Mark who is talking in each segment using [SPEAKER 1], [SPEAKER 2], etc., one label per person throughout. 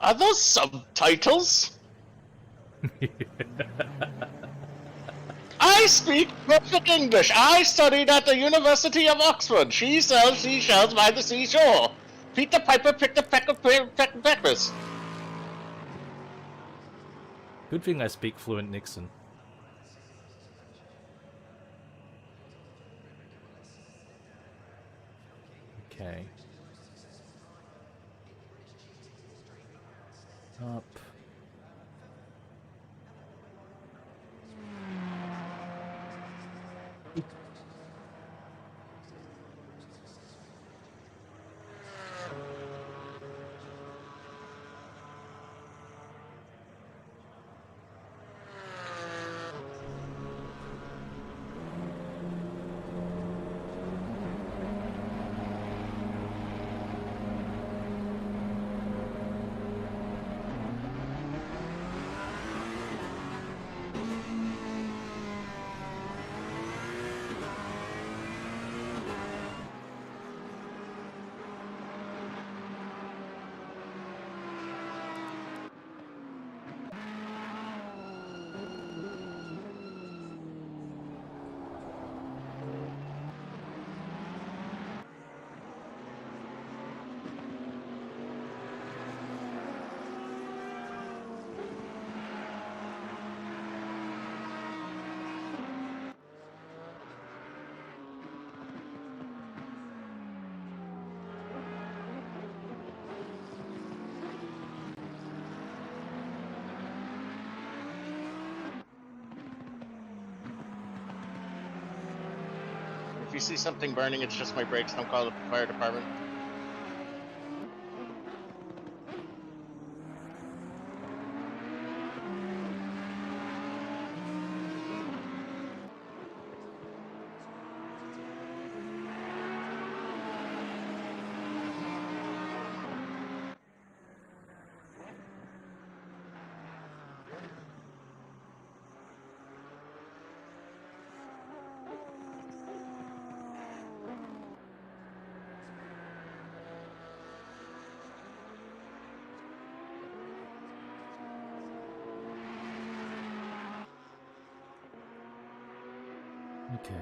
[SPEAKER 1] Are those subtitles? I speak perfect English. I studied at the University of Oxford. She sells seashells by the seashore. Peter Piper picked a peck of peppers.
[SPEAKER 2] Good thing I speak fluent Nixon. Okay. Up.
[SPEAKER 1] If you see something burning, it's just my brakes. Don't call the fire department.
[SPEAKER 2] Okay.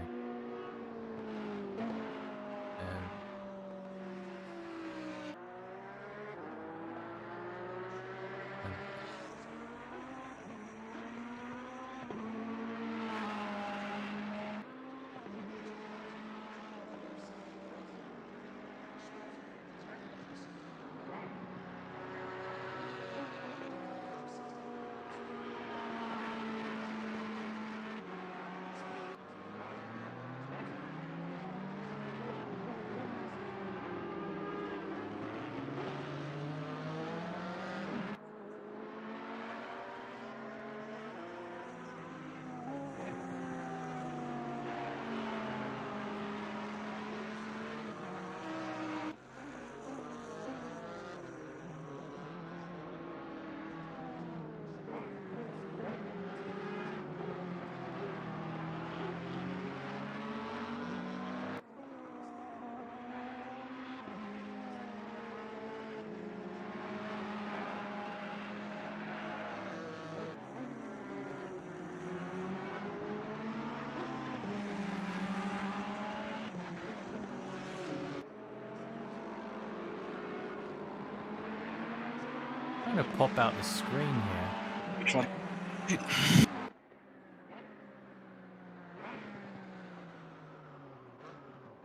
[SPEAKER 2] I'm trying to pop out the screen here.
[SPEAKER 3] Which one?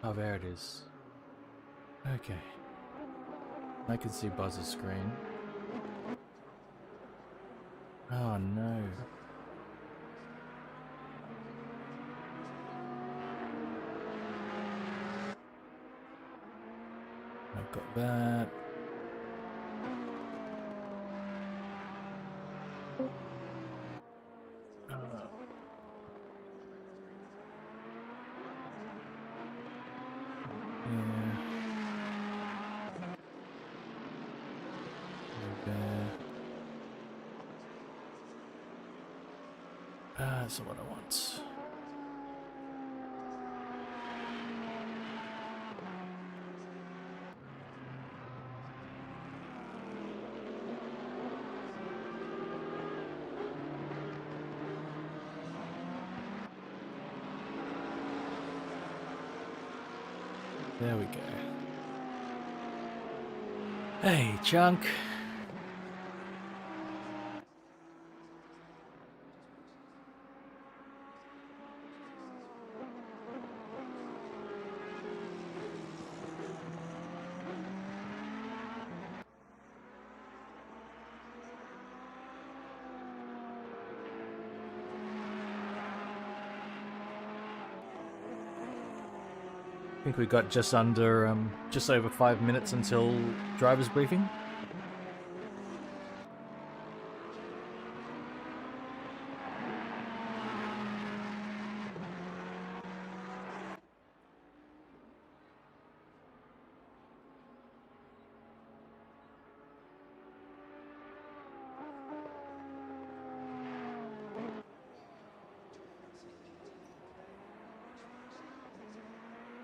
[SPEAKER 2] Oh, there it is. Okay. I can see Buzz's screen. Oh no. I've got that. That's what I want. There we go. Hey, Chunk. I think we got just over 5 minutes until driver's briefing.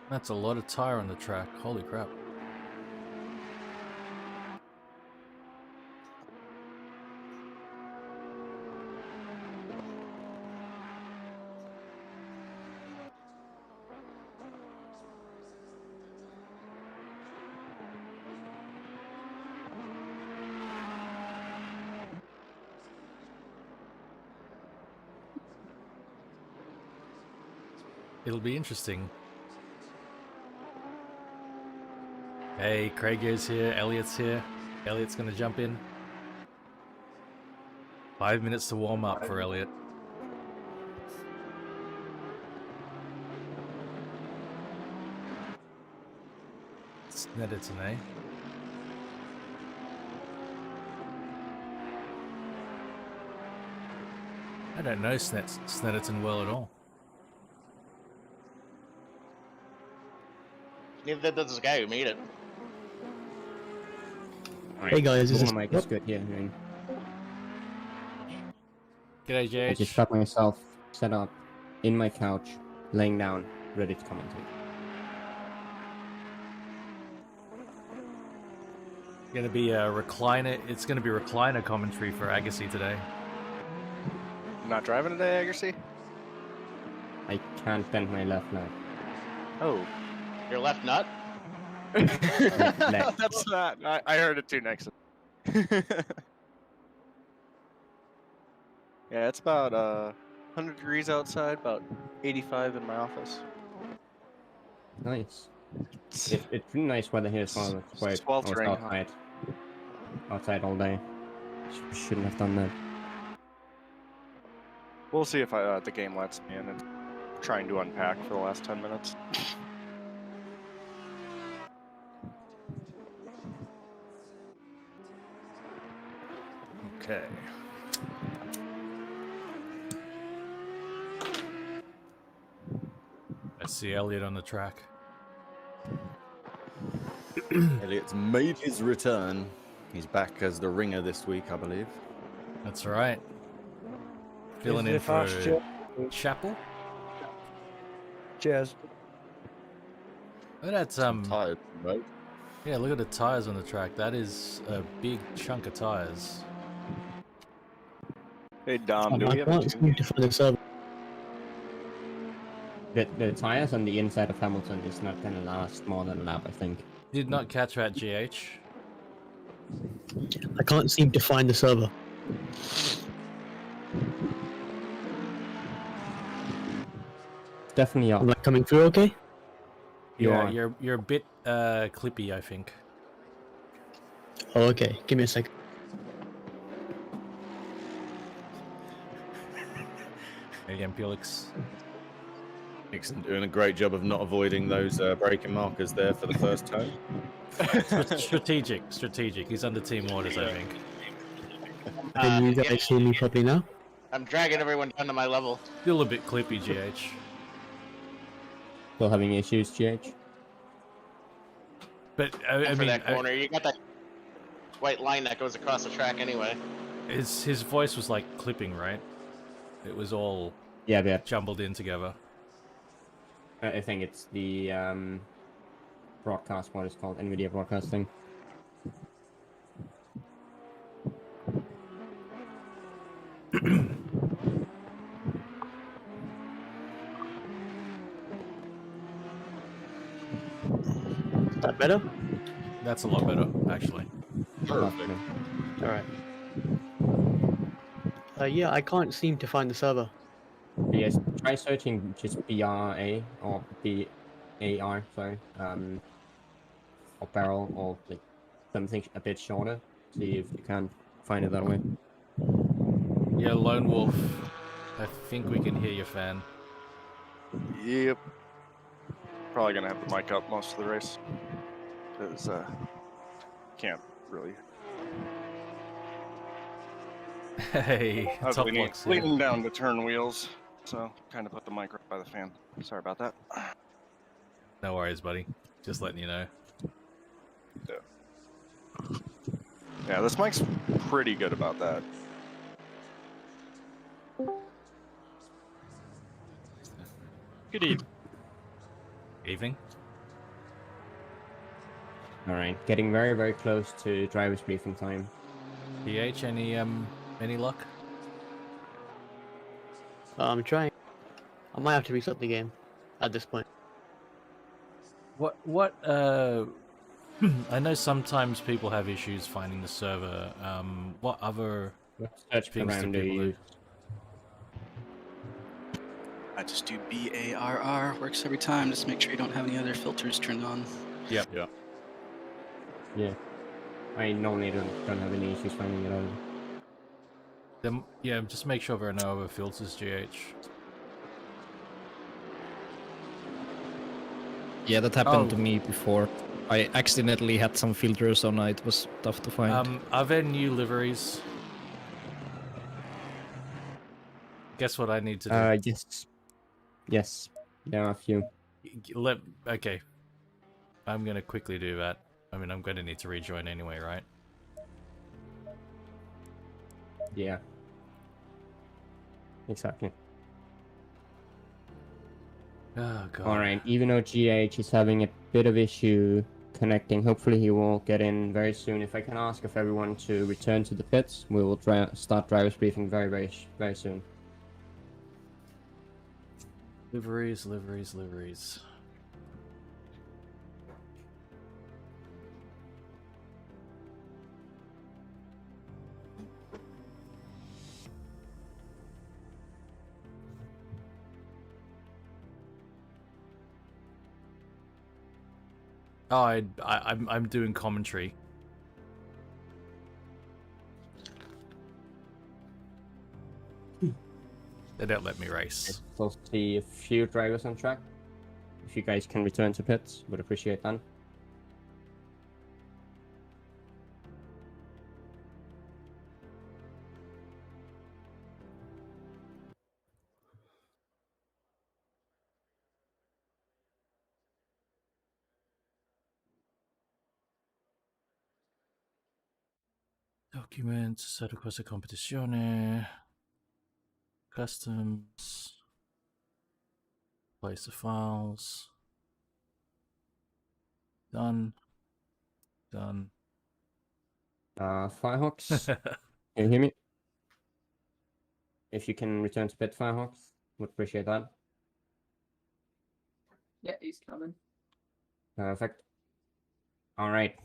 [SPEAKER 2] That's a lot of tire on the track. Holy crap. It'll be interesting. Hey, Craig is here, Elliot's here. Elliot's gonna jump in. 5 minutes to warm up for Elliot. Snetterton, eh? I don't know Snetterton well at all.
[SPEAKER 1] Neither does this guy who made it.
[SPEAKER 3] Hey guys, is this
[SPEAKER 4] mic is good, yeah.
[SPEAKER 2] G'day,
[SPEAKER 4] I
[SPEAKER 2] JH.
[SPEAKER 4] just got myself set up in my couch, laying down, ready to commentate.
[SPEAKER 2] Gonna be a recliner. It's gonna be recliner commentary for Agassi today.
[SPEAKER 5] Not driving today, Agassi?
[SPEAKER 4] I can't bend my left leg.
[SPEAKER 5] Oh.
[SPEAKER 1] Your left nut?
[SPEAKER 5] That's not. I heard it too next. Yeah, it's about 100 degrees outside, about 85 in my office.
[SPEAKER 4] Nice. It's pretty nice weather here as well. It's quite
[SPEAKER 5] sweltering
[SPEAKER 4] outside all day. Shouldn't have done that.
[SPEAKER 5] We'll see if the game lets me in and trying to unpack for the last 10 minutes.
[SPEAKER 2] Okay. I see Elliot on the track.
[SPEAKER 6] Elliot's made his return. He's back as the ringer this week, I believe.
[SPEAKER 2] That's right. Filling in for Chapel.
[SPEAKER 3] Cheers.
[SPEAKER 2] Look at
[SPEAKER 6] Tired, right?
[SPEAKER 2] yeah, look at the tires on the track. That is a big chunk of tires.
[SPEAKER 5] Hey Dom, do we have a
[SPEAKER 4] The tires on the inside of Hamilton is not gonna last more than a lap, I think.
[SPEAKER 2] Did not catch that, GH.
[SPEAKER 3] I can't seem to find the server.
[SPEAKER 4] Definitely up.
[SPEAKER 3] Am I coming through okay?
[SPEAKER 2] Yeah, you're a bit clippy, I think.
[SPEAKER 3] Oh, okay. Give me a sec.
[SPEAKER 2] Again, Felix.
[SPEAKER 6] Nixon doing a great job of not avoiding those braking markers there for the first time.
[SPEAKER 2] Strategic. He's under team orders, I think.
[SPEAKER 3] Can you guys hear me properly now?
[SPEAKER 1] I'm dragging everyone down to my level.
[SPEAKER 2] Still a bit clippy, GH.
[SPEAKER 4] Still having issues, GH?
[SPEAKER 2] But I
[SPEAKER 1] For
[SPEAKER 2] mean,
[SPEAKER 1] that corner, you got that white line that goes across the track anyway.
[SPEAKER 2] his voice was like clipping, right? It was all
[SPEAKER 4] Yeah.
[SPEAKER 2] jumbled in together.
[SPEAKER 4] I think it's the broadcast, what it's called, NVIDIA broadcasting.
[SPEAKER 3] That better?
[SPEAKER 2] That's a lot better, actually.
[SPEAKER 6] Perfect.
[SPEAKER 3] Alright. Yeah, I can't seem to find the server.
[SPEAKER 4] Yes, try searching just BRA or BAR, sorry, or barrel or like something a bit shorter. See if you can find it that way.
[SPEAKER 2] Yeah, Lone Wolf. I think we can hear your fan.
[SPEAKER 5] Yep. Probably gonna have the mic up most of the race because can't really.
[SPEAKER 2] Hey,
[SPEAKER 5] I was
[SPEAKER 2] top
[SPEAKER 5] leaning,
[SPEAKER 2] blocks here.
[SPEAKER 5] leaning down to turn wheels, so kind of put the mic right by the fan. Sorry about that.
[SPEAKER 2] No worries, buddy. Just letting you know.
[SPEAKER 5] Yeah, this mic's pretty good about that.
[SPEAKER 7] Good evening.
[SPEAKER 2] Evening.
[SPEAKER 4] All right, getting very very close to driver's briefing time.
[SPEAKER 2] PH, any luck?
[SPEAKER 3] I'm trying. I might have to restart the game at this point.
[SPEAKER 2] What, I know sometimes people have issues finding the server. What other
[SPEAKER 4] What search
[SPEAKER 2] things do
[SPEAKER 4] program do
[SPEAKER 2] people
[SPEAKER 4] you
[SPEAKER 2] do?
[SPEAKER 4] use?
[SPEAKER 7] I just do BARR, works every time. Just make sure you don't have any other filters turned on.
[SPEAKER 2] Yep.
[SPEAKER 6] Yeah.
[SPEAKER 4] Yeah, I normally don't have any issues finding it either.
[SPEAKER 2] Then, yeah, just make sure there are no other filters, GH.
[SPEAKER 8] Yeah, that happened
[SPEAKER 2] Oh.
[SPEAKER 8] to me before. I accidentally had some filters on, it was tough to find.
[SPEAKER 2] Are there new liveries? Guess what I need to do?
[SPEAKER 4] Yes. Yes, there are a few.
[SPEAKER 2] Okay. I'm gonna quickly do that. I mean, I'm gonna need to rejoin anyway, right?
[SPEAKER 4] Yeah. Exactly.
[SPEAKER 2] Oh, God.
[SPEAKER 4] Alright, even though GH is having a bit of issue connecting, hopefully he will get in very soon. If I can ask of everyone to return to the pits, we will start driver's briefing very soon.
[SPEAKER 2] Liveries, liveries, liveries. Oh, I'm doing commentary. They don't let me race.
[SPEAKER 4] So see a few drivers on track. If you guys can return to pits, would appreciate that.
[SPEAKER 2] Documents, set questa competizione. Customs. Place the files. Done. Done.
[SPEAKER 4] Firehawks, can you hear me? If you can return to pit, Firehawks, would appreciate that.
[SPEAKER 9] Yeah, he's coming.
[SPEAKER 4] Perfect. Alright.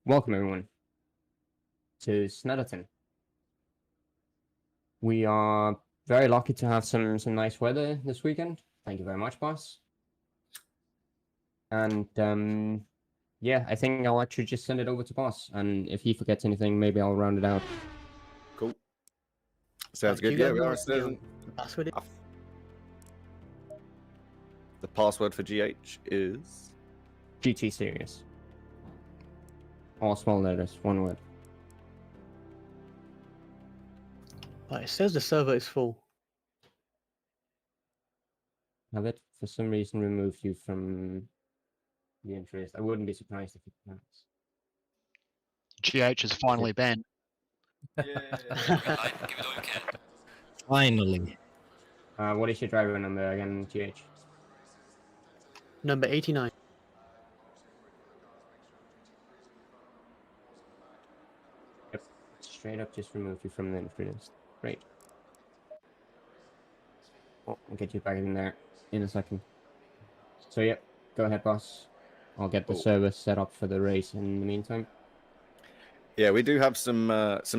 [SPEAKER 4] Welcome everyone to Snetterton. We are very lucky to have some nice weather this weekend. Thank you very much, boss. And yeah, I think I'll actually just send it over to boss, and if he forgets anything, maybe I'll round it out.
[SPEAKER 6] Cool. Sounds
[SPEAKER 3] Do
[SPEAKER 6] good.
[SPEAKER 3] you
[SPEAKER 6] Yeah,
[SPEAKER 3] guys
[SPEAKER 6] we
[SPEAKER 3] know
[SPEAKER 6] are.
[SPEAKER 3] what the password is?
[SPEAKER 6] The password for GH is.
[SPEAKER 4] GT series. All small letters, one word.
[SPEAKER 3] It says the server is full.
[SPEAKER 4] Have it for some reason removed you from the interest. I wouldn't be surprised if it happens.
[SPEAKER 10] GH is finally banned.
[SPEAKER 8] Finally.
[SPEAKER 4] What is your driver number again, GH?
[SPEAKER 3] Number 89.
[SPEAKER 4] Yep. Straight up just removed you from the entry list. Great. Oh, I'll get you back in there in a second. So yep, go ahead, boss. I'll get the
[SPEAKER 6] Cool.
[SPEAKER 4] server set up for the race in the meantime.
[SPEAKER 6] Yeah, we do have some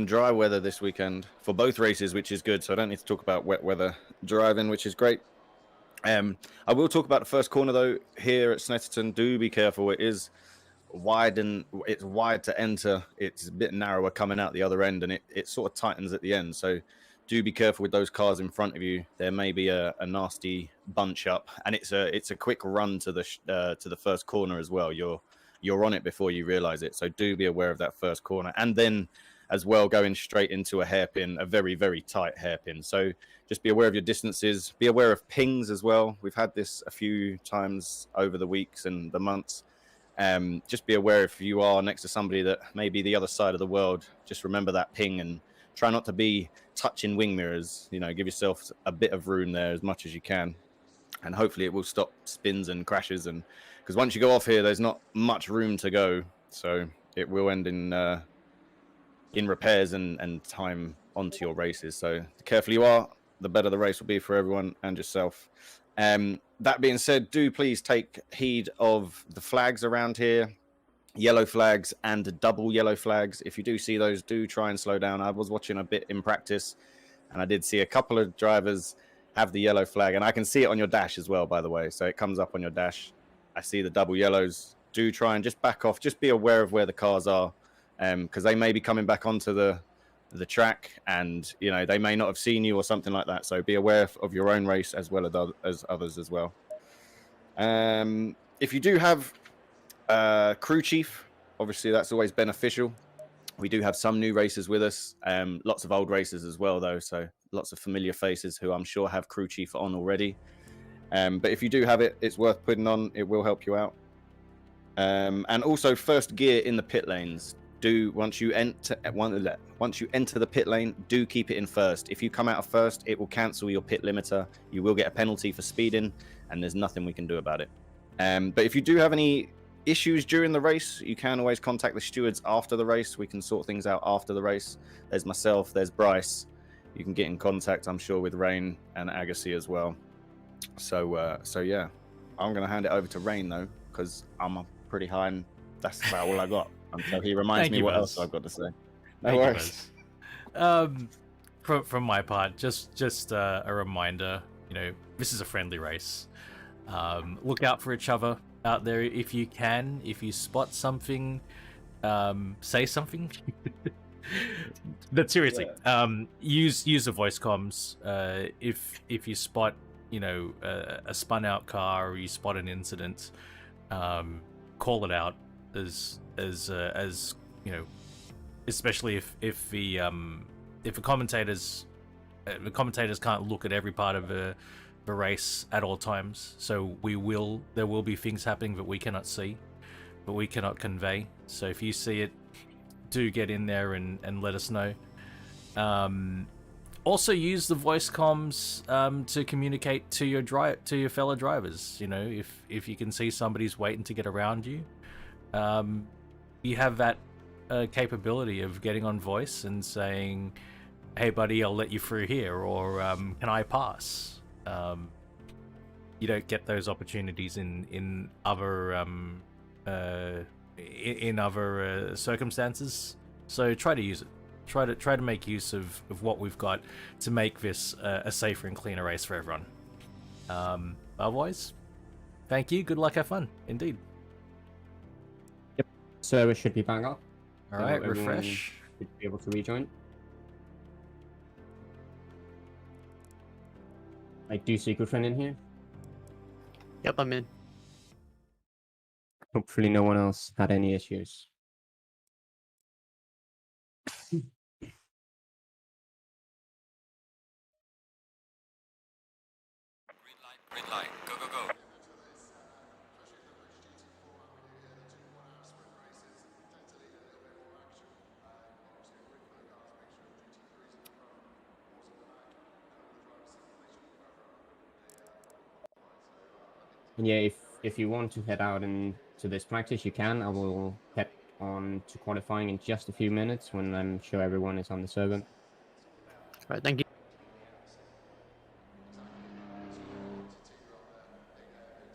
[SPEAKER 6] dry weather this weekend for both races, which is good. So I don't need to talk about wet weather driving, which is great. I will talk about the first corner though. Here at Snetterton, do be careful. It is wide and it's wide to enter. It's a bit narrower coming out the other end, and it sort of tightens at the end. So do be careful with those cars in front of you. There may be a nasty bunch up, and it's a quick run to the first corner as well. You're on it before you realize it. So do be aware of that first corner, and then as well going straight into a hairpin, a very, very tight hairpin. So just be aware of your distances. Be aware of pings as well. We've had this a few times over the weeks and the months. Just be aware if you are next to somebody that may be the other side of the world, just remember that ping and try not to be touching wing mirrors. You know, give yourself a bit of room there as much as you can. And hopefully it will stop spins and crashes. And because once you go off here, there's not much room to go. So it will end in repairs and time onto your races. So the careful you are, the better the race will be for everyone and yourself. That being said, do please take heed of the flags around here, yellow flags and double yellow flags. If you do see those, do try and slow down. I was watching a bit in practice, and I did see a couple of drivers have the yellow flag, and I can see it on your dash as well, by the way. So it comes up on your dash. I see the double yellows. Do try and just back off. Just be aware of where the cars are, because they may be coming back onto the track, and you know they may not have seen you or something like that. So be aware of your own race as well as others as well. If you do have crew chief, obviously that's always beneficial. We do have some new racers with us, lots of old racers as well though, so lots of familiar faces who I'm sure have crew chief on already. But if you do have it, it's worth putting on. It will help you out. And also first gear in the pit lanes. Once you enter the pit lane, do keep it in first. If you come out of first, it will cancel your pit limiter. You will get a penalty for speeding, and there's nothing we can do about it. But if you do have any issues during the race, you can always contact the stewards after the race. We can sort things out after the race. There's myself, there's Bryce. You can get in contact, I'm sure, with Rain and Agassi as well. So yeah, I'm going to hand it over to Rain though, because I'm up pretty high, and that's about all I got. Until he reminds me what else I've got to say. No worries.
[SPEAKER 2] From my part, just a reminder. You know, this is a friendly race. Look out for each other out there if you can. If you spot something, say something. But seriously, use the voice comms. If you spot, you know, a spun out car, or you spot an incident, call it out as you know, especially if the commentators can't look at every part of the race at all times. So there will be things happening that we cannot see, but we cannot convey. So if you see it, do get in there and let us know. Also use the voice comms to communicate to your fellow drivers. You know, if you can see somebody's waiting to get around you, you have that capability of getting on voice and saying, "Hey, buddy, I'll let you through here," or "Can I pass?" You don't get those opportunities in other circumstances. So try to use it. Try to make use of what we've got to make this a safer and cleaner race for everyone. Otherwise, thank you. Good luck. Have fun. Indeed.
[SPEAKER 4] Yep. Server should be back up.
[SPEAKER 2] All right. Refresh.
[SPEAKER 4] Should be able to rejoin. I do see good friend in here.
[SPEAKER 3] Yep, I'm in.
[SPEAKER 4] Hopefully no one else had any issues.
[SPEAKER 9] Green light, go, go, go.
[SPEAKER 4] And yeah, if you want to head out into this practice, you can. I will head on to qualifying in just a few minutes when I'm sure everyone is on the server.
[SPEAKER 3] All right, thank you.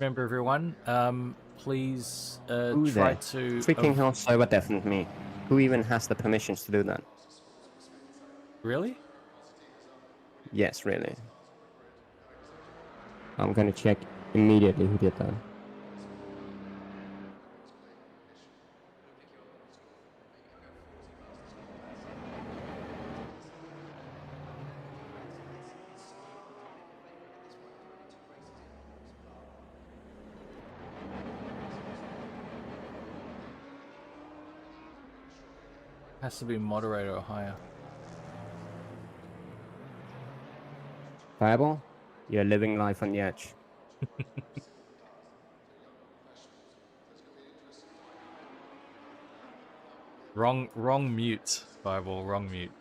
[SPEAKER 2] Remember, everyone, please
[SPEAKER 4] Who
[SPEAKER 2] try
[SPEAKER 4] the
[SPEAKER 2] to...
[SPEAKER 4] freaking hell sober deafened me? Who even has the permissions to do that?
[SPEAKER 2] Really?
[SPEAKER 4] Yes, really. I'm gonna check immediately who did that.
[SPEAKER 2] Has to be moderator or higher.
[SPEAKER 4] Fireball, you're living life on the edge.
[SPEAKER 2] Wrong mute, Bible, wrong mute.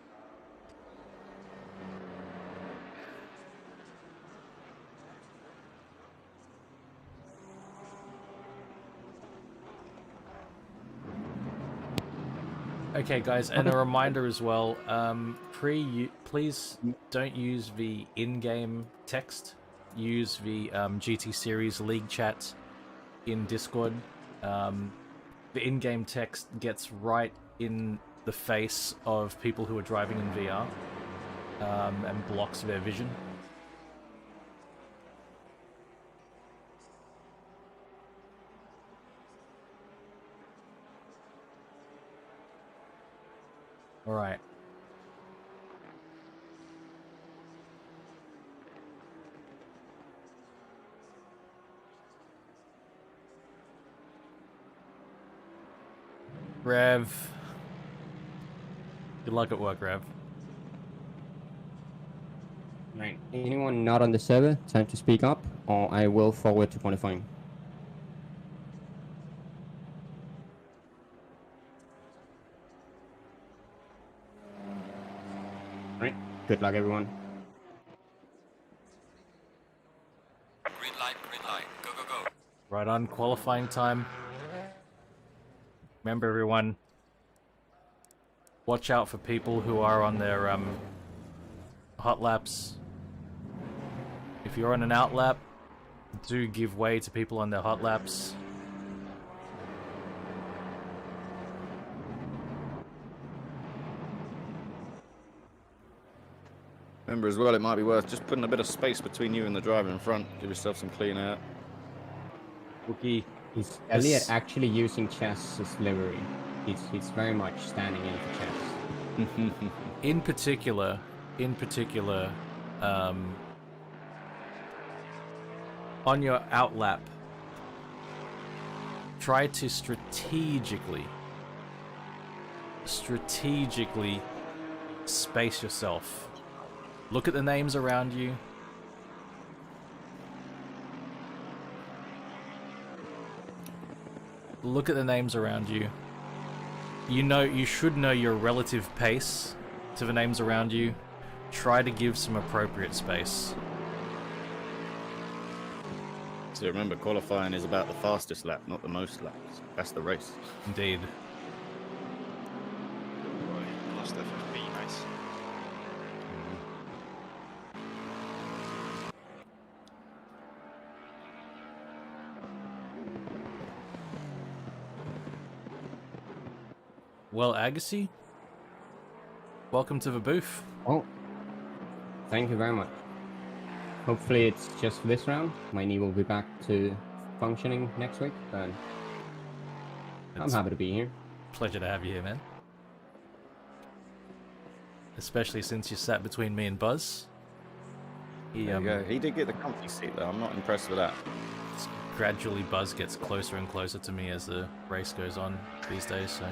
[SPEAKER 2] Okay, guys, and a reminder as well. Please don't use the in-game text. Use the GT Series League chat in Discord. The in-game text gets right in the face of people who are driving in VR and blocks their vision. All right. Rev. Good luck at work, Rev.
[SPEAKER 4] Right. Anyone not on the server, time to speak up, or I will forward to qualifying. Right. Good luck, everyone.
[SPEAKER 9] Green light, go, go, go.
[SPEAKER 2] Right on qualifying time. Remember, everyone, watch out for people who are on their hot laps. If you're on an out lap, do give way to people on their hot laps.
[SPEAKER 6] Remember as well, it might be worth just putting a bit of space between you and the driver in front. Give yourself some clean air.
[SPEAKER 2] Wookie.
[SPEAKER 4] Is Elliot actually using Chess's livery? He's very much standing in for Chess.
[SPEAKER 2] In particular, on your out lap, try to strategically space yourself. Look at the names around you. Look at the names around you. You should know your relative pace to the names around you. Try to give some appropriate space.
[SPEAKER 6] So remember, qualifying is about the fastest lap, not the most laps. That's the race.
[SPEAKER 2] Indeed.
[SPEAKER 5] Lost FFP, nice.
[SPEAKER 2] Well, Agassi, welcome to the booth.
[SPEAKER 4] Oh, thank you very much. Hopefully it's just for this round. My knee will be back to functioning next week, but I'm happy to be here.
[SPEAKER 2] Pleasure to have you here, man. Especially since you sat between me and Buzz.
[SPEAKER 6] There you go. He did get the comfy seat though. I'm not impressed with that.
[SPEAKER 2] Gradually, Buzz gets closer and closer to me as the race goes on these days, so...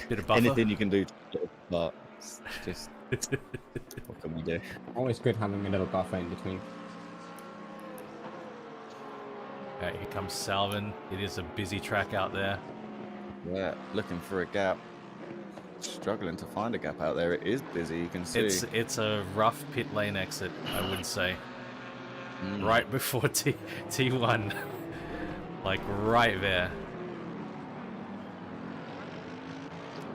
[SPEAKER 2] Bit of buffer.
[SPEAKER 6] Anything you can do to get but just... what can we do?
[SPEAKER 4] Always good having a little buffer in between.
[SPEAKER 2] Alright, here comes Salvin. It is a busy track out there.
[SPEAKER 6] Yeah, looking for a gap. Struggling to find a gap out there. It is busy, you can see.
[SPEAKER 2] It's a rough pit lane exit, I would say. Right before T1. Like, right there.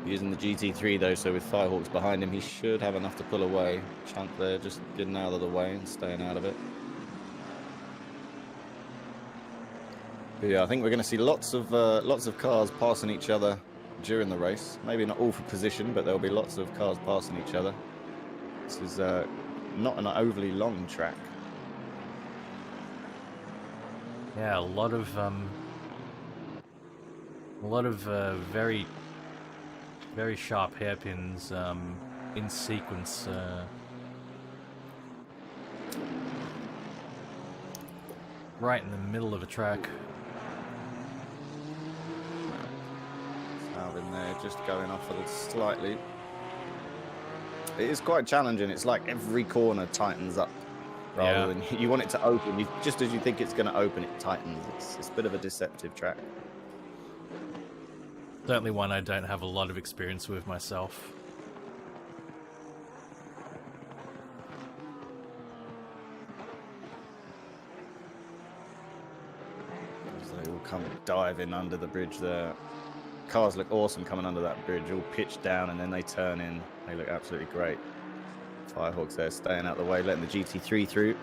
[SPEAKER 6] Using the GT3 though, so with Firehawks behind him, he should have enough to pull away. Chunk there, just getting out of the way and staying out of it. Yeah, I think we're going to see lots of cars passing each other during the race. Maybe not all for position, but there'll be lots of cars passing each other. This is not an overly long track.
[SPEAKER 2] Yeah, a lot of very very sharp hairpins in sequence. Right in the middle of a track.
[SPEAKER 6] In there, just going off a little slightly. It is quite challenging. It's like every corner tightens up rather than you want it to open. Just as you think it's going to open, it tightens. It's a bit of a deceptive track.
[SPEAKER 2] Certainly one I don't have a lot of experience with myself.
[SPEAKER 6] They all come diving under the bridge there. Cars look awesome coming under that bridge, all pitched down, and then they turn in. They look absolutely great. Firehawks there staying out the way, letting the GT3 through.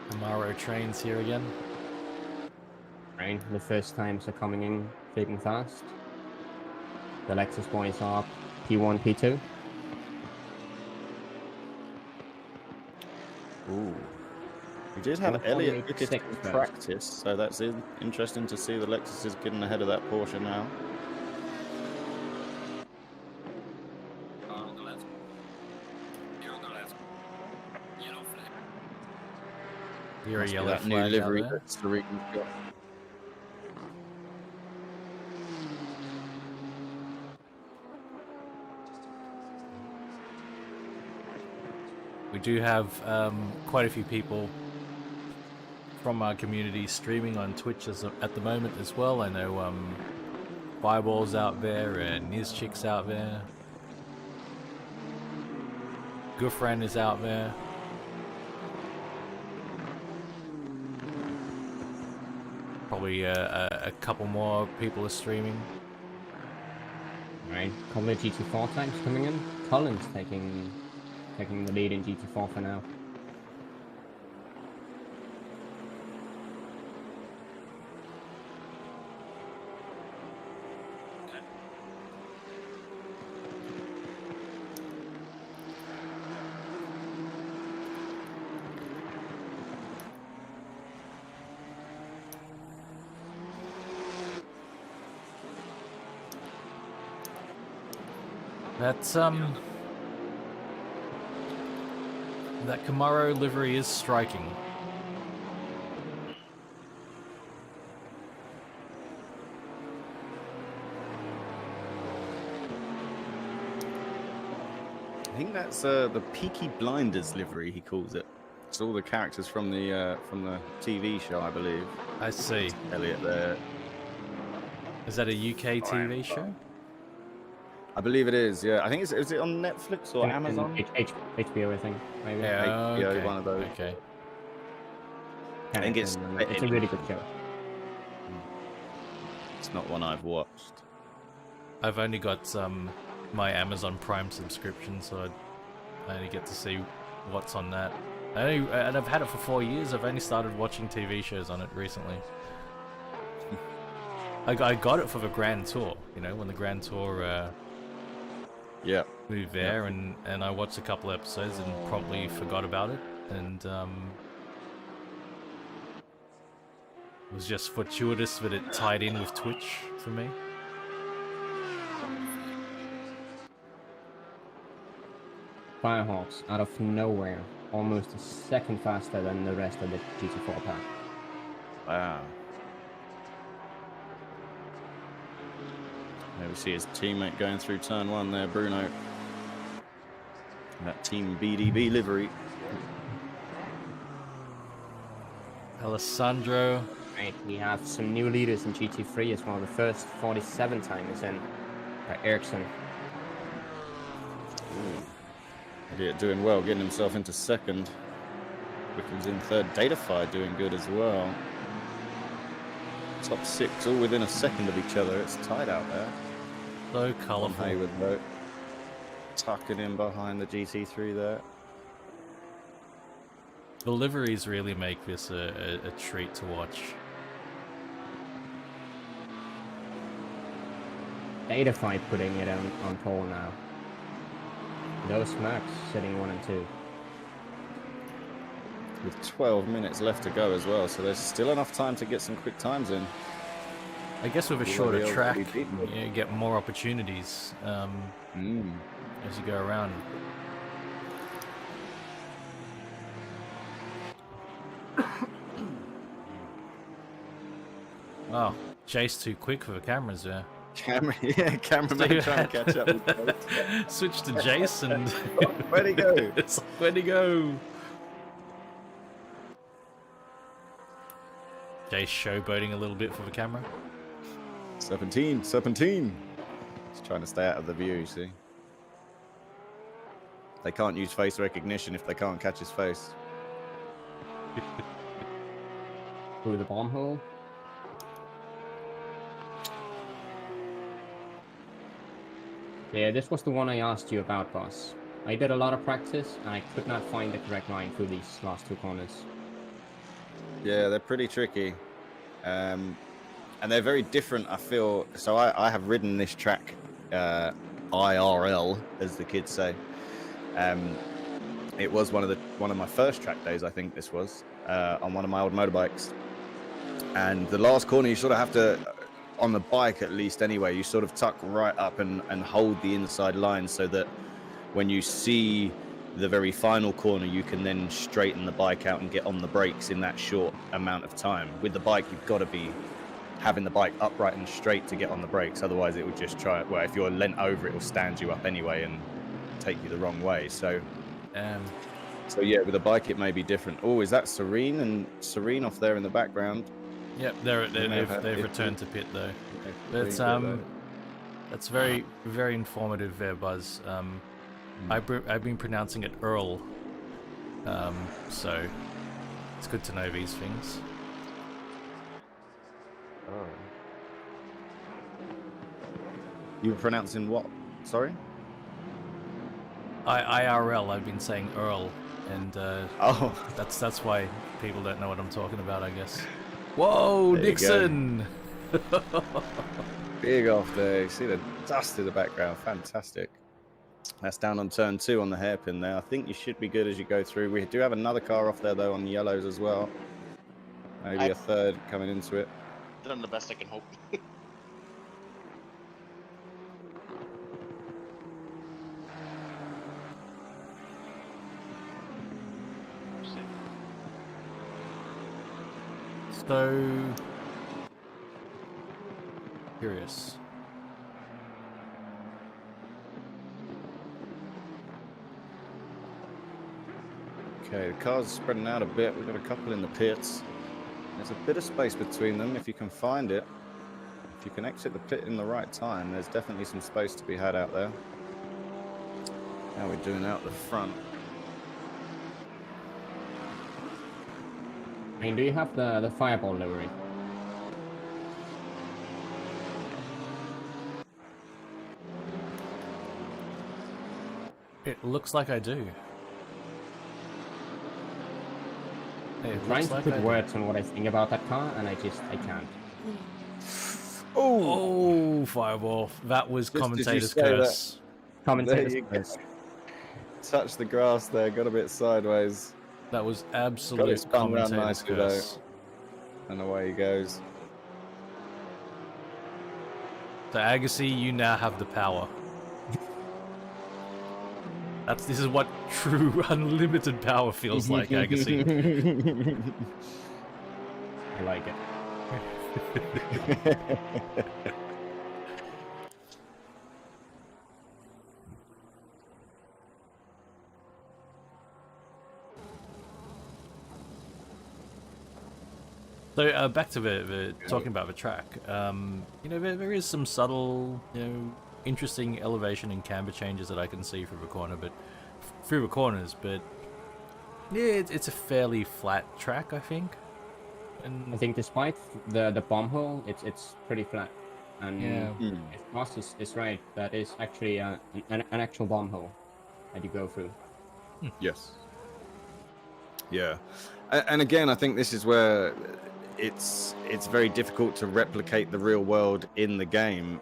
[SPEAKER 2] Camaro trains here again.
[SPEAKER 4] Right, the first times are coming in big and fast. The Lexus boys are P1, P2.
[SPEAKER 6] Ooh. We did have Elliott Lucas in practice, so that's interesting to see the Lexus is getting ahead of that Porsche now.
[SPEAKER 9] On the left. Here on the left. Yellow flag.
[SPEAKER 2] Here a
[SPEAKER 6] Must be
[SPEAKER 2] yellow
[SPEAKER 6] that new
[SPEAKER 2] flag
[SPEAKER 6] livery
[SPEAKER 2] out there.
[SPEAKER 6] that Serena's got.
[SPEAKER 2] We do have quite a few people from our community streaming on Twitch at the moment as well. I know Fireball's out there and Nizchik's out there. Gufran is out there. Probably a couple more people are streaming.
[SPEAKER 4] Right, couple of GT4 times coming in. Collins taking the lead in GT4 for now.
[SPEAKER 2] That's that Camaro livery is striking.
[SPEAKER 6] I think that's the Peaky Blinders livery, he calls it. It's all the characters from the TV show, I believe.
[SPEAKER 2] I see.
[SPEAKER 6] Elliot there.
[SPEAKER 2] Is that a UK TV show?
[SPEAKER 6] I believe it is, yeah. I think is it on Netflix or Amazon?
[SPEAKER 4] HBO, I think. Maybe.
[SPEAKER 2] Yeah,
[SPEAKER 6] HBO,
[SPEAKER 2] okay.
[SPEAKER 6] one of those.
[SPEAKER 2] Okay.
[SPEAKER 6] I think it's
[SPEAKER 4] a really good show.
[SPEAKER 6] It's not one I've watched.
[SPEAKER 2] I've only got my Amazon Prime subscription, so I only get to see what's on that. And I've had it for 4 years. I've only started watching TV shows on it recently. I got it for the Grand Tour, you know, when the Grand Tour moved there, and I watched a couple episodes and probably forgot about it, and it was just fortuitous that it tied in with Twitch for me.
[SPEAKER 4] Firehawks, out of nowhere, almost a second faster than the rest of the GT4 pack.
[SPEAKER 6] Wow. There we see his teammate going through turn one there, Bruno. That Team BDB livery.
[SPEAKER 2] Alessandro.
[SPEAKER 4] Right, we have some new leaders in GT3 as well. The first 47 time is in by Ericsson.
[SPEAKER 6] Elliott doing well, getting himself into second. Wickham's in third. Datafy doing good as well. Top six, all within a second of each other. It's tight out there.
[SPEAKER 2] So colourful.
[SPEAKER 6] Hayward though, tucking in behind the GT3 there.
[SPEAKER 2] The liveries really make this a treat to watch.
[SPEAKER 4] Datafy putting it on pole now. Those Max sitting 1 and 2.
[SPEAKER 6] With 12 minutes left to go as well, so there's still enough time to get some quick times in.
[SPEAKER 2] I guess with a
[SPEAKER 6] Will
[SPEAKER 2] shorter
[SPEAKER 6] they be able
[SPEAKER 2] track,
[SPEAKER 6] to be beaten?
[SPEAKER 2] you get more opportunities as you go around. Oh, Jace too quick for the cameras there.
[SPEAKER 6] Cameraman trying to catch up. With
[SPEAKER 2] Switch to Jace and
[SPEAKER 6] where'd he go?
[SPEAKER 2] It's like, where'd he go? Jace showboating a little bit for the camera.
[SPEAKER 6] Serpentine. He's trying to stay out of the view, you see. They can't use face recognition if they can't catch his face.
[SPEAKER 4] Through the bomb hole. Yeah, this was the one I asked you about, boss. I did a lot of practice, and I could not find the correct line through these last 2 corners.
[SPEAKER 6] Yeah, they're pretty tricky. And they're very different, I feel. So I have ridden this track IRL, as the kids say. It was one of my first track days, I think this was, on one of my old motorbikes. And the last corner, you sort of have to, on the bike at least anyway, you sort of tuck right up and hold the inside line so that when you see the very final corner, you can then straighten the bike out and get on the brakes in that short amount of time. With the bike, you've got to be having the bike upright and straight to get on the brakes. Otherwise, it would just well, if you're leant over, it will stand you up anyway and take you the wrong way. So yeah, with a bike, it may be different. Oh, is that Serene? And Serene off there in the background.
[SPEAKER 2] Yep, they've returned to pit though. That's very, very informative there, Buzz. I've been pronouncing it Earl, so it's good to know these things.
[SPEAKER 6] Oh. You were pronouncing what? Sorry?
[SPEAKER 2] IRL. I've been saying Earl, and that's why people don't know what I'm talking about, I guess. Whoa, there Nixon!
[SPEAKER 6] Big off there. You see the dust in the background. Fantastic. That's down on turn 2 on the hairpin there. I think you should be good as you go through. We do have another car off there, though, on the yellows as well. Maybe a third coming into it.
[SPEAKER 1] Done the best I can hope.
[SPEAKER 2] So curious.
[SPEAKER 6] Okay, the car's spreading out a bit. We've got a couple in the pits. There's a bit of space between them if you can find it. If you can exit the pit in the right time, there's definitely some space to be had out there. How are we doing out the front?
[SPEAKER 4] I mean, do you have the fireball livery?
[SPEAKER 2] It looks like I do.
[SPEAKER 4] I'm trying to put words on what I think about that car, and I can't.
[SPEAKER 2] Oh, fireball! That was commentator's curse.
[SPEAKER 4] Commentator's curse.
[SPEAKER 6] Touch the grass there, got a bit sideways.
[SPEAKER 2] That was
[SPEAKER 6] Got it
[SPEAKER 2] absolute
[SPEAKER 6] spun round
[SPEAKER 2] commentator's
[SPEAKER 6] nicely
[SPEAKER 2] curse.
[SPEAKER 6] though. And away he goes.
[SPEAKER 2] So Agassi, you now have the power. This is what true unlimited power feels like, Agassi.
[SPEAKER 4] I like it.
[SPEAKER 2] So back to the talking about the track. You know, there is some subtle, interesting elevation and camber changes that I can see through the corners, but yeah, it's a fairly flat track, I think. And
[SPEAKER 4] I think despite the bomb hole, it's pretty flat. And if Ross is right, that is actually an actual bomb hole that you go through.
[SPEAKER 6] Yes. Yeah, and again, I think this is where it's very difficult to replicate the real world in the game.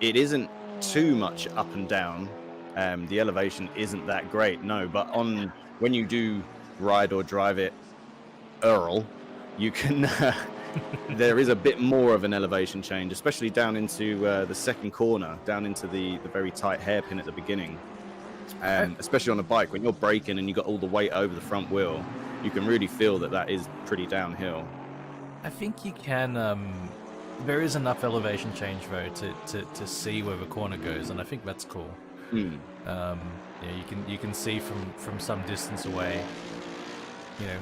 [SPEAKER 6] It isn't too much up and down. The elevation isn't that great, no. But when you do ride or drive it, Earl, you can. There is a bit more of an elevation change, especially down into the second corner, down into the very tight hairpin at the beginning. Especially on a bike, when you're braking and you got all the weight over the front wheel, you can really feel that is pretty downhill.
[SPEAKER 2] I think you can. There is enough elevation change though to see where the corner goes, and I think that's cool. Yeah, you can see from some distance away, you know,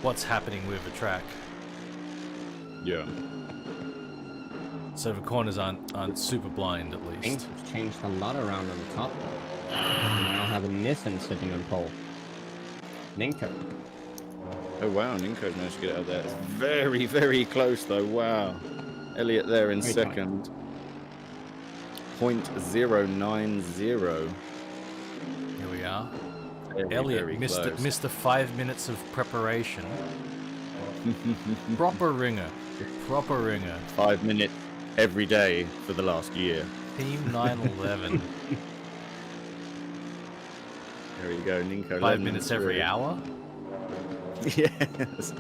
[SPEAKER 2] what's happening with the track.
[SPEAKER 6] Yeah.
[SPEAKER 2] So the corners aren't super blind, at least.
[SPEAKER 4] Things have changed a lot around on the top. We now have a Nissan sitting on pole. Ninko.
[SPEAKER 6] Oh wow, Ninko's managed to get out there. It's very, very close though. Wow. Elliot there in second. 0.090.
[SPEAKER 2] Here we are. Elliot missed the 5 minutes of preparation. Proper ringer.
[SPEAKER 6] 5 minutes every day for the last year.
[SPEAKER 2] Team 911.
[SPEAKER 6] There you go, Ninko.
[SPEAKER 2] 5 minutes every hour?
[SPEAKER 6] Yes.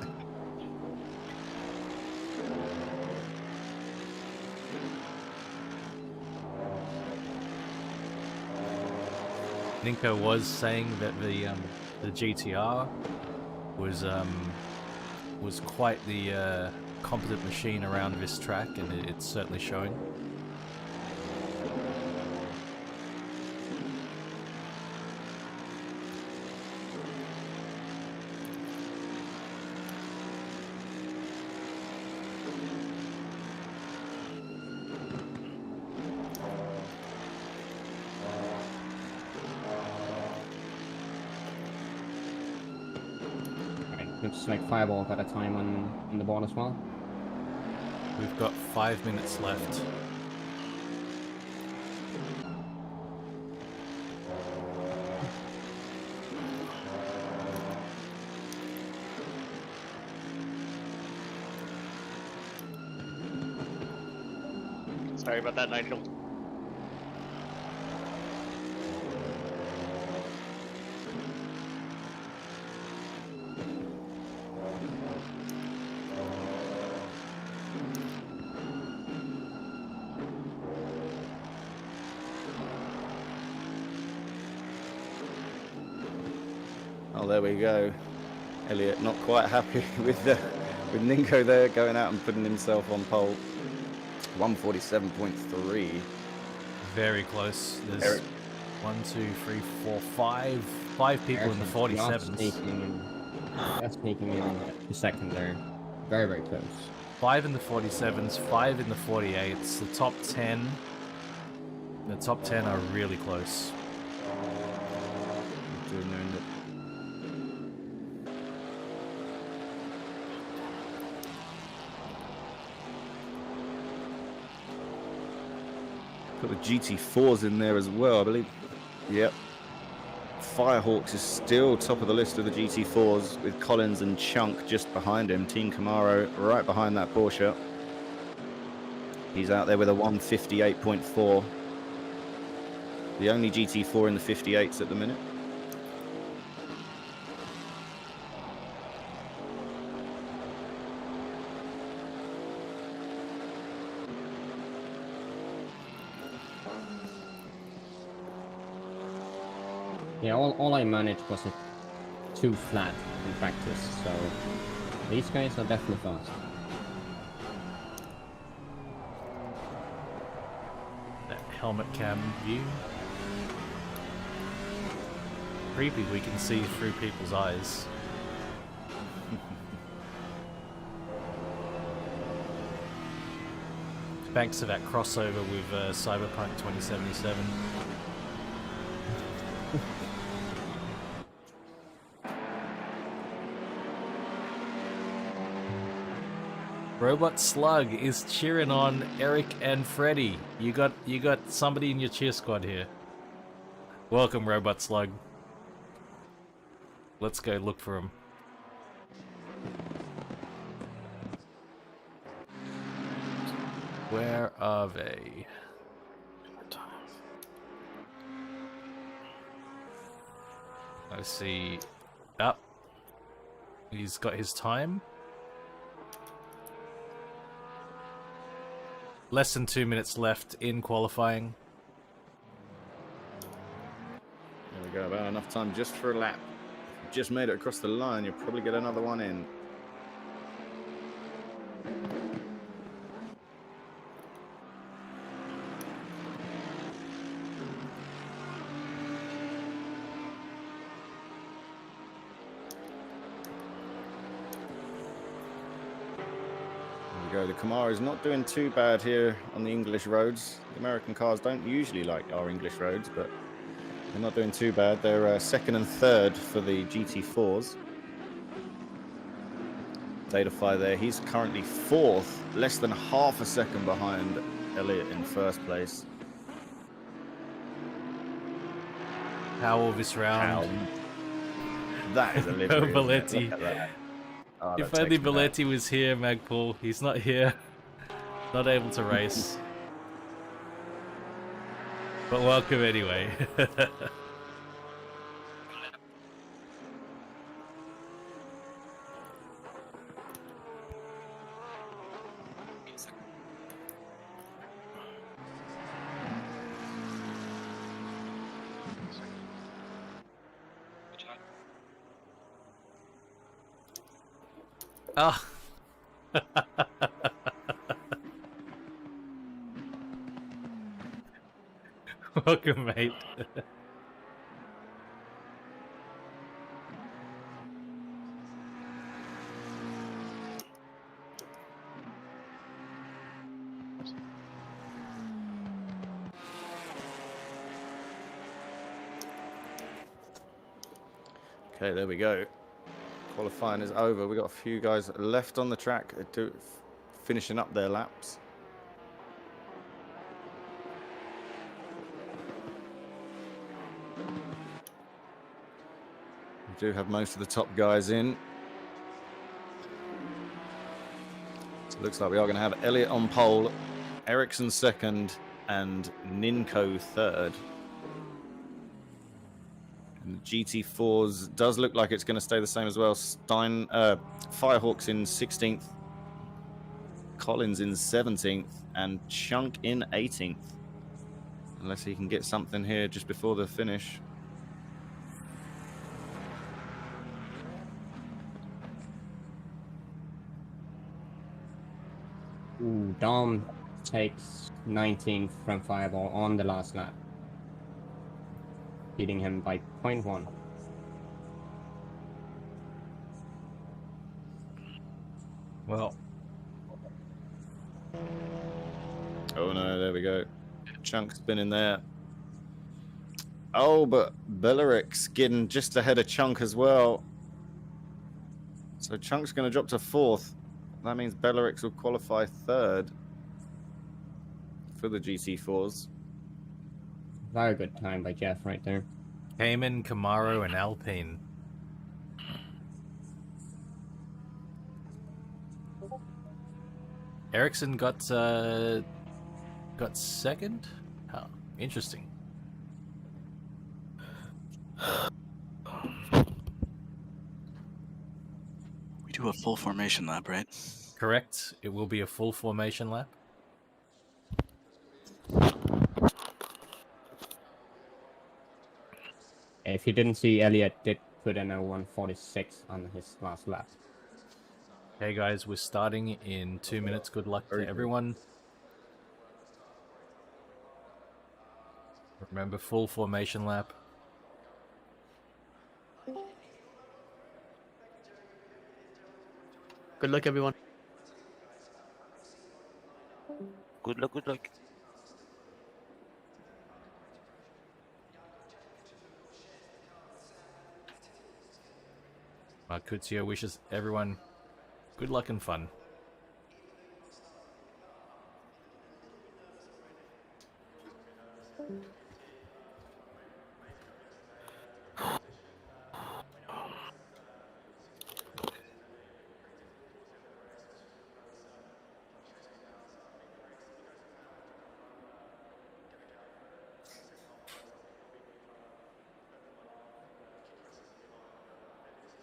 [SPEAKER 2] Ninko was saying that the GTR was quite the competent machine around this track, and it's certainly showing.
[SPEAKER 4] Looks like Fireball got a time on the board as well.
[SPEAKER 2] We've got 5 minutes left.
[SPEAKER 1] Sorry about that, Nigel.
[SPEAKER 6] Oh, there we go. Elliot not quite happy with Ninko there going out and putting himself on pole. 147.3.
[SPEAKER 2] Very close. There's 1, 2, 3, 4, 5 people in the 47s.
[SPEAKER 4] That's sneaking in the second there. Very, very close.
[SPEAKER 2] 5 in the 47s, 5 in the 48s. The top 10 are really close.
[SPEAKER 6] Got the GT4s in there as well, I believe. Yep. Firehawks is still top of the list of the GT4s, with Collins and Chunk just behind him. Team Camaro right behind that Porsche. He's out there with a 158.4. The only GT4 in the 58s at the minute.
[SPEAKER 4] Yeah, all I managed was a 2 flat in practice, so these guys are definitely fast.
[SPEAKER 2] That helmet cam view. Creepy, we can see through people's eyes. Thanks to that crossover with Cyberpunk 2077. Robot Slug is cheering on Eric and Freddy. You got somebody in your cheer squad here. Welcome, Robot Slug. Let's go look for him. Where are they? I see. Up. He's got his time. Less than 2 minutes left in qualifying.
[SPEAKER 6] There we go, about enough time just for a lap. Just made it across the line, you'll probably get another one in. There we go, the Camaro is not doing too bad here on the English roads. The American cars don't usually like our English roads, but they're not doing too bad. They're second and third for the GT4s. Datafy there, he's currently fourth, less than half a second behind Elliott in first place.
[SPEAKER 2] How will this round?
[SPEAKER 6] That is a livery.
[SPEAKER 2] Belletti.
[SPEAKER 6] Look at that. Oh,
[SPEAKER 2] If
[SPEAKER 6] that
[SPEAKER 2] only
[SPEAKER 6] takes me back.
[SPEAKER 2] Belletti was here, Magpul. He's not here. Not able to race. But welcome anyway. Ah. Welcome, mate.
[SPEAKER 6] Okay, there we go. Qualifying is over. We've got a few guys left on the track finishing up their laps. We do have most of the top guys in. So it looks like we are going to have Elliott on pole, Ericsson second, and Ninko third. And the GT4s does look like it's going to stay the same as well. Firehawks in 16th, Collins in 17th, and Chunk in 18th. Unless he can get something here just before the finish.
[SPEAKER 4] Ooh, Dom takes 19th from Fireball on the last lap, beating him by 0.1.
[SPEAKER 2] Well.
[SPEAKER 6] Oh no, there we go. Chunk spinning there. Oh, but Belleric's getting just ahead of Chunk as well. So Chunk's going to drop to fourth. That means Bellerix will qualify third for the GT4s.
[SPEAKER 4] Very good time by Jeff right there.
[SPEAKER 2] Cayman, Camaro, and Alpine. Ericsson got second? Oh, interesting.
[SPEAKER 7] We do a full formation lap, right?
[SPEAKER 2] Correct. It will be a full formation lap.
[SPEAKER 4] If you didn't see, Elliott did put in a 146 on his last lap.
[SPEAKER 2] Hey guys, we're starting in 2 minutes. Good luck to everyone. Remember, full formation lap.
[SPEAKER 3] Good luck, everyone.
[SPEAKER 9] Good luck, good luck.
[SPEAKER 2] Kutio wishes everyone good luck and fun.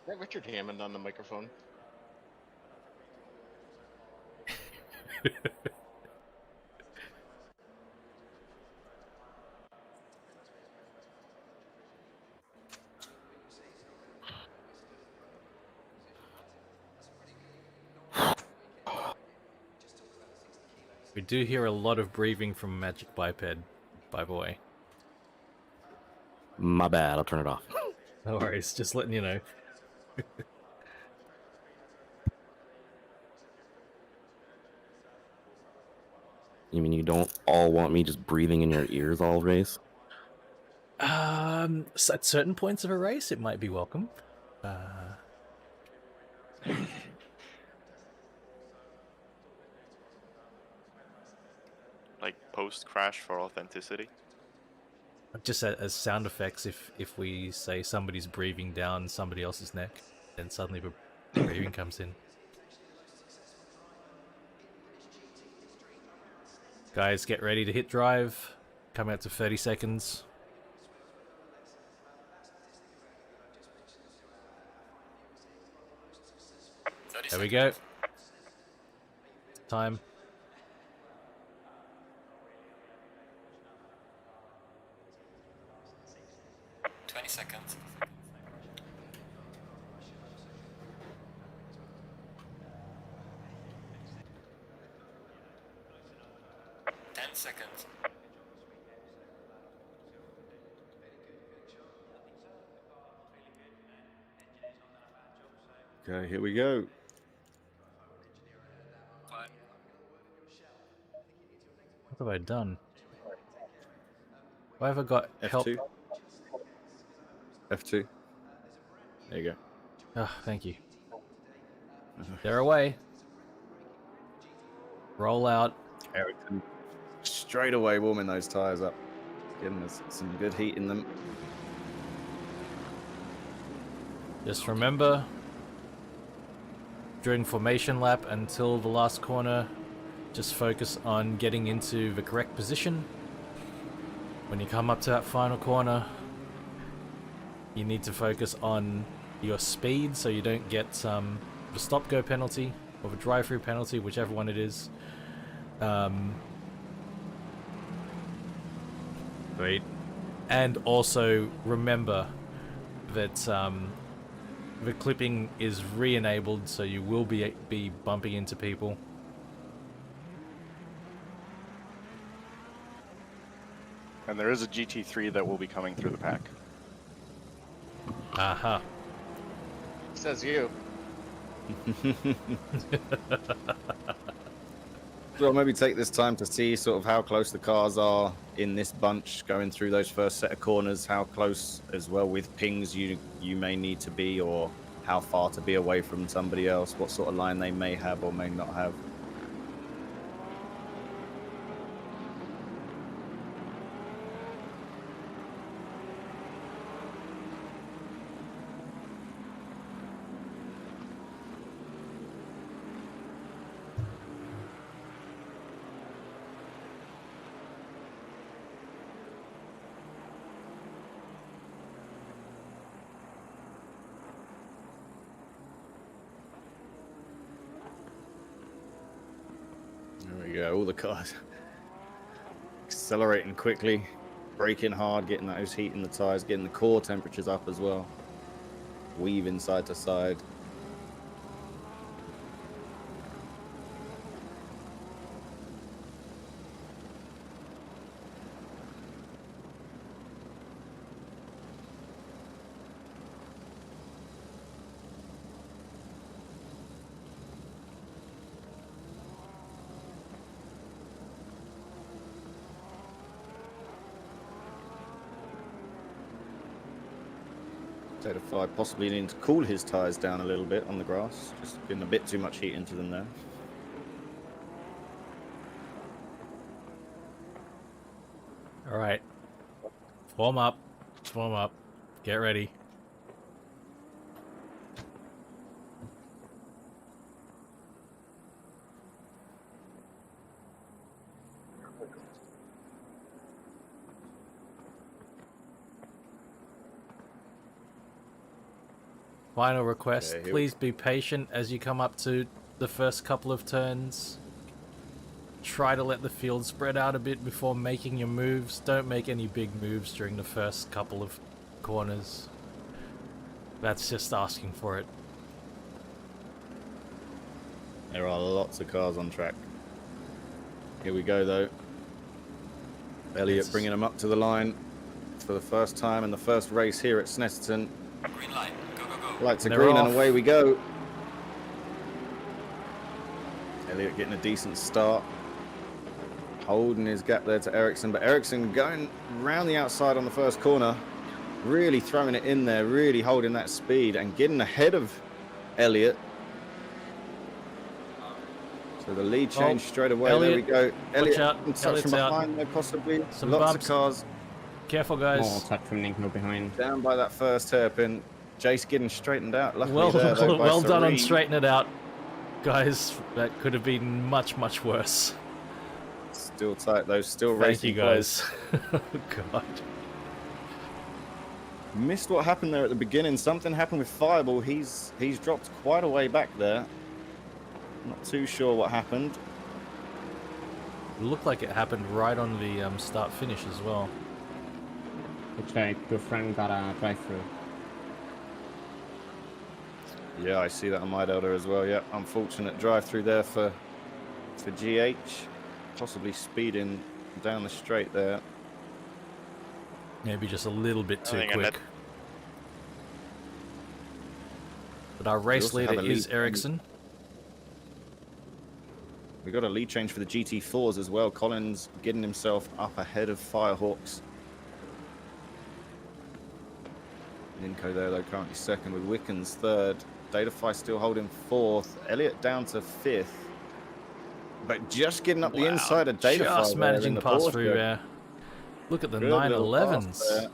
[SPEAKER 1] Get Richard Hammond on the microphone.
[SPEAKER 2] We do hear a lot of breathing from Magic Biped, by the way.
[SPEAKER 11] My bad, I'll turn it off.
[SPEAKER 2] No worries, just letting you know.
[SPEAKER 11] You mean you don't all want me just breathing in your ears all race?
[SPEAKER 2] So at certain points of a race, it might be welcome.
[SPEAKER 5] Like post crash for authenticity.
[SPEAKER 2] Just as sound effects, if we say somebody's breathing down somebody else's neck, then suddenly the breathing comes in. Guys, get ready to hit drive. Come out to 30 seconds. There we go. Time.
[SPEAKER 9] Seconds. 10 seconds.
[SPEAKER 6] Okay, here we go.
[SPEAKER 2] What have I done? Why have I got help?
[SPEAKER 6] F2. F2. There you go.
[SPEAKER 2] Oh, thank you. They're away. Roll out.
[SPEAKER 6] Ericsson straight away warming those tyres up. Getting us some good heat in them.
[SPEAKER 2] Just remember, during formation lap until the last corner, just focus on getting into the correct position. When you come up to that final corner, you need to focus on your speed so you don't get the stop-go penalty or the drive-through penalty, whichever one it is. Great. And also remember that the clipping is re-enabled, so you will be bumping into people.
[SPEAKER 5] And there is a GT3 that will be coming through the pack.
[SPEAKER 2] Aha.
[SPEAKER 1] Says you.
[SPEAKER 6] So I'll maybe take this time to see sort of how close the cars are in this bunch going through those first set of corners, how close as well with pings you may need to be, or how far to be away from somebody else, what sort of line they may have or may not have. There we go, all the cars accelerating quickly, braking hard, getting those heat in the tires, getting the core temperatures up as well, weaving side to side. Data 5 possibly needing to cool his tyres down a little bit on the grass, just getting a bit too much heat into them there.
[SPEAKER 2] All right. Form up. Form up. Get ready. Final request,
[SPEAKER 6] Okay,
[SPEAKER 2] please be patient as you come up to the first couple of turns. Try to let the field spread out a bit before making your moves. Don't make any big moves during the first couple of corners. That's just asking for it.
[SPEAKER 6] There are lots of cars on track. Here we go, though. Elliott bringing him up to the line for the first time in the first race here at Snetterton.
[SPEAKER 9] Green light. Go, go, go.
[SPEAKER 6] Lights are
[SPEAKER 2] They're
[SPEAKER 6] green
[SPEAKER 2] off.
[SPEAKER 6] and away we go. Elliott getting a decent start. Holding his gap there to Ericsson, but Ericsson going round the outside on the first corner. Really throwing it in there, really holding that speed and getting ahead of Elliott. So the lead change straight away.
[SPEAKER 2] Elliott,
[SPEAKER 6] there we go. Elliott
[SPEAKER 2] out.
[SPEAKER 6] in touch
[SPEAKER 2] Elliott's
[SPEAKER 6] from
[SPEAKER 2] out.
[SPEAKER 6] behind there, possibly.
[SPEAKER 2] Some
[SPEAKER 6] Lots
[SPEAKER 2] bumps.
[SPEAKER 6] of cars
[SPEAKER 2] Careful,
[SPEAKER 4] More
[SPEAKER 2] guys.
[SPEAKER 4] touch from Nico behind.
[SPEAKER 6] down by that first hairpin. Jace getting straightened out. Luckily
[SPEAKER 2] Well,
[SPEAKER 6] there, though, by
[SPEAKER 2] well done on
[SPEAKER 6] Serene.
[SPEAKER 2] straightening it out. Guys, that could have been much, much worse.
[SPEAKER 6] Still tight though, still
[SPEAKER 2] Thank
[SPEAKER 6] racing
[SPEAKER 2] you, guys. Oh, God.
[SPEAKER 6] Missed what happened there at the beginning. Something happened with Fireball. He's dropped quite a way back there. Not too sure what happened.
[SPEAKER 2] It looked like it happened right on the start-finish as well.
[SPEAKER 4] Looks like your friend got a drive-through.
[SPEAKER 6] Yeah, I see that on my Delta as well. Yeah, unfortunate drive through there for GH. Possibly speeding down the straight there.
[SPEAKER 2] Maybe just a little bit too
[SPEAKER 5] think I
[SPEAKER 2] quick.
[SPEAKER 5] met-
[SPEAKER 2] But our race
[SPEAKER 6] also have
[SPEAKER 2] leader
[SPEAKER 6] a lead
[SPEAKER 2] is Ericsson.
[SPEAKER 6] We got a lead change for the GT4s as well. Collins getting himself up ahead of Firehawks. Ninko there though, currently second with Wickens third. Datafy still holding fourth. Elliott down to fifth. But just getting up the inside of Datafy.
[SPEAKER 2] Just managing pass through there. Look at the 911s.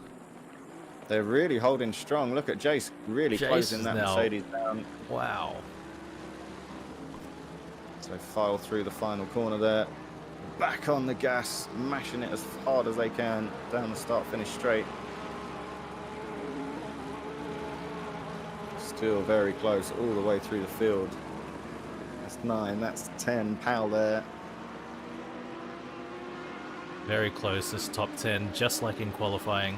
[SPEAKER 6] They're really holding strong. Look at Jace really
[SPEAKER 2] Jace
[SPEAKER 6] closing
[SPEAKER 2] is
[SPEAKER 6] that
[SPEAKER 2] now-
[SPEAKER 6] Mercedes down.
[SPEAKER 2] Wow.
[SPEAKER 6] So file through the final corner there. Back on the gas, mashing it as hard as they can down the start-finish straight. Still very close all the way through the field. That's 9, that's 10. Pal there.
[SPEAKER 2] Very close, this top 10, just like in qualifying.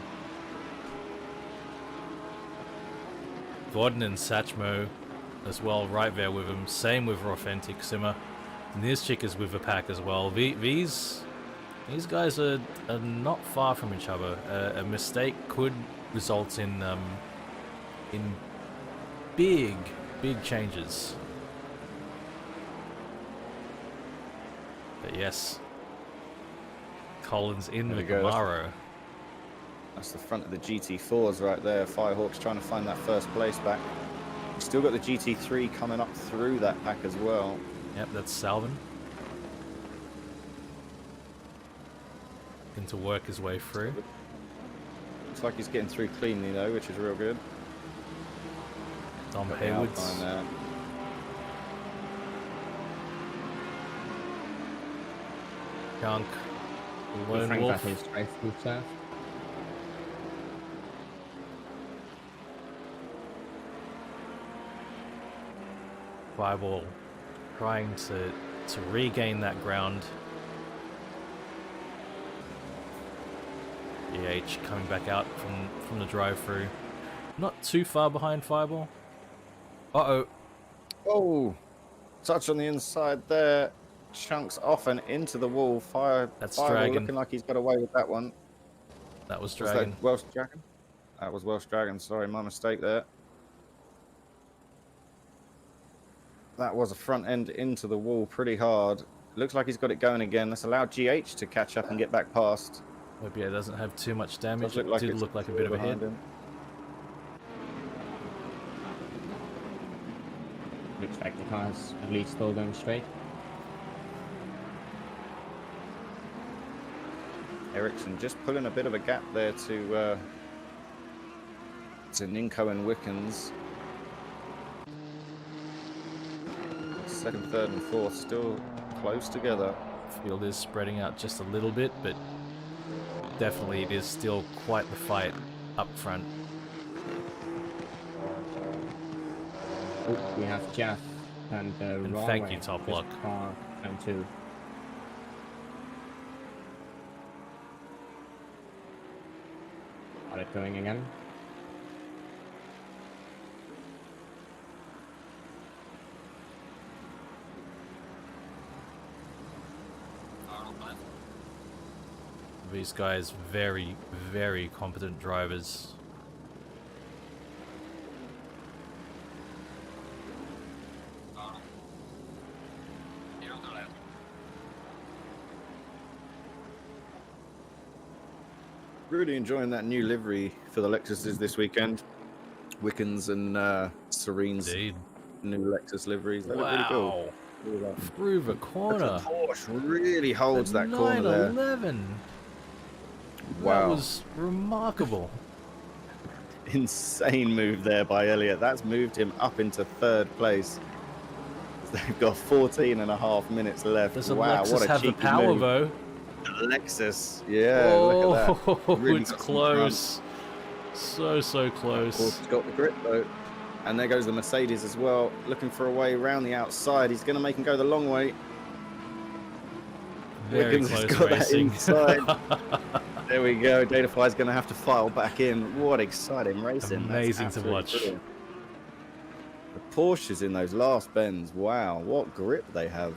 [SPEAKER 2] Gordon and Satchmo as well, right there with him. Same with Authentic Simmer. And this chick is with the pack as well. These guys are not far from each other. A mistake could result in big changes. But yes, Collins in
[SPEAKER 6] There
[SPEAKER 2] the
[SPEAKER 6] we go.
[SPEAKER 2] Camaro.
[SPEAKER 6] That's the front of the GT4s right there. Firehawks trying to find that first place back. We've still got the GT3 coming up through that pack as well.
[SPEAKER 2] Yep, that's Salvin. Looking to work his way through.
[SPEAKER 6] Looks like he's getting through cleanly though, which is real good.
[SPEAKER 2] Dom
[SPEAKER 6] Got the
[SPEAKER 2] Haywoods.
[SPEAKER 6] Alpine there.
[SPEAKER 2] Junk.
[SPEAKER 4] Your
[SPEAKER 2] Lone
[SPEAKER 4] friend got
[SPEAKER 2] Wolf.
[SPEAKER 4] his drive-through served.
[SPEAKER 2] Fireball trying to regain that ground. EH coming back out from the drive-through. Not too far behind Fireball. Uh-oh.
[SPEAKER 6] Oh, touch on the inside there. Chunks off and into the wall.
[SPEAKER 2] That's
[SPEAKER 6] Fireball
[SPEAKER 2] Dragon.
[SPEAKER 6] looking like he's got away with that one.
[SPEAKER 2] That was
[SPEAKER 6] Was
[SPEAKER 2] Dragon.
[SPEAKER 6] that Welsh Dragon? That was Welsh Dragon. Sorry, my mistake there. That was a front end into the wall pretty hard. Looks like he's got it going again. That's allowed GH to catch up and get back past.
[SPEAKER 2] Hope it doesn't have too much damage.
[SPEAKER 6] Does
[SPEAKER 2] It did
[SPEAKER 6] it's
[SPEAKER 2] look like a bit of a hit.
[SPEAKER 6] behind him.
[SPEAKER 4] Looks like the car's at least still going straight.
[SPEAKER 6] Ericsson just pulling a bit of a gap there to Ninko and Wickens. Second, third, and fourth still close together.
[SPEAKER 2] Field is spreading out just a little bit, but definitely it is still quite the fight up front.
[SPEAKER 4] Oh, we have Jeff and the
[SPEAKER 2] And
[SPEAKER 4] wrong
[SPEAKER 2] thank
[SPEAKER 4] way.
[SPEAKER 2] you, Top
[SPEAKER 4] Just
[SPEAKER 2] Block.
[SPEAKER 4] car turn 2. Are they going again?
[SPEAKER 2] These guys, very, very competent drivers.
[SPEAKER 6] Really enjoying that new livery for the Lexuses this weekend. Wickens and Serene's
[SPEAKER 2] Indeed.
[SPEAKER 6] new Lexus liveries. They look really cool.
[SPEAKER 2] Wow. Through the corner.
[SPEAKER 6] The Porsche really holds that corner there.
[SPEAKER 2] 911.
[SPEAKER 6] Wow.
[SPEAKER 2] That was remarkable.
[SPEAKER 6] Insane move there by Elliott. That's moved him up into 3rd place. They've got 14 and a half minutes left.
[SPEAKER 2] Does the
[SPEAKER 6] Wow,
[SPEAKER 2] Lexus
[SPEAKER 6] what a
[SPEAKER 2] have the
[SPEAKER 6] cheeky
[SPEAKER 2] power,
[SPEAKER 6] move.
[SPEAKER 2] though?
[SPEAKER 6] The Lexus, yeah,
[SPEAKER 2] Oh,
[SPEAKER 6] look at that. Really
[SPEAKER 2] it's
[SPEAKER 6] got some
[SPEAKER 2] close. So close.
[SPEAKER 6] Porsche's got the grip though. And there goes the Mercedes as well, looking for a way around the outside. He's going to make him go the long way.
[SPEAKER 2] Very
[SPEAKER 6] Wiggins has
[SPEAKER 2] close
[SPEAKER 6] got
[SPEAKER 2] racing.
[SPEAKER 6] that inside. There we go. Datafy's going to have to file back in. What exciting racing. That's
[SPEAKER 2] Amazing to
[SPEAKER 6] absolutely
[SPEAKER 2] watch.
[SPEAKER 6] brilliant. The Porsches in those last bends. Wow, what grip they have.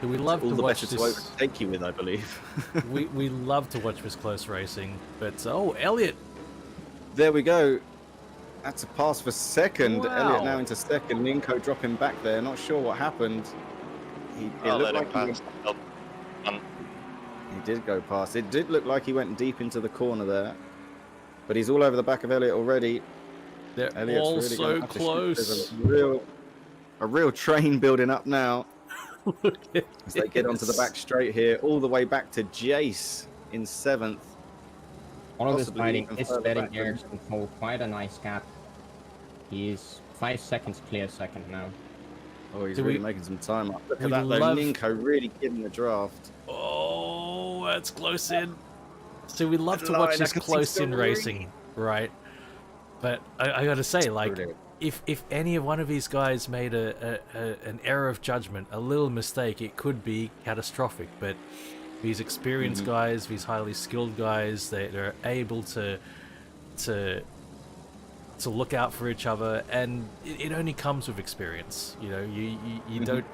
[SPEAKER 2] Do we love
[SPEAKER 6] All
[SPEAKER 2] to
[SPEAKER 6] the
[SPEAKER 2] watch
[SPEAKER 6] better to
[SPEAKER 2] this?
[SPEAKER 6] overtake you with, I believe.
[SPEAKER 2] we love to watch this close racing, but oh, Elliott.
[SPEAKER 6] There we go. That's a pass for second.
[SPEAKER 2] Wow.
[SPEAKER 6] Elliott now into second. Ninko dropping back there. Not sure what happened. It looked like he did go past. It did look like he went deep into the corner there. But he's all over the back of Elliott already.
[SPEAKER 2] They're
[SPEAKER 6] Elliott's
[SPEAKER 2] all
[SPEAKER 6] really
[SPEAKER 2] so
[SPEAKER 6] gonna have to shoot.
[SPEAKER 2] close.
[SPEAKER 6] There's a real train building up now.
[SPEAKER 2] Look at
[SPEAKER 6] As they get onto the
[SPEAKER 2] this.
[SPEAKER 6] back straight here, all the way back to Jace in 7th.
[SPEAKER 4] All of this
[SPEAKER 6] Possibly
[SPEAKER 4] fighting
[SPEAKER 6] even
[SPEAKER 4] is
[SPEAKER 6] further
[SPEAKER 4] letting
[SPEAKER 6] back than-
[SPEAKER 4] Ericsson hold quite a nice gap. He's 5 seconds clear second now.
[SPEAKER 6] Oh, he's
[SPEAKER 2] Do
[SPEAKER 6] really
[SPEAKER 2] we-
[SPEAKER 6] making some time up. Look
[SPEAKER 2] we
[SPEAKER 6] at that though.
[SPEAKER 2] love-
[SPEAKER 6] Ninko really giving the draft.
[SPEAKER 2] Oh, that's close in. So we love to
[SPEAKER 6] Line,
[SPEAKER 2] watch
[SPEAKER 6] I
[SPEAKER 2] this
[SPEAKER 6] can see
[SPEAKER 2] close in
[SPEAKER 6] Sirene.
[SPEAKER 2] racing, right? But I gotta say, like,
[SPEAKER 6] Brilliant.
[SPEAKER 2] if any of one of these guys made an error of judgment, a little mistake, it could be catastrophic. But these experienced guys, these highly skilled guys, they're able to look out for each other, and it only comes with experience. You know, you don't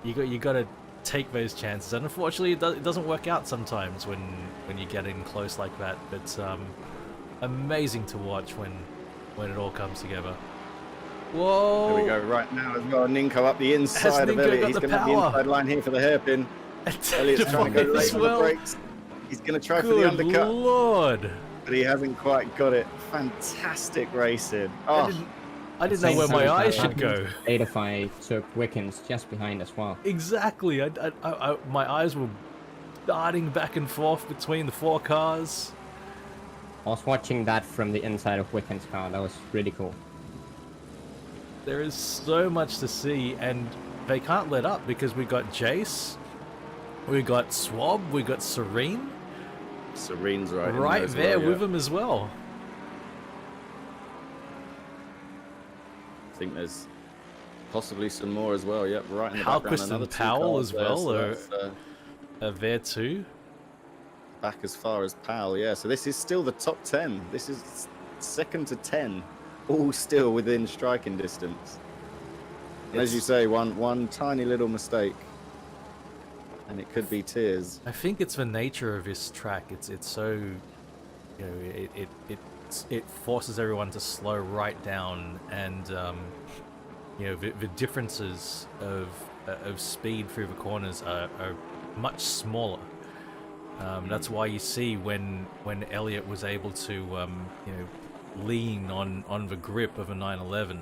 [SPEAKER 2] you got to take those chances, and unfortunately, it doesn't work out sometimes when you get in close like that. But amazing to watch when it all comes together. Whoa!
[SPEAKER 6] There we go, right now as well. Ninko up the inside of
[SPEAKER 2] Ninko
[SPEAKER 6] Elliott.
[SPEAKER 2] got
[SPEAKER 6] He's
[SPEAKER 2] the
[SPEAKER 6] going to have the
[SPEAKER 2] power?
[SPEAKER 6] inside line here for the hairpin. Elliott's trying to go late
[SPEAKER 2] As
[SPEAKER 6] on
[SPEAKER 2] well.
[SPEAKER 6] the brakes. He's going to try for the
[SPEAKER 2] Good
[SPEAKER 6] undercut,
[SPEAKER 2] lord!
[SPEAKER 6] but he hasn't quite got it. Fantastic racing.
[SPEAKER 2] I
[SPEAKER 6] Oh,
[SPEAKER 2] didn't know where my eyes should go.
[SPEAKER 4] Datafy took Wickens just behind as well.
[SPEAKER 2] Exactly. My eyes were darting back and forth between the 4 cars.
[SPEAKER 4] I was watching that from the inside of Wickens' car. That was really cool.
[SPEAKER 2] There is so much to see, and they can't let up because we got Jace, we got Swab, we got Serene
[SPEAKER 6] Serene's right, in
[SPEAKER 2] right
[SPEAKER 6] as
[SPEAKER 2] there
[SPEAKER 6] well,
[SPEAKER 2] with
[SPEAKER 6] yeah.
[SPEAKER 2] him as well.
[SPEAKER 6] I think there's possibly some more as well. Yep, right in the background.
[SPEAKER 2] Halquist
[SPEAKER 6] Another
[SPEAKER 2] and
[SPEAKER 6] 2
[SPEAKER 2] Powell
[SPEAKER 6] cars
[SPEAKER 2] as
[SPEAKER 6] there,
[SPEAKER 2] well
[SPEAKER 6] so
[SPEAKER 2] are,
[SPEAKER 6] that's,
[SPEAKER 2] are there too.
[SPEAKER 6] back as far as Powell, yeah. So this is still the top 10. This is second to 10, all still within striking distance. And as you say, one tiny little mistake, and it could be tears.
[SPEAKER 2] I think it's the nature of this track. It's so, you know, it forces everyone to slow right down, and you know, the differences of speed through the corners are much smaller. That's why you see when Elliott was able to you know, lean on the grip of a 911,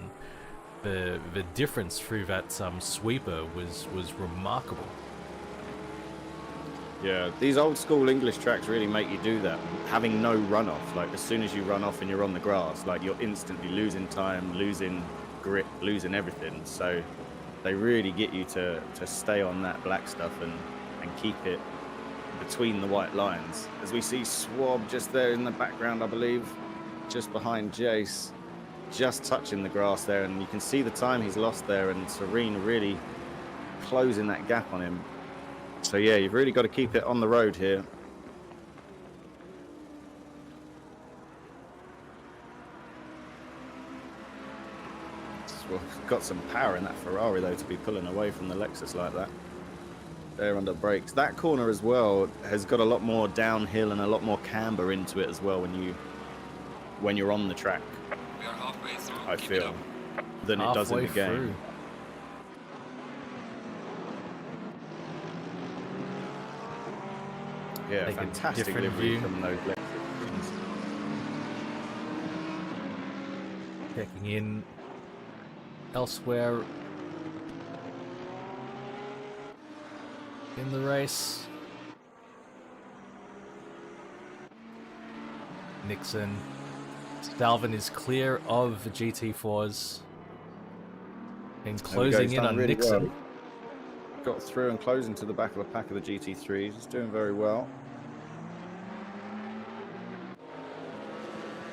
[SPEAKER 2] the difference through that sweeper was remarkable.
[SPEAKER 6] Yeah, these old school English tracks really make you do that. Having no runoff, like as soon as you run off and you're on the grass, like you're instantly losing time, losing grip, losing everything. So they really get you to stay on that black stuff and keep it between the white lines. As we see Swab just there in the background, I believe, just behind Jace. just touching the grass there, and you can see the time he's lost there, and Serene really closing that gap on him. So yeah, you've really got to keep it on the road here. Well, got some power in that Ferrari though to be pulling away from the Lexus like that. There under brakes. That corner as well has got a lot more downhill and a lot more camber into it as well when you're on the track.
[SPEAKER 9] We are halfway through.
[SPEAKER 6] I
[SPEAKER 9] Keep it
[SPEAKER 6] feel
[SPEAKER 9] up.
[SPEAKER 6] than it does in the
[SPEAKER 2] Halfway
[SPEAKER 6] game.
[SPEAKER 2] through.
[SPEAKER 6] Yeah,
[SPEAKER 2] Take a
[SPEAKER 6] fantastic
[SPEAKER 2] different
[SPEAKER 6] livery
[SPEAKER 2] view.
[SPEAKER 6] from those Lexus.
[SPEAKER 2] Checking in elsewhere in the race. Nixon. Stalvin is clear of the GT4s. And
[SPEAKER 6] There we go,
[SPEAKER 2] closing
[SPEAKER 6] he's
[SPEAKER 2] in
[SPEAKER 6] done
[SPEAKER 2] on
[SPEAKER 6] really
[SPEAKER 2] Nixon.
[SPEAKER 6] well. Got through and closing to the back of the pack of the GT3s. He's doing very well.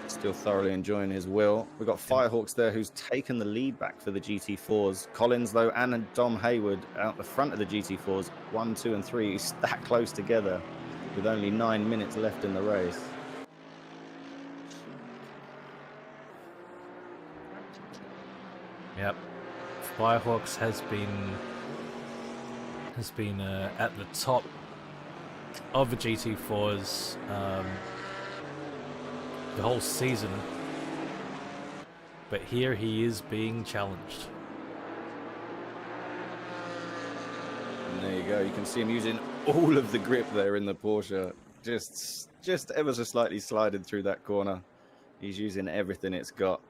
[SPEAKER 6] Still thoroughly enjoying his wheel. We've got Firehawks there who's taken the lead back for the GT4s. Collins, though, and Dom Hayward out the front of the GT4s. 1, 2, and 3 stacked close together with only 9 minutes left in the race.
[SPEAKER 2] Yep. Firehawks has been at the top of the GT4s the whole season, but here he is being challenged.
[SPEAKER 6] And there you go. You can see him using all of the grip there in the Porsche. Just ever so slightly sliding through that corner. He's using everything it's got.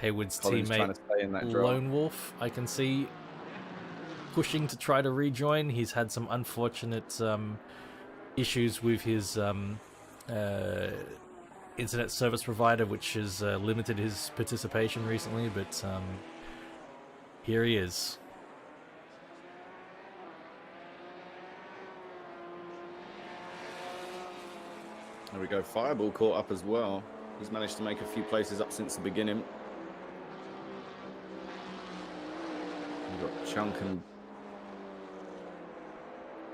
[SPEAKER 2] Hayward's
[SPEAKER 6] Collins trying
[SPEAKER 2] teammate
[SPEAKER 6] to stay in that draw.
[SPEAKER 2] Lone Wolf, I can see pushing to try to rejoin. He's had some unfortunate issues with his internet service provider, which has limited his participation recently, but here he is.
[SPEAKER 6] There we go. Fireball caught up as well. He's managed to make a few places up since the beginning. We've got Chunk and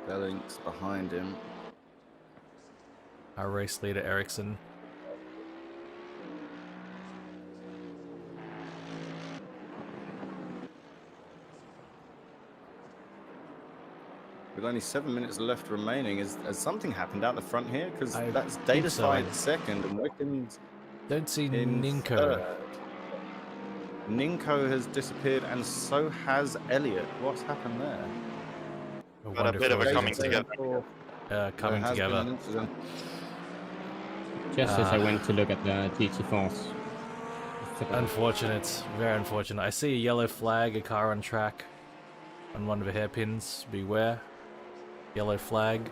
[SPEAKER 6] Bellings behind him.
[SPEAKER 2] Our race leader, Ericsson.
[SPEAKER 6] With only 7 minutes left remaining, has something happened out the front here? Because
[SPEAKER 2] I
[SPEAKER 6] that's
[SPEAKER 2] think so.
[SPEAKER 6] Datafied second and Wickens
[SPEAKER 2] Don't see
[SPEAKER 6] in
[SPEAKER 2] Ninko.
[SPEAKER 6] third. Ninko has disappeared, and so has Elliot. What's happened there?
[SPEAKER 5] But a bit of a coming together.
[SPEAKER 2] Coming
[SPEAKER 6] There has been
[SPEAKER 2] together.
[SPEAKER 6] an incident.
[SPEAKER 4] Just as I went to look at the GT4s.
[SPEAKER 2] Unfortunate, very unfortunate. I see a yellow flag, a car on track on one of the hairpins. Beware. Yellow flag.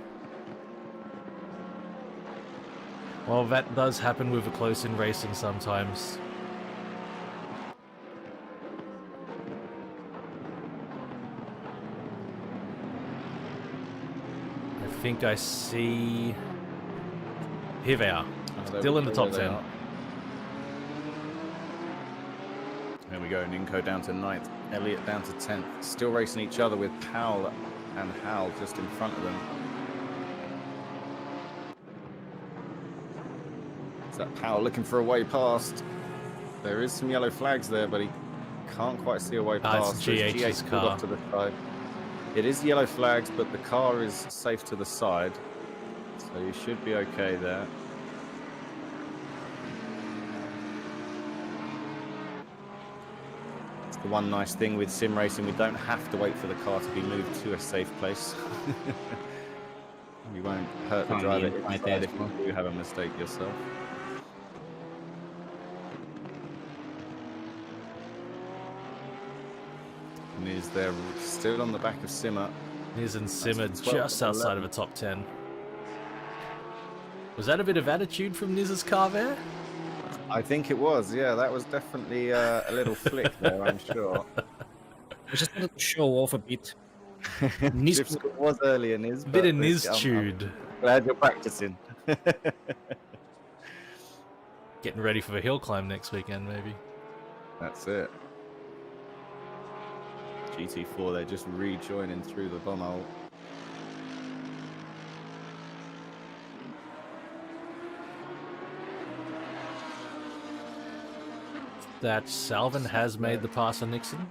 [SPEAKER 2] Well, that does happen with a close-in racing sometimes. I think I see... Here they are.
[SPEAKER 6] Oh, there
[SPEAKER 2] Still
[SPEAKER 6] we
[SPEAKER 2] in the
[SPEAKER 6] go,
[SPEAKER 2] top
[SPEAKER 6] there they
[SPEAKER 2] 10.
[SPEAKER 6] are. There we go. Ninko down to 9th. Elliot down to 10th. Still racing each other with Powell and Hal just in front of them. Is that Powell looking for a way past? There is some yellow flags there, but he can't quite see a way past.
[SPEAKER 2] It's
[SPEAKER 6] So it's
[SPEAKER 2] GH's
[SPEAKER 6] GH pulled
[SPEAKER 2] car.
[SPEAKER 6] off to the side. It is yellow flags, but the car is safe to the side. So you should be okay there. It's the one nice thing with sim racing, we don't have to wait for the car to be moved to a safe place. You won't hurt the
[SPEAKER 4] Can't
[SPEAKER 6] driver
[SPEAKER 4] be right
[SPEAKER 6] inside
[SPEAKER 4] there
[SPEAKER 6] if
[SPEAKER 4] as well.
[SPEAKER 6] you do have a mistake yourself. And he's there still on the back of Simmer.
[SPEAKER 2] He's in Simmer
[SPEAKER 6] That's 12
[SPEAKER 2] just
[SPEAKER 6] to
[SPEAKER 2] outside
[SPEAKER 6] 11.
[SPEAKER 2] of the top 10. Was that a bit of attitude from Niz's car there?
[SPEAKER 6] I think it was, yeah, that was definitely a little flick there, I'm sure.
[SPEAKER 8] I just wanted to show off a bit. Niz-
[SPEAKER 6] Difficult was early in his.
[SPEAKER 2] Bit of
[SPEAKER 6] but this- I'm
[SPEAKER 2] Niz-tude.
[SPEAKER 6] glad you're practicing.
[SPEAKER 2] Getting ready for the hill climb next weekend, maybe.
[SPEAKER 6] That's it. GT4, they're just rejoining through the bomb hole.
[SPEAKER 2] That Salvin has made the pass on Nixon.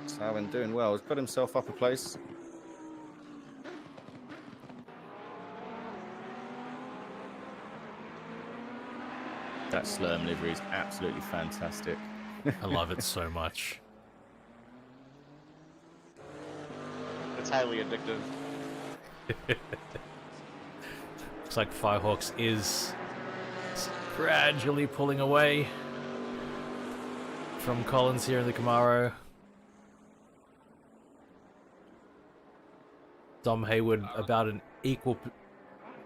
[SPEAKER 6] Salvin doing well. He's put himself up a place. That Slurm livery is absolutely fantastic.
[SPEAKER 2] I love it so much.
[SPEAKER 1] It's highly addictive.
[SPEAKER 2] Looks like Firehawks is gradually pulling away from Collins here in the Camaro. Dom Hayward about an equal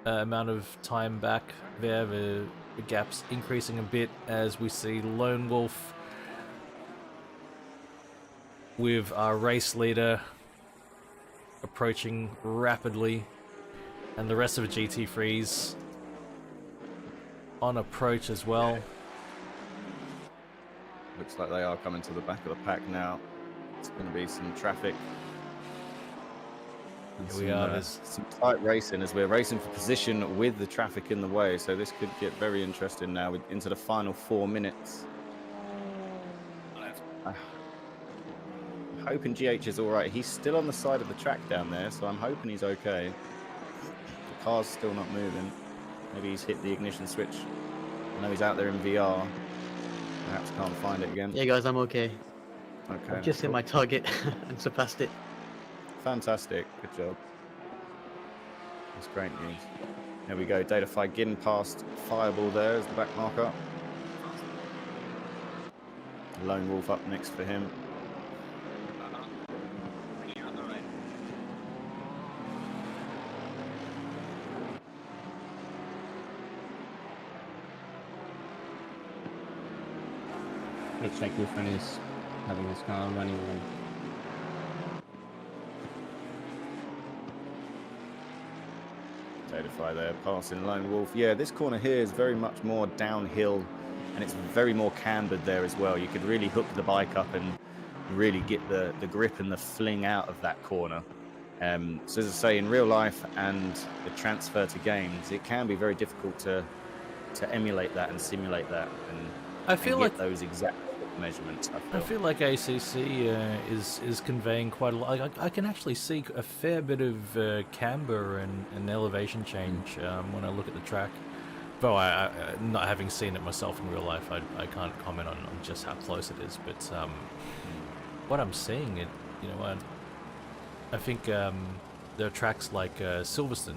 [SPEAKER 2] amount of time back there. The gap's increasing a bit as we see Lone Wolf with our race leader approaching rapidly, and the rest of the GT3s on approach as well.
[SPEAKER 6] Looks like they are coming to the back of the pack now. It's going to be some traffic. And
[SPEAKER 2] Here we are. There's
[SPEAKER 6] some tight racing as we're racing for position with the traffic in the way. So this could get very interesting now into the final 4 minutes. I'm hoping GH is all right. He's still on the side of the track down there, so I'm hoping he's okay. The car's still not moving. Maybe he's hit the ignition switch. I know he's out there in VR. Perhaps can't find it again.
[SPEAKER 3] Yeah, guys, I'm okay.
[SPEAKER 6] Okay.
[SPEAKER 3] I've just hit my target and surpassed it.
[SPEAKER 6] Fantastic. Good job. That's great news. There we go. Datafy getting past Fireball there as the back marker. Lone Wolf up next for him.
[SPEAKER 4] Looks like Griffin is having his car running.
[SPEAKER 6] Datafy there, passing Lone Wolf. Yeah, this corner here is very much more downhill, and it's very more cambered there as well. You could really hook the bike up and really get the grip and the fling out of that corner. So as I say, in real life and the transfer to games, it can be very difficult to emulate that and simulate that, and
[SPEAKER 2] I feel
[SPEAKER 6] get
[SPEAKER 2] like
[SPEAKER 6] those exact measurements.
[SPEAKER 2] I feel like ACC is conveying quite a lot. I can actually see a fair bit of camber and elevation change when I look at the track. Though I not having seen it myself in real life, I can't comment on just how close it is. But what I'm seeing, I think there are tracks like Silverstone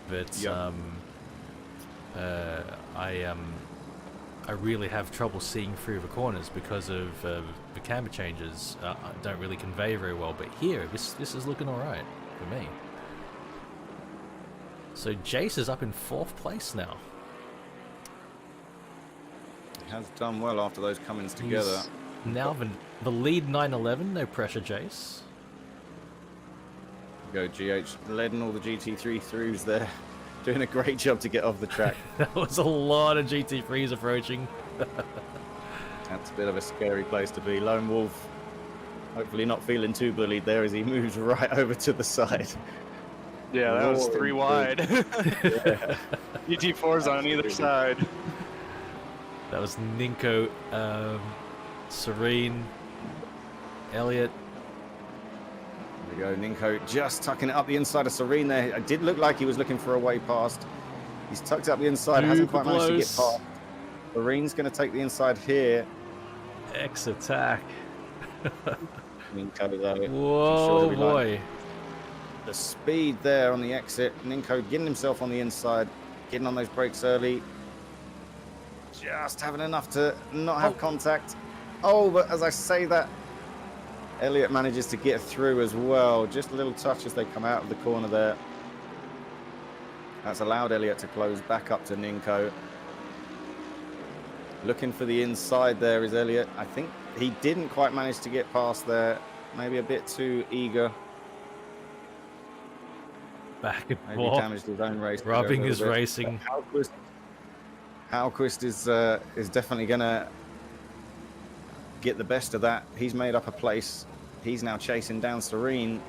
[SPEAKER 2] that I really have trouble seeing through the corners because of the camber changes don't really convey very well. But here, this is looking all right for me. So Jace is up in 4th place now.
[SPEAKER 6] He has done well after those comings together.
[SPEAKER 2] He's now the lead 911, no pressure, Jace.
[SPEAKER 6] Go GH, leading all the GT3 throughs there. Doing a great job to get off the track.
[SPEAKER 2] That was a lot of GT3s approaching.
[SPEAKER 6] That's a bit of a scary place to be. Lone Wolf, hopefully not feeling too bullied there as he moves right over to the side.
[SPEAKER 5] Yeah, that was 3 wide.
[SPEAKER 6] Yeah.
[SPEAKER 5] GT4s on either side.
[SPEAKER 2] That was Ninko, Serene, Elliot.
[SPEAKER 6] There we go, Ninko just tucking it up the inside of Serene there. It did look like he was looking for a way past. He's tucked up the inside, hasn't quite managed to get past. Serene's going to take the inside here.
[SPEAKER 2] X attack.
[SPEAKER 6] Ninko though.
[SPEAKER 2] Whoa, boy.
[SPEAKER 6] The speed there on the exit. Ninko getting himself on the inside, getting on those brakes early. Just having enough to not have contact. Oh, but as I say that, Elliot manages to get through as well. Just a little touch as they come out of the corner there. That's allowed Elliot to close back up to Ninko. Looking for the inside there is Elliot. I think he didn't quite manage to get past there. Maybe a bit too eager.
[SPEAKER 2] Back and
[SPEAKER 6] Maybe
[SPEAKER 2] forth.
[SPEAKER 6] damaged his own race.
[SPEAKER 2] Rubbing his racing.
[SPEAKER 6] Halquist is definitely gonna get the best of that. He's made up a place. He's now chasing down Serene.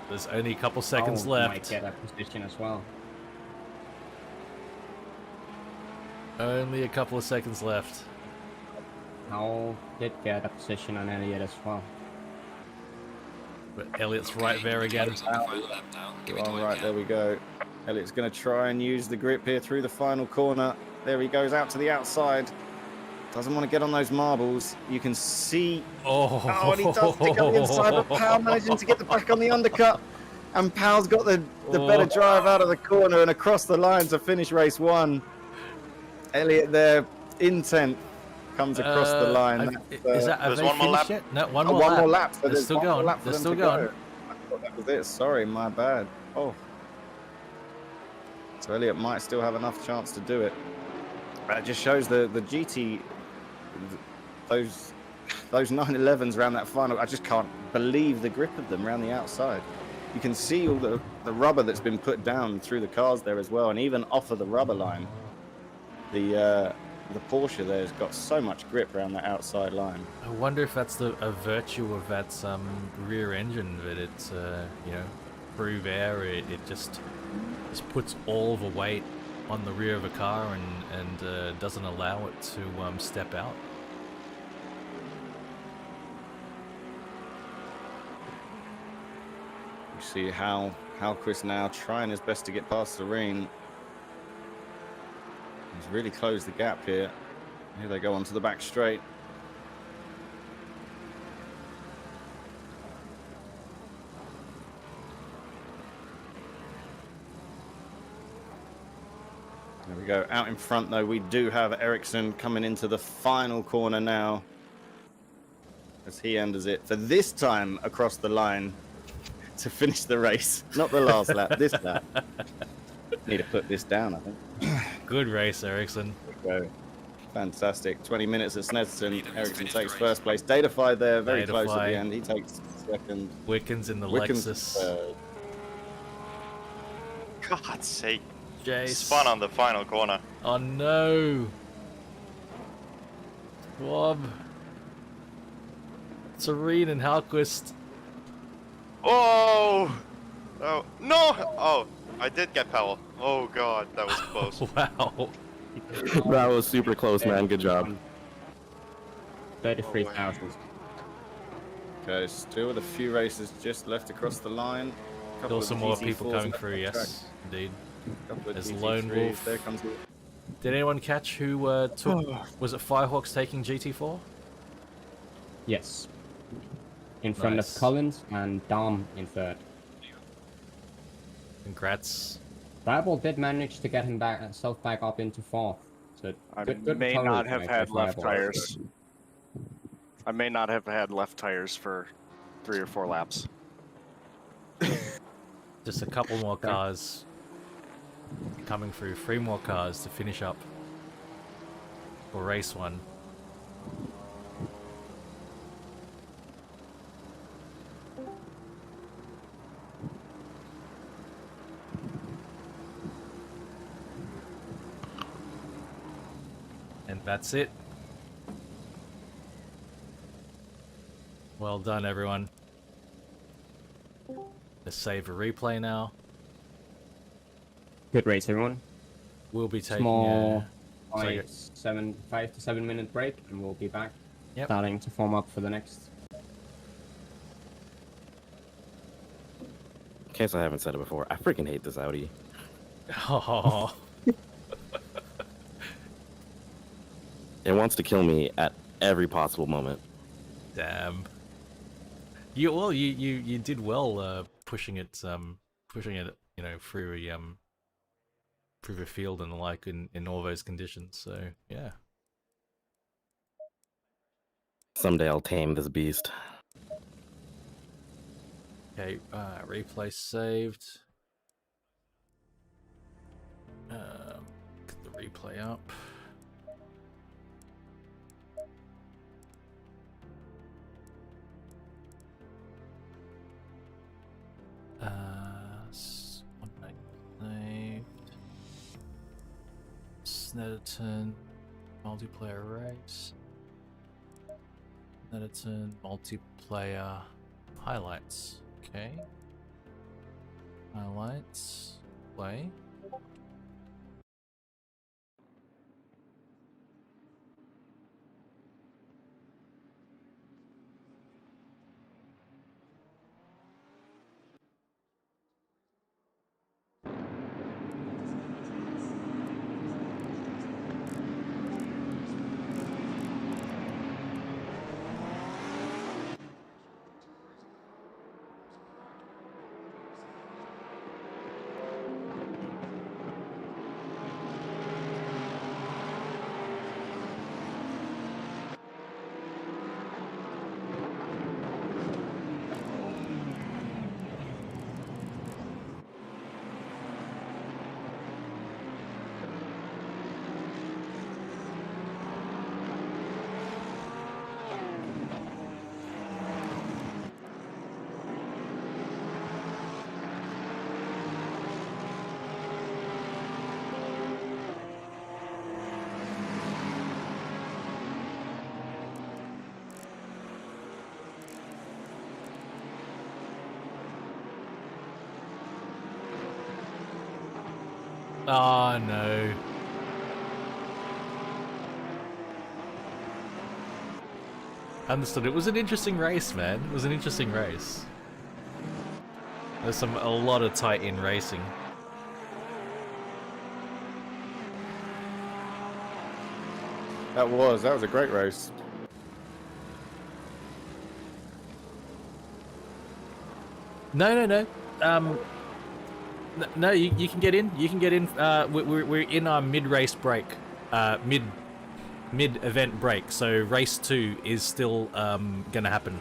[SPEAKER 2] There's only a couple seconds
[SPEAKER 4] Might
[SPEAKER 2] left.
[SPEAKER 4] get that position as well.
[SPEAKER 2] Only a couple of seconds left.
[SPEAKER 4] Howell did get a position on Elliot as well.
[SPEAKER 2] But Elliot's right there again.
[SPEAKER 6] All right, there we go. Elliot's going to try and use the grip here through the final corner. There he goes out to the outside. Doesn't want to get on those marbles. You can see. Oh, and he does pick up the inside, but Powell managing to get the back on the undercut. And Powell's got the better drive out of the corner and across the line to finish race 1. Elliot there in 10th comes across the line.
[SPEAKER 2] There's
[SPEAKER 5] one more lap.
[SPEAKER 2] Yet? No, one
[SPEAKER 6] One more lap. So
[SPEAKER 2] they're still going. They're still going.
[SPEAKER 6] I thought that was it. Sorry, my bad. Oh. So Elliot might still have enough chance to do it. That just shows the GT, those 911s around that final. I just can't believe the grip of them around the outside. You can see all the rubber that's been put down through the cars there as well, and even off of the rubber line. The Porsche there's got so much grip around that outside line.
[SPEAKER 2] I wonder if that's a virtue of that rear engine, that it's through there it just puts all the weight on the rear of a car and doesn't allow it to step out.
[SPEAKER 6] You see how Chris now trying his best to get past Serene. He's really closed the gap here. Here they go onto the back straight. There we go. Out in front, though, we do have Ericsson coming into the final corner now. As he enters it for this time across the line to finish the race. Not the last lap, this lap. Need to put this down, I think.
[SPEAKER 2] Good race, Ericsson.
[SPEAKER 6] Fantastic. 20 minutes at Snetterton. Ericsson takes first place. Datafy there, very close at the end. He takes second.
[SPEAKER 2] Wickens in the
[SPEAKER 6] Wickens
[SPEAKER 2] Lexus.
[SPEAKER 5] God's sake.
[SPEAKER 2] Jace.
[SPEAKER 5] Spun on the final corner.
[SPEAKER 2] Oh no. Wob. Serene and Halquist.
[SPEAKER 5] Oh! Oh, no! Oh, I did get Powell. Oh god, that was close.
[SPEAKER 2] Wow.
[SPEAKER 11] That was super close, man. Good job.
[SPEAKER 4] 33,000.
[SPEAKER 6] Okay, still with a few races just left across the line.
[SPEAKER 2] Still some more people coming through, yes, indeed. There's Lone Wolf.
[SPEAKER 6] There comes the...
[SPEAKER 2] Did anyone catch who took... Was it Firehawks taking GT4?
[SPEAKER 4] Yes. In front of Collins and Dom in third.
[SPEAKER 2] Congrats.
[SPEAKER 4] Bible did manage to get him himself back up into fourth. So
[SPEAKER 5] I
[SPEAKER 4] good
[SPEAKER 5] may
[SPEAKER 4] recovery
[SPEAKER 5] not have
[SPEAKER 4] by
[SPEAKER 5] had left
[SPEAKER 4] Fireball.
[SPEAKER 5] tires. I may not have had left tires for 3 or 4 laps.
[SPEAKER 2] Just a couple more cars coming through. 3 more cars to finish up for race 1. And that's it. Well done, everyone. Let's save a replay now.
[SPEAKER 4] Good race, everyone.
[SPEAKER 2] We'll be taking
[SPEAKER 4] small
[SPEAKER 2] a
[SPEAKER 4] 5 to 7 minute break, and we'll be back.
[SPEAKER 2] Yep.
[SPEAKER 4] Starting to form up for the next.
[SPEAKER 11] In case I haven't said it before, I freaking hate this Audi.
[SPEAKER 2] Oh.
[SPEAKER 11] It wants to kill me at every possible moment.
[SPEAKER 2] Damn. You did well pushing it you know through the field and the like in all those conditions. So yeah.
[SPEAKER 11] Someday I'll tame this beast.
[SPEAKER 2] Okay, replay saved. Get the replay up. Snetterton multiplayer race. Snetterton multiplayer highlights. Okay. Highlights. Play. Oh no. Understood. It was an interesting race, man. It was an interesting race. There's a lot of tight-in racing.
[SPEAKER 6] That was a great race.
[SPEAKER 2] No. No, you can get in. You can get in. We're in our mid-race break, mid-event break. So race 2 is still gonna happen.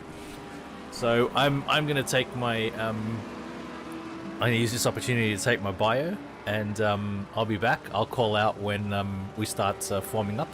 [SPEAKER 2] So I'm gonna take my I'm gonna use this opportunity to take my bio, and I'll be back. I'll call out when we start forming up.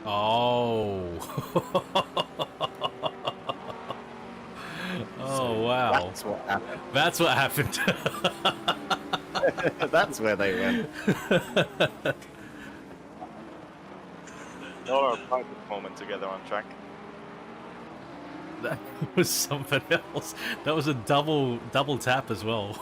[SPEAKER 2] Oh. Oh wow.
[SPEAKER 6] That's what happened.
[SPEAKER 2] That's what happened.
[SPEAKER 6] That's where they went.
[SPEAKER 5] All our private moment together on track.
[SPEAKER 2] That was something else. That was a double tap as well.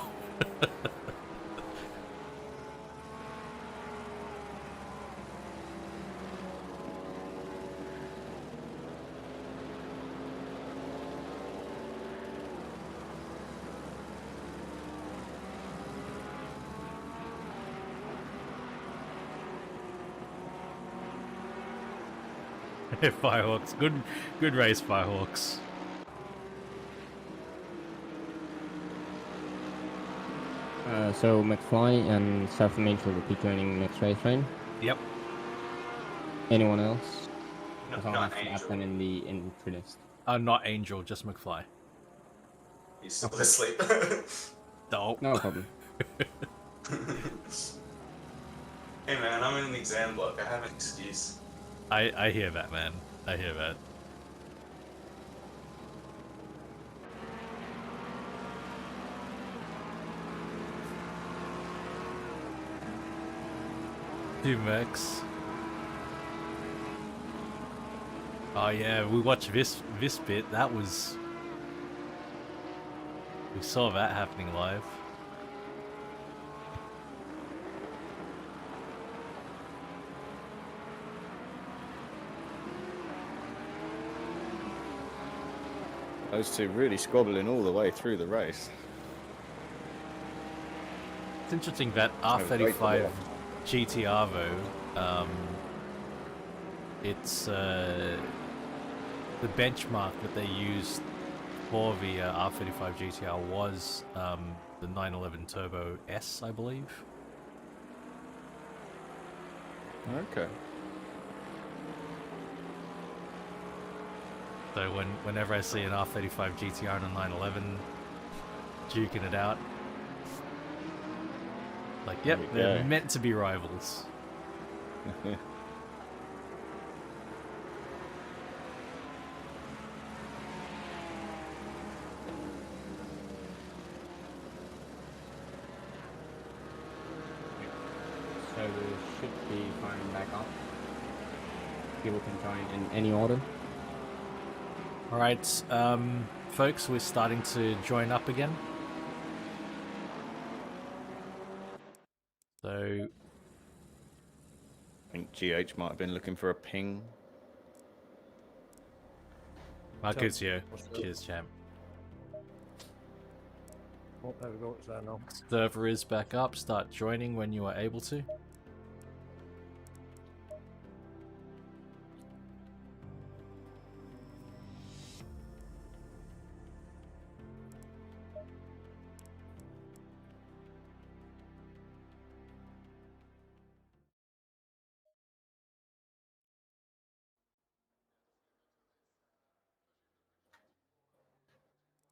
[SPEAKER 2] Firehawks, good race, Firehawks.
[SPEAKER 4] So McFly and South Angel will be joining next race, right?
[SPEAKER 2] Yep.
[SPEAKER 4] Anyone else?
[SPEAKER 9] No,
[SPEAKER 4] Because I'll
[SPEAKER 9] not
[SPEAKER 4] have to add
[SPEAKER 9] Angel.
[SPEAKER 4] them in the entry list.
[SPEAKER 2] Not Angel, just McFly.
[SPEAKER 9] He's still asleep.
[SPEAKER 2] No.
[SPEAKER 4] No problem.
[SPEAKER 9] Hey man, I'm in the exam book. I have an excuse.
[SPEAKER 2] I hear that, man. I hear that. Two Max. Oh yeah, we watched this bit. That was... We saw that happening live.
[SPEAKER 6] Those two really squabbling all the way through the race.
[SPEAKER 2] It's interesting that
[SPEAKER 6] great to
[SPEAKER 2] R35
[SPEAKER 6] watch.
[SPEAKER 2] GT Arvo, it's the benchmark that they used for the R35 GTR was the 911 Turbo S, I believe.
[SPEAKER 6] Okay.
[SPEAKER 2] So whenever I see an R35 GTR and a 911 duking it out, like, yep,
[SPEAKER 6] There we
[SPEAKER 2] they're
[SPEAKER 6] go.
[SPEAKER 2] meant to be rivals.
[SPEAKER 4] So we should be firing back up. People can join in any order.
[SPEAKER 2] Alright, folks, we're starting to join up again. So,
[SPEAKER 6] I think GH might have been looking for a ping.
[SPEAKER 2] Marcus here. Cheers, champ.
[SPEAKER 12] Oh, there we go, it's there now.
[SPEAKER 2] Server is back up. Start joining when you are able to.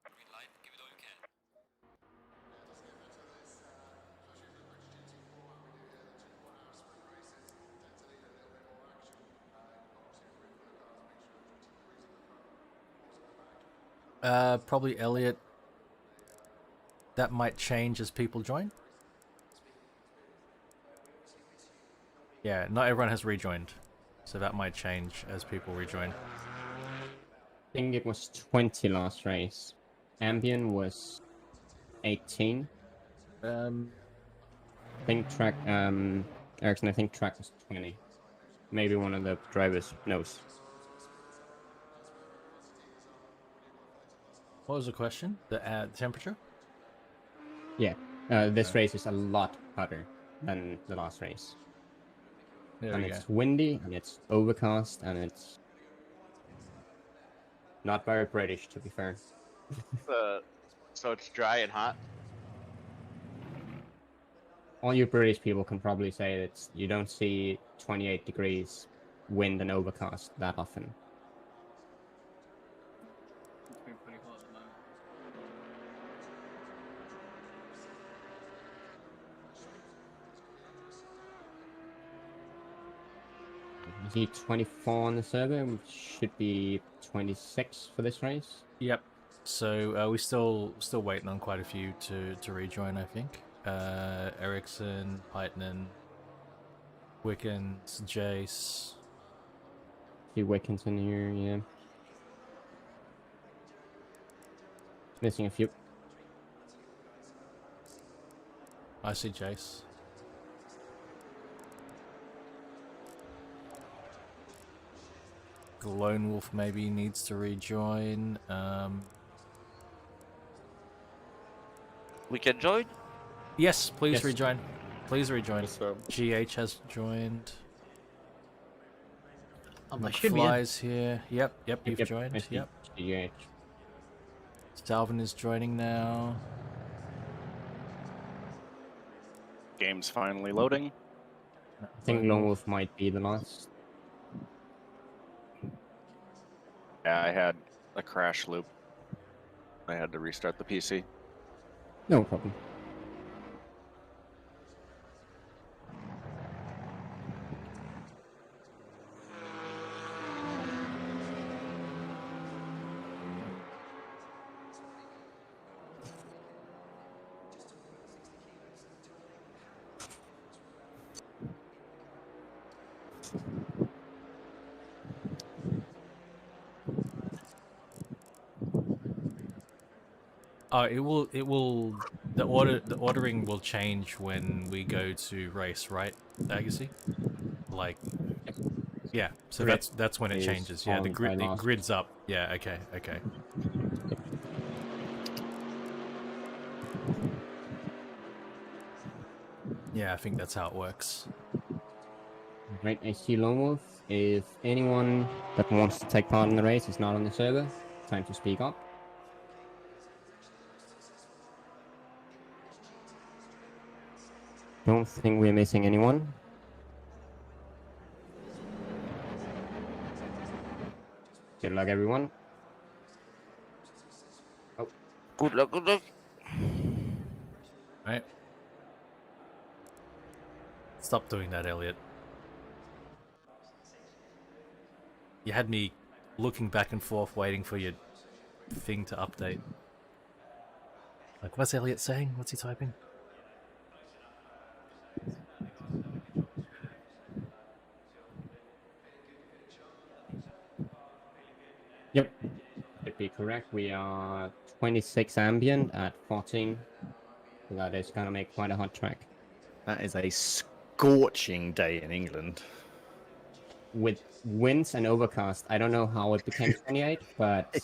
[SPEAKER 9] Green light, give it all you can.
[SPEAKER 2] Probably Elliot. That might change as people join. Yeah, not everyone has rejoined, so that might change as people rejoin.
[SPEAKER 4] I think it was 20 last race. Ambien was 18. I think track Ericsson, I think track was 20. Maybe one of the drivers knows.
[SPEAKER 2] What was the question? The temperature?
[SPEAKER 4] Yeah. This race is a lot hotter than the last race.
[SPEAKER 2] There
[SPEAKER 4] And
[SPEAKER 2] we go.
[SPEAKER 4] it's windy and it's overcast and it's not very British, to be fair.
[SPEAKER 1] So it's dry and hot.
[SPEAKER 4] All you British people can probably say that you don't see 28 degrees wind and overcast that often.
[SPEAKER 7] It's been pretty hot at the moment.
[SPEAKER 4] see 24 on the server, which should be 26 for this race.
[SPEAKER 2] Yep. So we still waiting on quite a few to rejoin. I think Ericsson, Heitnen, Wickens, Jace.
[SPEAKER 4] See Wickens in here, yeah. Missing a few.
[SPEAKER 2] I see Jace. The Lone Wolf maybe needs to rejoin.
[SPEAKER 13] We can join?
[SPEAKER 2] Yes, please
[SPEAKER 4] Yes.
[SPEAKER 2] rejoin. Please rejoin.
[SPEAKER 6] So,
[SPEAKER 2] GH has joined.
[SPEAKER 3] I should be in.
[SPEAKER 2] McFly's here. Yep, you've
[SPEAKER 4] I
[SPEAKER 2] joined.
[SPEAKER 4] see
[SPEAKER 2] Yep.
[SPEAKER 4] GH.
[SPEAKER 2] Salvin is joining now.
[SPEAKER 5] Game's finally loading.
[SPEAKER 4] I think Lone Wolf might be the last.
[SPEAKER 5] Yeah, I had a crash loop. I had to restart the PC.
[SPEAKER 4] No problem.
[SPEAKER 2] It will. The ordering will change when we go to race, right, Agassi? Like, yeah. So
[SPEAKER 4] Correct.
[SPEAKER 2] that's when it
[SPEAKER 4] Is
[SPEAKER 2] changes. Yeah, the
[SPEAKER 4] on
[SPEAKER 2] grid
[SPEAKER 4] by
[SPEAKER 2] the
[SPEAKER 4] last.
[SPEAKER 2] grid's up. Yeah. Okay. Yeah, I think that's how it works.
[SPEAKER 4] Right, I see Lone Wolf. If anyone that wants to take part in the race is not on the server, time to speak up. Don't think we're missing anyone. Good luck, everyone. Oh,
[SPEAKER 13] Good luck, good luck.
[SPEAKER 2] Right. Stop doing that, Elliot. You had me looking back and forth, waiting for your thing to update. Like, what's Elliot saying? What's he typing?
[SPEAKER 4] yep. Should be correct. We are 26 ambient at 14. So that is gonna make quite a hot track.
[SPEAKER 6] that is a scorching day in England.
[SPEAKER 4] With winds and overcast, I don't know how it became 28, but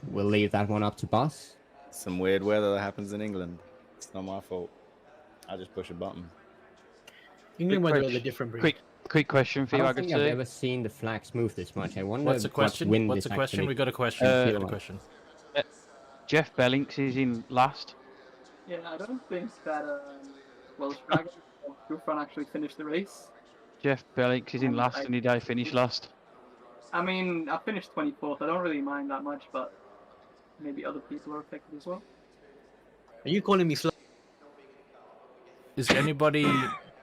[SPEAKER 4] we'll leave that one up to boss.
[SPEAKER 6] Some weird weather that happens in England. It's not my fault. I just push a button.
[SPEAKER 3] England weather are the different breed.
[SPEAKER 10] Quick question for
[SPEAKER 4] I
[SPEAKER 10] you,
[SPEAKER 4] don't think I've
[SPEAKER 10] Agatha.
[SPEAKER 4] ever seen the flags move this much. I wonder
[SPEAKER 2] What's the
[SPEAKER 4] what
[SPEAKER 2] question?
[SPEAKER 4] wind
[SPEAKER 2] What's
[SPEAKER 4] is
[SPEAKER 2] the question?
[SPEAKER 4] actually
[SPEAKER 2] We got a question.
[SPEAKER 4] feel
[SPEAKER 2] Got a
[SPEAKER 4] like.
[SPEAKER 2] question.
[SPEAKER 10] Jeff Bellings is in last.
[SPEAKER 14] Yeah, I don't think that Welsh Dragon or Gufran actually finished the race.
[SPEAKER 10] Jeff Bellings is in
[SPEAKER 14] And
[SPEAKER 10] last, and did I finish last?
[SPEAKER 14] I mean, I finished 24th. I don't really mind that much, but maybe other people are affected as well.
[SPEAKER 3] Are you calling me slow?
[SPEAKER 2] Is anybody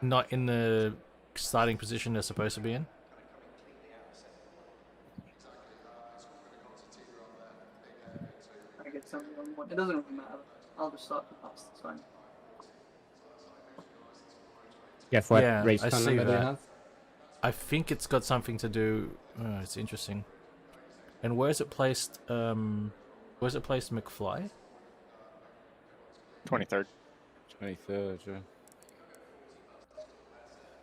[SPEAKER 2] not in the starting position they're supposed to be in?
[SPEAKER 14] I get something on one. It doesn't really matter. I'll just start the past. It's fine.
[SPEAKER 4] Jeff, what
[SPEAKER 2] Yeah,
[SPEAKER 4] race
[SPEAKER 2] I
[SPEAKER 4] car
[SPEAKER 2] see
[SPEAKER 4] number do you
[SPEAKER 2] that.
[SPEAKER 4] have?
[SPEAKER 2] I think it's got something to do. Oh, it's interesting. And where is it placed? Where's it placed, McFly?
[SPEAKER 5] 23rd.
[SPEAKER 6] 23rd, yeah.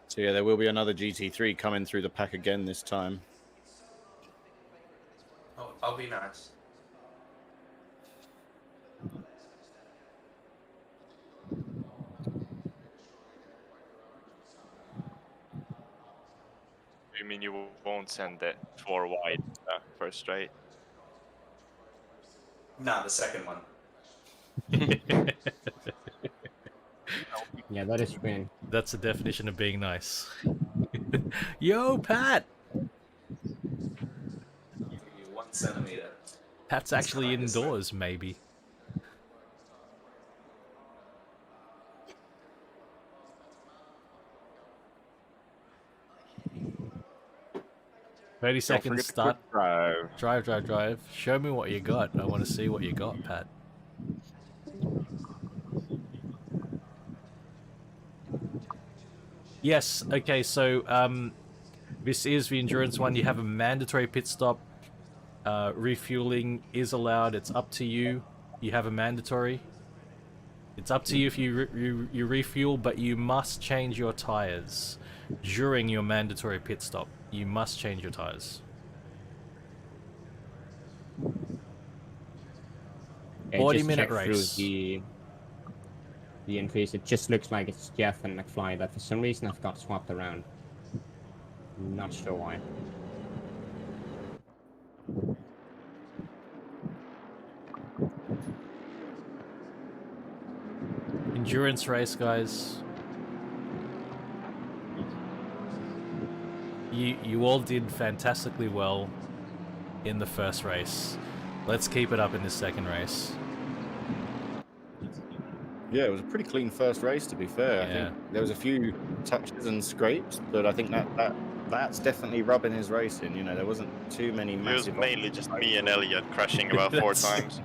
[SPEAKER 6] So yeah, there will be another GT3 coming through the pack again this time.
[SPEAKER 9] Oh, I'll be nice.
[SPEAKER 15] You mean you won't send it 4 wide first straight?
[SPEAKER 9] Nah, the second one.
[SPEAKER 4] Yeah, that is green.
[SPEAKER 2] That's the definition of being nice. Yo, Pat!
[SPEAKER 9] 1 centimeter.
[SPEAKER 2] Pat's
[SPEAKER 9] That's
[SPEAKER 2] actually
[SPEAKER 9] kinda
[SPEAKER 2] indoors, maybe. 30
[SPEAKER 5] Don't
[SPEAKER 2] seconds
[SPEAKER 5] forget to
[SPEAKER 2] start.
[SPEAKER 5] quick drive.
[SPEAKER 2] Drive. Show me what you got. I want to see what you got, Pat. Yes, okay, so this is the endurance one. You have a mandatory pit stop. Refueling is allowed. It's up to you. You have a mandatory. It's up to you if you refuel, but you must change your tires during your mandatory pit stop. You must change your tires.
[SPEAKER 4] Yeah,
[SPEAKER 2] 40-minute
[SPEAKER 4] through
[SPEAKER 2] race.
[SPEAKER 4] the increase. It just looks like it's Jeff and McFly, but for some reason I've got swapped around. Not sure why.
[SPEAKER 2] Endurance race, guys. You all did fantastically well in the first race. Let's keep it up in this second race.
[SPEAKER 6] Yeah, it was a pretty clean first race, to be fair. I think there was a few touches and scrapes, but I think that's definitely rubbing his race in. You know, there wasn't too many
[SPEAKER 15] It was
[SPEAKER 6] massive...
[SPEAKER 15] mainly just me and Elliot crashing about 4 times.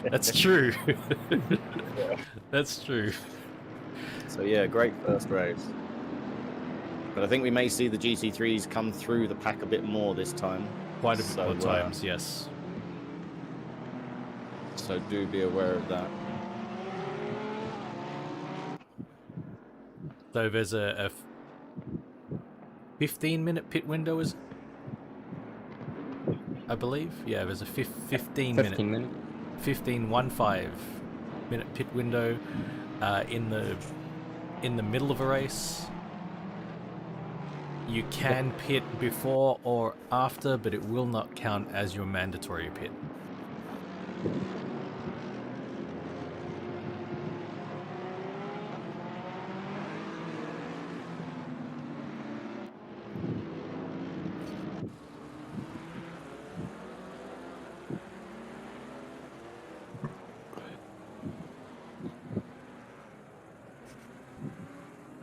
[SPEAKER 2] That's true. That's true.
[SPEAKER 6] So yeah, great first race. But I think we may see the GT3s come through the pack a bit more this time.
[SPEAKER 2] Quite a bit more times, yes.
[SPEAKER 6] So do be aware of that.
[SPEAKER 2] So there's a 15-minute pit window, is it? I believe. Yeah, there's a 15 minute 15-1-5 pit window in the middle of a race. You can pit before or after, but it will not count as your mandatory pit.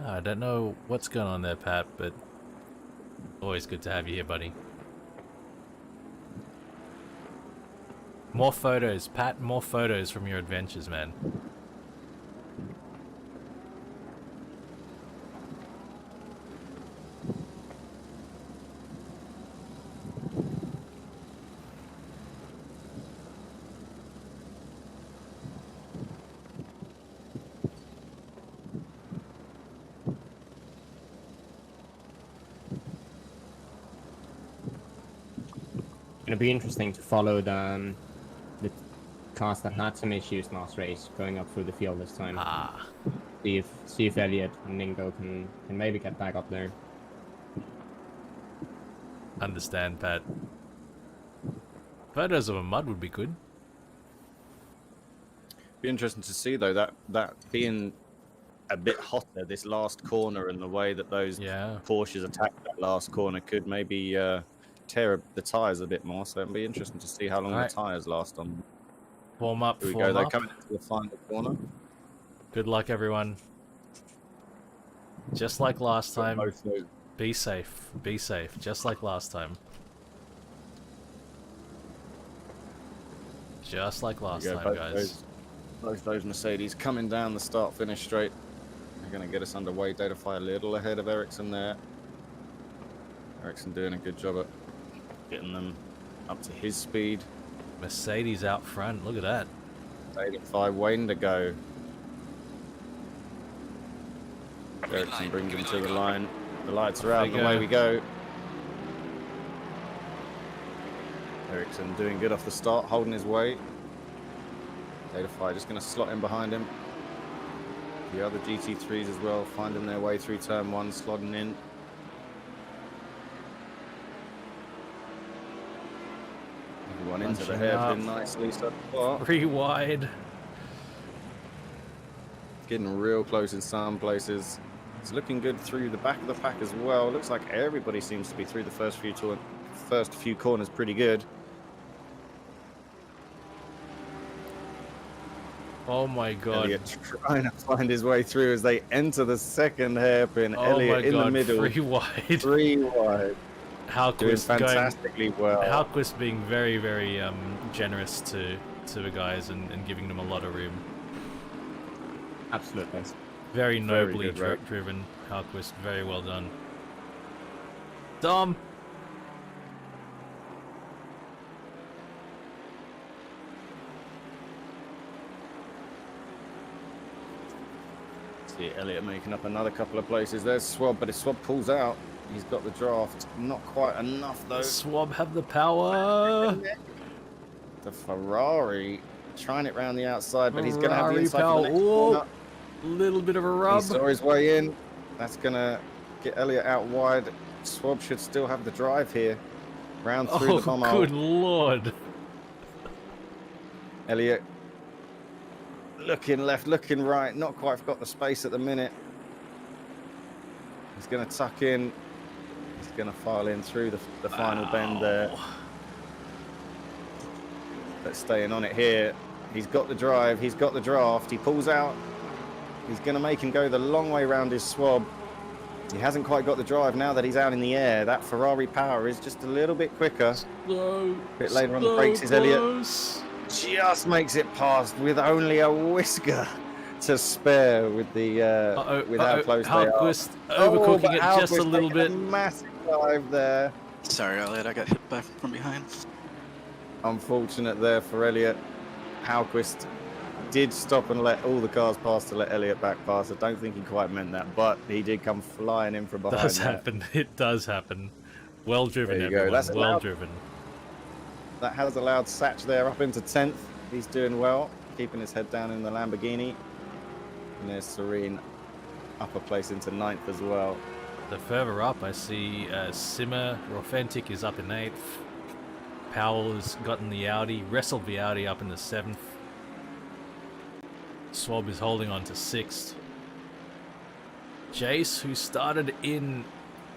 [SPEAKER 2] I don't know what's going on there, Pat, but always good to have you here, buddy. More photos, Pat, more photos from your adventures, man.
[SPEAKER 4] It'll be interesting to follow the cars that had some issues last race going up through the field this time. See if Elliot and Ningo can maybe get back up there.
[SPEAKER 2] Understand, Pat. Photos of a mud would be good.
[SPEAKER 6] Be interesting to see though that being a bit hotter this last corner and the way that those Porsches attacked that last corner could maybe tear the tires a bit more. So it'll be interesting to see how long the tires last on.
[SPEAKER 2] Warm up.
[SPEAKER 6] Here we go. They're coming into the final corner.
[SPEAKER 2] Good luck, everyone. Just like last time. Be safe. Be safe. Just like last time. Just like last time, guys.
[SPEAKER 6] Both those Mercedes coming down the start-finish straight. They're going to get us underway. Datafy a little ahead of Ericsson there. Ericsson doing a good job at getting them up to his speed.
[SPEAKER 2] Mercedes out front. Look at that.
[SPEAKER 6] Datafy waiting to go. Ericsson brings him to the line. The lights are out and away we go. Ericsson doing good off the start, holding his way. Datafy just going to slot in behind him. The other GT3s as well, finding their way through turn 1, slotting in. Everyone into the hairpin nicely so far.
[SPEAKER 2] 3 wide.
[SPEAKER 6] Getting real close in some places. It's looking good through the back of the pack as well. Looks like everybody seems to be through the first few corners pretty good.
[SPEAKER 2] Oh my god.
[SPEAKER 6] Elliot trying to find his way through as they enter the second hairpin.
[SPEAKER 2] Oh
[SPEAKER 6] Elliot
[SPEAKER 2] my
[SPEAKER 6] in
[SPEAKER 2] god,
[SPEAKER 6] the middle.
[SPEAKER 2] 3 wide.
[SPEAKER 6] 3 wide. doing
[SPEAKER 2] Halquist
[SPEAKER 6] fantastically well.
[SPEAKER 2] Halquist being very, very generous to the guys and giving them a lot of room.
[SPEAKER 4] Absolutely.
[SPEAKER 2] Very
[SPEAKER 6] Very
[SPEAKER 2] nobly
[SPEAKER 6] good, right?
[SPEAKER 2] driven, Halquist. Very well done. Dom!
[SPEAKER 6] See Elliot making up another couple of places. There's Swab, but if Swab pulls out, he's got the draft. Not quite enough though.
[SPEAKER 2] Swab have the power!
[SPEAKER 6] The Ferrari trying it round the outside, but he's going to have the
[SPEAKER 2] Ferrari
[SPEAKER 6] inside for
[SPEAKER 2] power.
[SPEAKER 6] the next corner.
[SPEAKER 2] Little bit of a
[SPEAKER 6] He
[SPEAKER 2] rub.
[SPEAKER 6] saw his way in. That's going to get Elliot out wide. Swab should still have the drive here. Round through the bomb hole.
[SPEAKER 2] Good lord.
[SPEAKER 6] Elliot looking left, looking right. Not quite got the space at the minute. He's going to tuck in. He's going to file in through the final bend there. But staying on it here. He's got the drive. He's got the draft. He pulls out. He's going to make him go the long way round his Swab. He hasn't quite got the drive now that he's out in the air. That Ferrari power is just a little bit quicker.
[SPEAKER 2] Slow,
[SPEAKER 6] bit later on the brakes is Elliot.
[SPEAKER 2] close.
[SPEAKER 6] Just makes it past with only a whisker to spare with the with how close they are.
[SPEAKER 2] Halquist overcooking
[SPEAKER 6] but
[SPEAKER 2] it just a
[SPEAKER 6] Halquist
[SPEAKER 2] little
[SPEAKER 6] taking
[SPEAKER 2] bit.
[SPEAKER 6] a massive dive there.
[SPEAKER 7] Sorry, Elliot, I got hit back from behind.
[SPEAKER 6] Unfortunate there for Elliot. Halquist did stop and let all the cars pass to let Elliot back pass. I don't think he quite meant that, but he did come flying in from behind.
[SPEAKER 2] Does happen. It does happen. Well driven,
[SPEAKER 6] There you go.
[SPEAKER 2] everyone.
[SPEAKER 6] That's
[SPEAKER 2] Well
[SPEAKER 6] allowed.
[SPEAKER 2] driven.
[SPEAKER 6] That has allowed Satch there up into 10th. He's doing well, keeping his head down in the Lamborghini. And there's Serene upper place into 9th as well.
[SPEAKER 2] The further up, I see Simmer Authentic is up in 8th. Powell has gotten the Audi, wrestled the Audi up in the 7th. Swab is holding on to 6th. Jace, who started in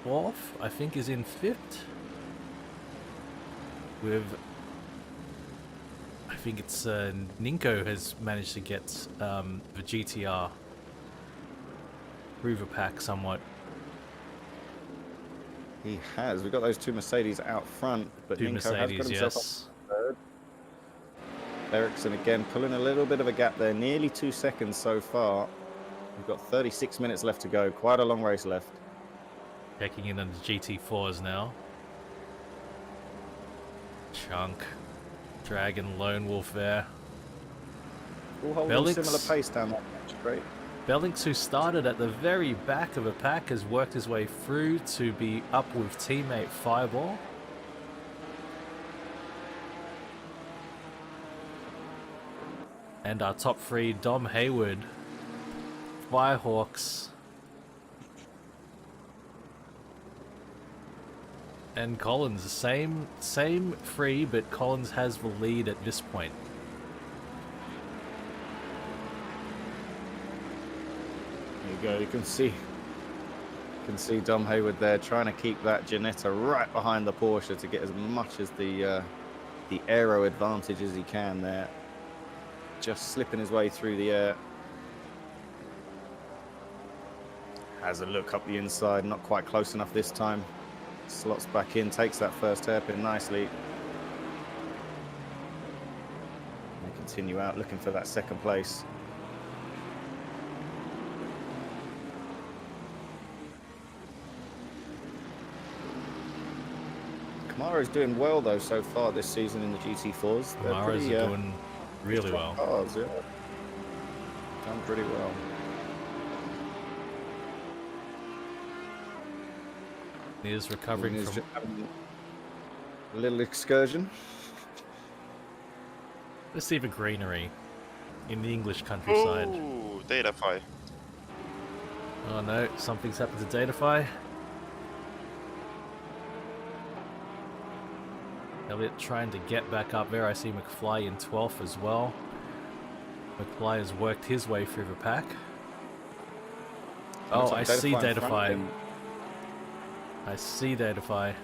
[SPEAKER 2] 4th, I think is in 5th. With, I think it's Ninko has managed to get the GTR through the pack somewhat.
[SPEAKER 6] He has. We've got those two Mercedes out front, but
[SPEAKER 2] Two
[SPEAKER 6] Ninko
[SPEAKER 2] Mercedes,
[SPEAKER 6] has got himself
[SPEAKER 2] yes.
[SPEAKER 6] up third. Ericsson again pulling a little bit of a gap there, nearly 2 seconds so far. We've got 36 minutes left to go, quite a long race left.
[SPEAKER 2] Checking in on the GT4s now. Chunk, Dragon, Lone Wolf there.
[SPEAKER 6] All holding
[SPEAKER 2] Bellix.
[SPEAKER 6] similar pace down that match. Great.
[SPEAKER 2] Bellix, who started at the very back of a pack, has worked his way through to be up with teammate Fireball. And our top three, Dom Hayward, Firehawks, and Collins. The same three, but Collins has the lead at this point.
[SPEAKER 6] There you go. You can see Dom Hayward there trying to keep that Ginetta right behind the Porsche to get as much as the aero advantage as he can there. Just slipping his way through the air. Has a look up the inside, not quite close enough this time. Slots back in, takes that first hairpin nicely. And continue out looking for that second place. Kamara's doing well though so far this season in the GT4s. They're
[SPEAKER 2] Kamara's
[SPEAKER 6] pretty,
[SPEAKER 2] doing really
[SPEAKER 6] strong
[SPEAKER 2] well.
[SPEAKER 6] cars, yeah. Done pretty well.
[SPEAKER 2] He is recovering
[SPEAKER 6] He's
[SPEAKER 2] from...
[SPEAKER 6] just having a little excursion.
[SPEAKER 2] Let's see the greenery in the English countryside.
[SPEAKER 15] Ooh, Datafy.
[SPEAKER 2] Oh no, something's happened to Datafy. Elliot trying to get back up there. I see McFly in 12th as well. McFly has worked his way through the pack. Oh, I see Datafy. I see Datafy.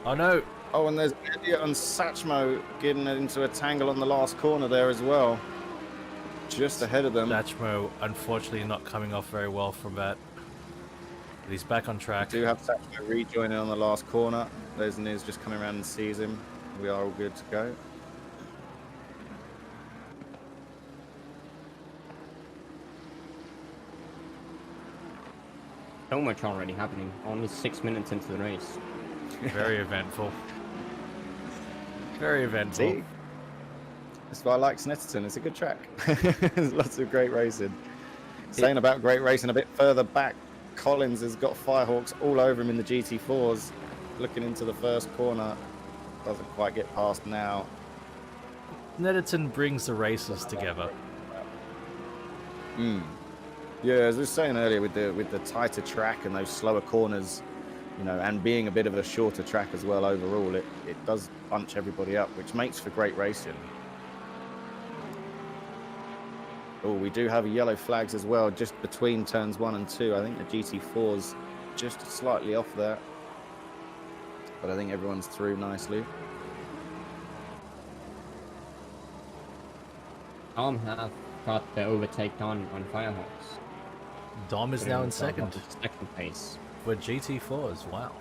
[SPEAKER 2] Oh no!
[SPEAKER 6] Oh, and there's Elliot and Satchmo getting into a tangle on the last corner there as well. Just ahead of them.
[SPEAKER 2] Satchmo, unfortunately, not coming off very well from that. But he's back on track.
[SPEAKER 6] We do have Satchmo rejoining on the last corner. There's Niz just coming around and sees him. We are all good to go.
[SPEAKER 4] So much already happening. Only 6 minutes into the race.
[SPEAKER 2] Very eventful. Very eventful.
[SPEAKER 6] See? That's why I like Snetterton. It's a good track. There's lots of great racing. Saying about great racing a bit further back, Collins has got Firehawks all over him in the GT4s. Looking into the first corner. Doesn't quite get past now.
[SPEAKER 2] Snetterton brings the races together.
[SPEAKER 6] Yeah, as I was saying earlier, with the tighter track and those slower corners, you know, and being a bit of a shorter track as well overall, it does bunch everybody up, which makes for great racing. Oh, we do have yellow flags as well, just between turns 1 and 2. I think the GT4's just slightly off there, but I think everyone's through nicely.
[SPEAKER 4] Dom have got the overtake on Firehawks.
[SPEAKER 2] Dom is now in second.
[SPEAKER 4] Second place.
[SPEAKER 2] For GT4s, wow.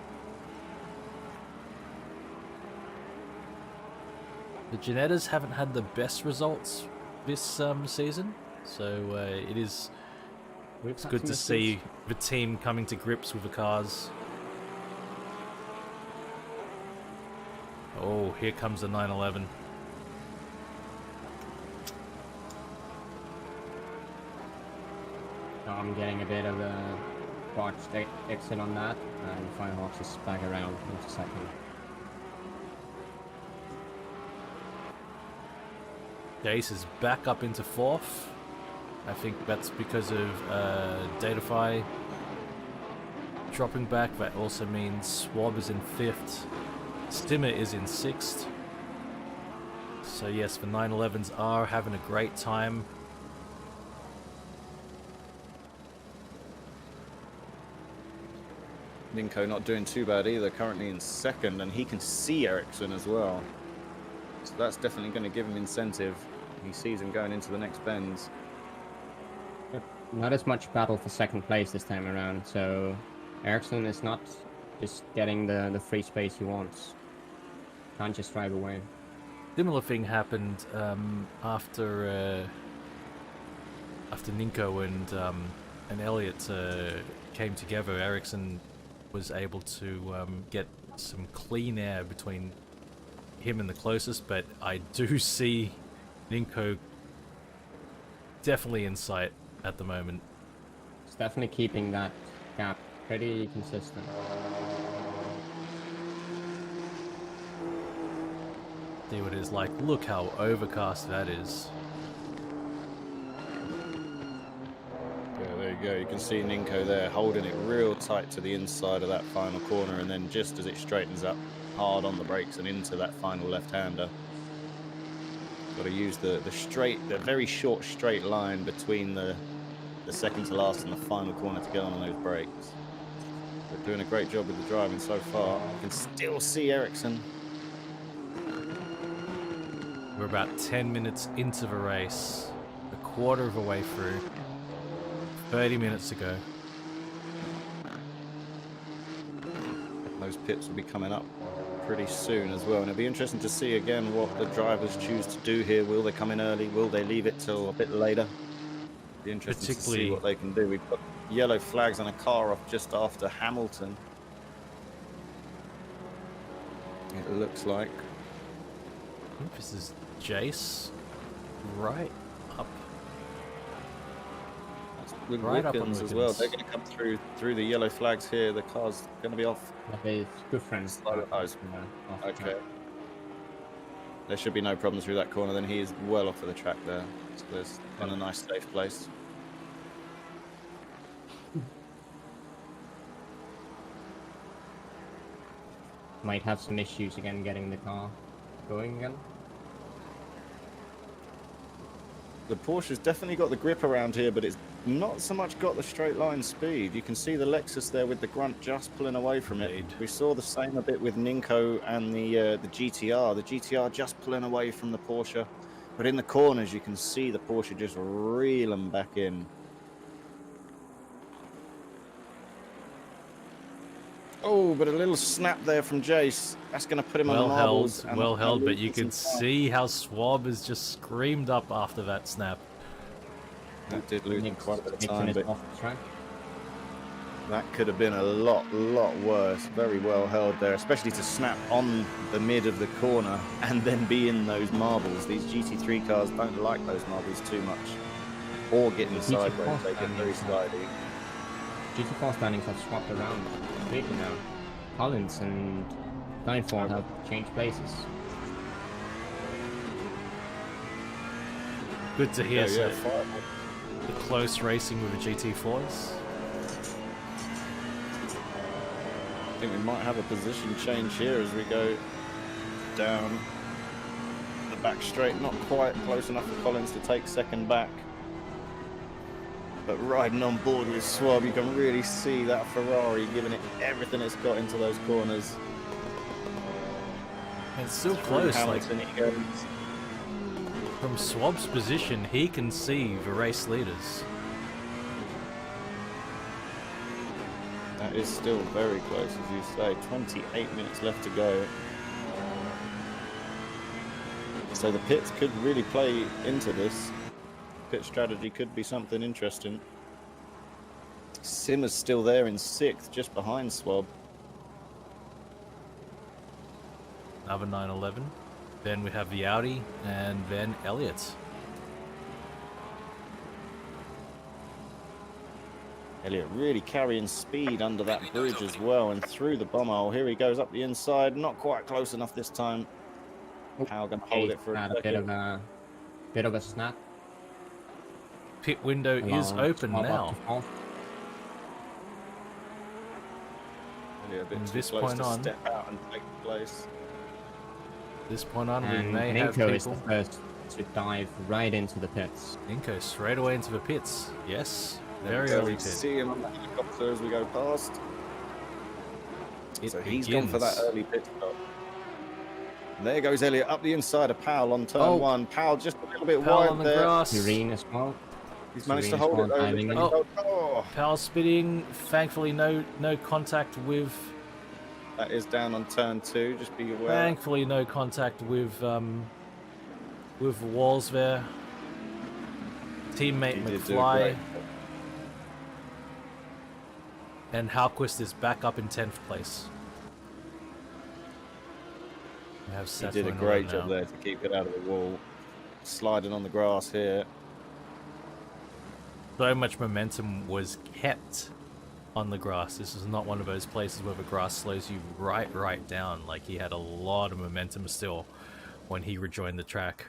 [SPEAKER 2] The Janettas haven't had the best results this season, so it's good to see the team coming to grips with the cars. Oh, here comes the 911.
[SPEAKER 4] I'm getting a bit of a botched exit on that, and Firehawks is back around into second.
[SPEAKER 2] Jace is back up into 4th. I think that's because of Datafy dropping back. That also means Swab is in 5th. Stimmer is in 6th. So yes, the 911s are having a great time.
[SPEAKER 6] Ninko not doing too bad either, currently in second, and he can see Ericsson as well. So that's definitely going to give him incentive. He sees him going into the next bends.
[SPEAKER 4] Not as much battle for second place this time around, so Ericsson is not just getting the free space he wants. Can't just drive away.
[SPEAKER 2] Similar thing happened after Ninko and Elliot came together. Ericsson was able to get some clean air between him and the closest, but I do see Ninko definitely in sight at the moment.
[SPEAKER 4] It's definitely keeping that gap pretty consistent.
[SPEAKER 2] See what it is like. Look how overcast that is.
[SPEAKER 6] Yeah, there you go. You can see Ninko there holding it real tight to the inside of that final corner, and then just as it straightens up, hard on the brakes and into that final left-hander. Got to use the very short straight line between the second to last and the final corner to get on those brakes. They're doing a great job with the driving so far. You can still see Ericsson.
[SPEAKER 2] We're about 10 minutes into the race, a quarter of the way through, 30 minutes to go.
[SPEAKER 6] Those pits will be coming up pretty soon as well, and it'll be interesting to see again what the drivers choose to do here. Will they come in early? Will they leave it till a bit later? Be interesting to see what they can do. We've got yellow flags on a car off just after Hamilton, it looks like.
[SPEAKER 2] I think this is Jace right up.
[SPEAKER 6] With
[SPEAKER 2] right
[SPEAKER 6] Wilkins as well. They're going to come through the yellow flags here. The car's going to be off.
[SPEAKER 4] That is good friends.
[SPEAKER 6] Okay. There should be no problem through that corner. Then he is well off of the track there. So there's in a nice safe place.
[SPEAKER 4] Might have some issues again getting the car going again.
[SPEAKER 6] The Porsche's definitely got the grip around here, but it's not so much got the straight line speed. You can see the Lexus there with the grunt just pulling away from it. We saw the same a bit with Ninko and the GTR. The GTR just pulling away from the Porsche, but in the corners you can see the Porsche just reeling back in. Oh, but a little snap there from Jace. That's going to put him on the marbles.
[SPEAKER 2] Well held, but you could see how Swab has just screamed up after that snap.
[SPEAKER 6] That did lose him quite a bit of time,
[SPEAKER 4] Nixon is
[SPEAKER 6] but
[SPEAKER 4] off the track.
[SPEAKER 6] that could have been a lot worse. Very well held there, especially to snap on the mid of the corner and then be in those marbles. These GT3 cars don't like those marbles too much, or getting sideways. They get very slidey.
[SPEAKER 4] GT4 standings have swapped around completely now. Collins and Nightfall have changed places.
[SPEAKER 2] Good to hear.
[SPEAKER 6] Yeah,
[SPEAKER 2] The close racing with the GT4s.
[SPEAKER 6] I think we might have a position change here as we go down the back straight. Not quite close enough for Collins to take second back. But riding on board with Swab, you can really see that Ferrari giving it everything it's got into those corners.
[SPEAKER 2] It's still close. Like,
[SPEAKER 6] Hamilton, he goes.
[SPEAKER 2] from Swab's position, he can see the race leaders.
[SPEAKER 6] That is still very close, as you say. 28 minutes left to go. So the pits could really play into this. Pit strategy could be something interesting. Simmer's still there in 6th, just behind Swab.
[SPEAKER 2] Another 911. Then we have the Audi and then Elliott.
[SPEAKER 6] Elliott really carrying speed under that bridge as well and through the bomb hole. Here he goes up the inside, not quite close enough this time. How going to hold it for a
[SPEAKER 4] bit of a snap.
[SPEAKER 2] Pit window is open now.
[SPEAKER 6] From
[SPEAKER 2] this point on,
[SPEAKER 6] step out and take place.
[SPEAKER 2] This point on, we
[SPEAKER 4] And
[SPEAKER 2] may have
[SPEAKER 4] Ninko
[SPEAKER 2] people.
[SPEAKER 4] is the first to dive right into the pits.
[SPEAKER 2] Ninko straight away into the pits. Yes,
[SPEAKER 6] There
[SPEAKER 2] very
[SPEAKER 6] we go.
[SPEAKER 2] early
[SPEAKER 6] We
[SPEAKER 2] pit.
[SPEAKER 6] see him on the helicopter as we go past.
[SPEAKER 2] It
[SPEAKER 6] So he's gone for that
[SPEAKER 2] begins.
[SPEAKER 6] early pit stop. And there goes Elliott up the inside of Powell on turn 1. Powell just a little bit
[SPEAKER 2] Powell
[SPEAKER 6] wide
[SPEAKER 2] on the
[SPEAKER 6] there.
[SPEAKER 2] grass.
[SPEAKER 4] Serene as well.
[SPEAKER 6] He's managed to
[SPEAKER 4] Serene
[SPEAKER 6] hold
[SPEAKER 4] as
[SPEAKER 6] it
[SPEAKER 4] well,
[SPEAKER 6] over.
[SPEAKER 4] diving in.
[SPEAKER 6] Oh,
[SPEAKER 2] Powell spitting. Thankfully, no contact with.
[SPEAKER 6] that is down on turn 2. Just be aware.
[SPEAKER 2] Thankfully, no contact with the walls there. Teammate
[SPEAKER 6] He did do a
[SPEAKER 2] McFly
[SPEAKER 6] great-
[SPEAKER 2] and Halquist is back up in 10th place. We have
[SPEAKER 6] He
[SPEAKER 2] Seth
[SPEAKER 6] did a
[SPEAKER 2] going
[SPEAKER 6] great
[SPEAKER 2] on
[SPEAKER 6] job
[SPEAKER 2] now.
[SPEAKER 6] there to keep it out of the wall. Sliding on the grass here.
[SPEAKER 2] So much momentum was kept on the grass. This is not one of those places where the grass slows you right down. Like, he had a lot of momentum still when he rejoined the track.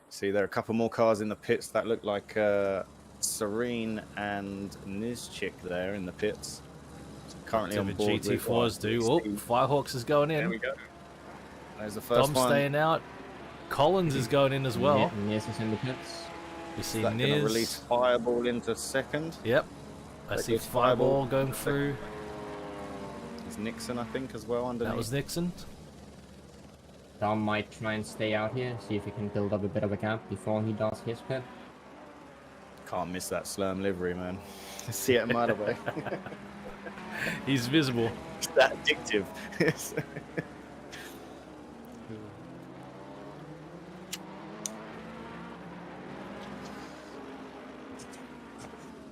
[SPEAKER 6] See, there are a couple more cars in the pits that look like Serene and Nizchik there in the pits. Currently
[SPEAKER 2] So
[SPEAKER 6] on
[SPEAKER 2] the
[SPEAKER 6] board with
[SPEAKER 2] GT4s do. Oh, Firehawks is going in.
[SPEAKER 6] There we go. There's the first
[SPEAKER 2] Dom's
[SPEAKER 6] one.
[SPEAKER 2] staying out. Collins is going in as well.
[SPEAKER 4] Niz is in the pits.
[SPEAKER 2] You see
[SPEAKER 6] That's going to release
[SPEAKER 2] Niz.
[SPEAKER 6] Fireball into second.
[SPEAKER 2] Yep. I
[SPEAKER 6] That
[SPEAKER 2] see
[SPEAKER 6] gives
[SPEAKER 2] Fireball
[SPEAKER 6] Fireball
[SPEAKER 2] going through.
[SPEAKER 6] There's Nixon, I think, as well underneath.
[SPEAKER 2] That was Nixon.
[SPEAKER 4] Dom might try and stay out here, see if he can build up a bit of a gap before he does his pit.
[SPEAKER 6] Can't miss that Slurm livery, man. See it a mile away.
[SPEAKER 2] He's visible.
[SPEAKER 6] It's that addictive.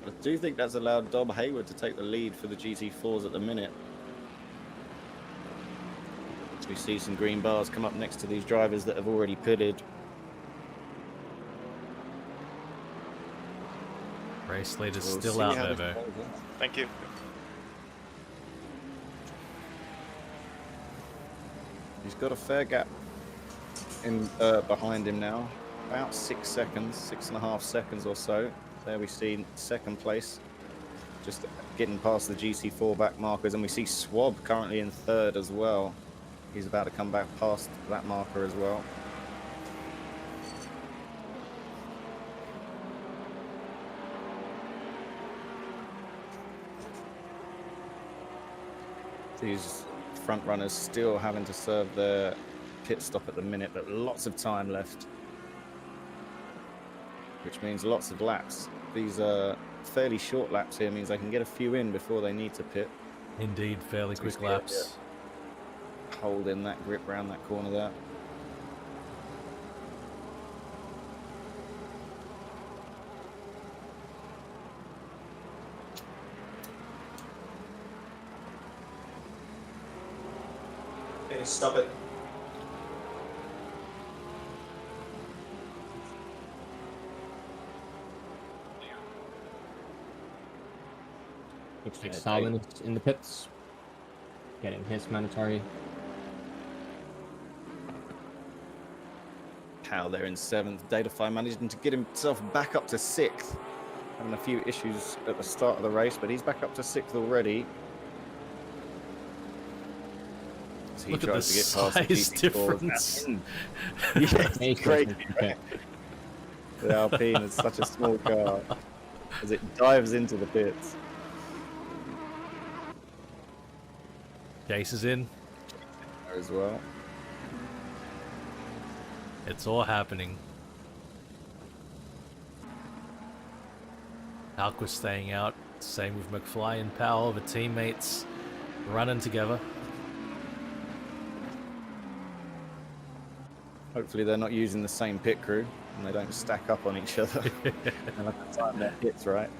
[SPEAKER 6] I do think that's allowed Dom Hayward to take the lead for the GT4s at the minute. We see some green bars come up next to these drivers that have already pitted.
[SPEAKER 2] Race leader's
[SPEAKER 6] We'll
[SPEAKER 2] still
[SPEAKER 6] see
[SPEAKER 2] out
[SPEAKER 6] how
[SPEAKER 2] there,
[SPEAKER 6] this
[SPEAKER 2] though.
[SPEAKER 6] goes.
[SPEAKER 15] Thank you.
[SPEAKER 6] He's got a fair gap in behind him now, about 6 seconds, 6.5 seconds or so. There we see second place, just getting past the GT4 back markers, and we see Swab currently in third as well. He's about to come back past that marker as well. These front runners still having to serve their pit stop at the minute, but lots of time left, which means lots of laps. These fairly short laps here means they can get a few in before they need to pit.
[SPEAKER 2] Indeed, fairly quick
[SPEAKER 6] Yeah,
[SPEAKER 2] laps.
[SPEAKER 6] Hold in that grip round that corner there.
[SPEAKER 16] Okay, stop it.
[SPEAKER 4] Looks like Stalin is in the pits, getting his mandatory.
[SPEAKER 6] Cal there in 7th. Datafy managing to get himself back up to 6th. Having a few issues at the start of the race, but he's back up to 6th already. As he
[SPEAKER 2] Look at the
[SPEAKER 6] tries to get past the
[SPEAKER 2] size
[SPEAKER 6] GT4s.
[SPEAKER 2] difference.
[SPEAKER 6] Yes, it's crazy. Right? The Alpine is such a small car as it dives into the pits.
[SPEAKER 2] Jace is in.
[SPEAKER 6] As well.
[SPEAKER 2] It's all happening. Alquist staying out. Same with McFly and Powell, the teammates running together.
[SPEAKER 6] Hopefully they're not using the same pit crew and they don't stack up on each other. And I can time their hits right.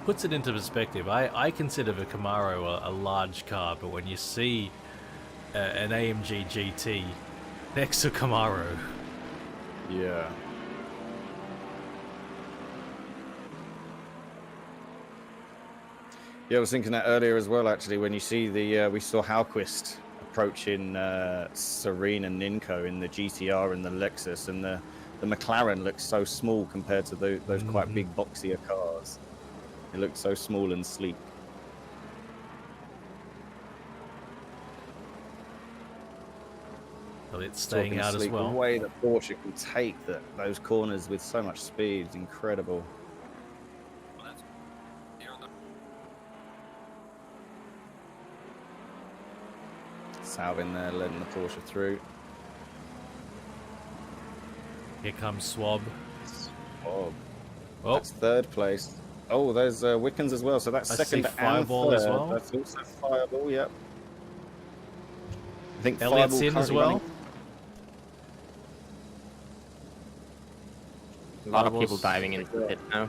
[SPEAKER 2] Puts it into perspective. I consider the Camaro a large car, but when you see an AMG GT next to Camaro,
[SPEAKER 6] yeah. Yeah, I was thinking that earlier as well. Actually, when you see the we saw Halquist approaching Serene and Ninko in the GTR and the Lexus, and the McLaren looks so small compared to those quite big boxier cars. It looks so small and sleek.
[SPEAKER 2] well, it's staying out as well.
[SPEAKER 6] The way that Porsche can take those corners with so much speed is incredible. Salvin there, letting the Porsche through.
[SPEAKER 2] Here comes Swab.
[SPEAKER 6] Swab.
[SPEAKER 2] Oh.
[SPEAKER 6] That's 3rd place. Oh, there's Wickens as well, so that's
[SPEAKER 2] I
[SPEAKER 6] 2nd
[SPEAKER 2] see
[SPEAKER 6] and
[SPEAKER 2] Fireball
[SPEAKER 6] 3rd.
[SPEAKER 2] as well.
[SPEAKER 6] That's also Fireball, yep. I think
[SPEAKER 2] Elliot's
[SPEAKER 6] Fireball
[SPEAKER 2] in as
[SPEAKER 6] currently
[SPEAKER 2] well.
[SPEAKER 6] running.
[SPEAKER 4] A lot of people diving into the pit now.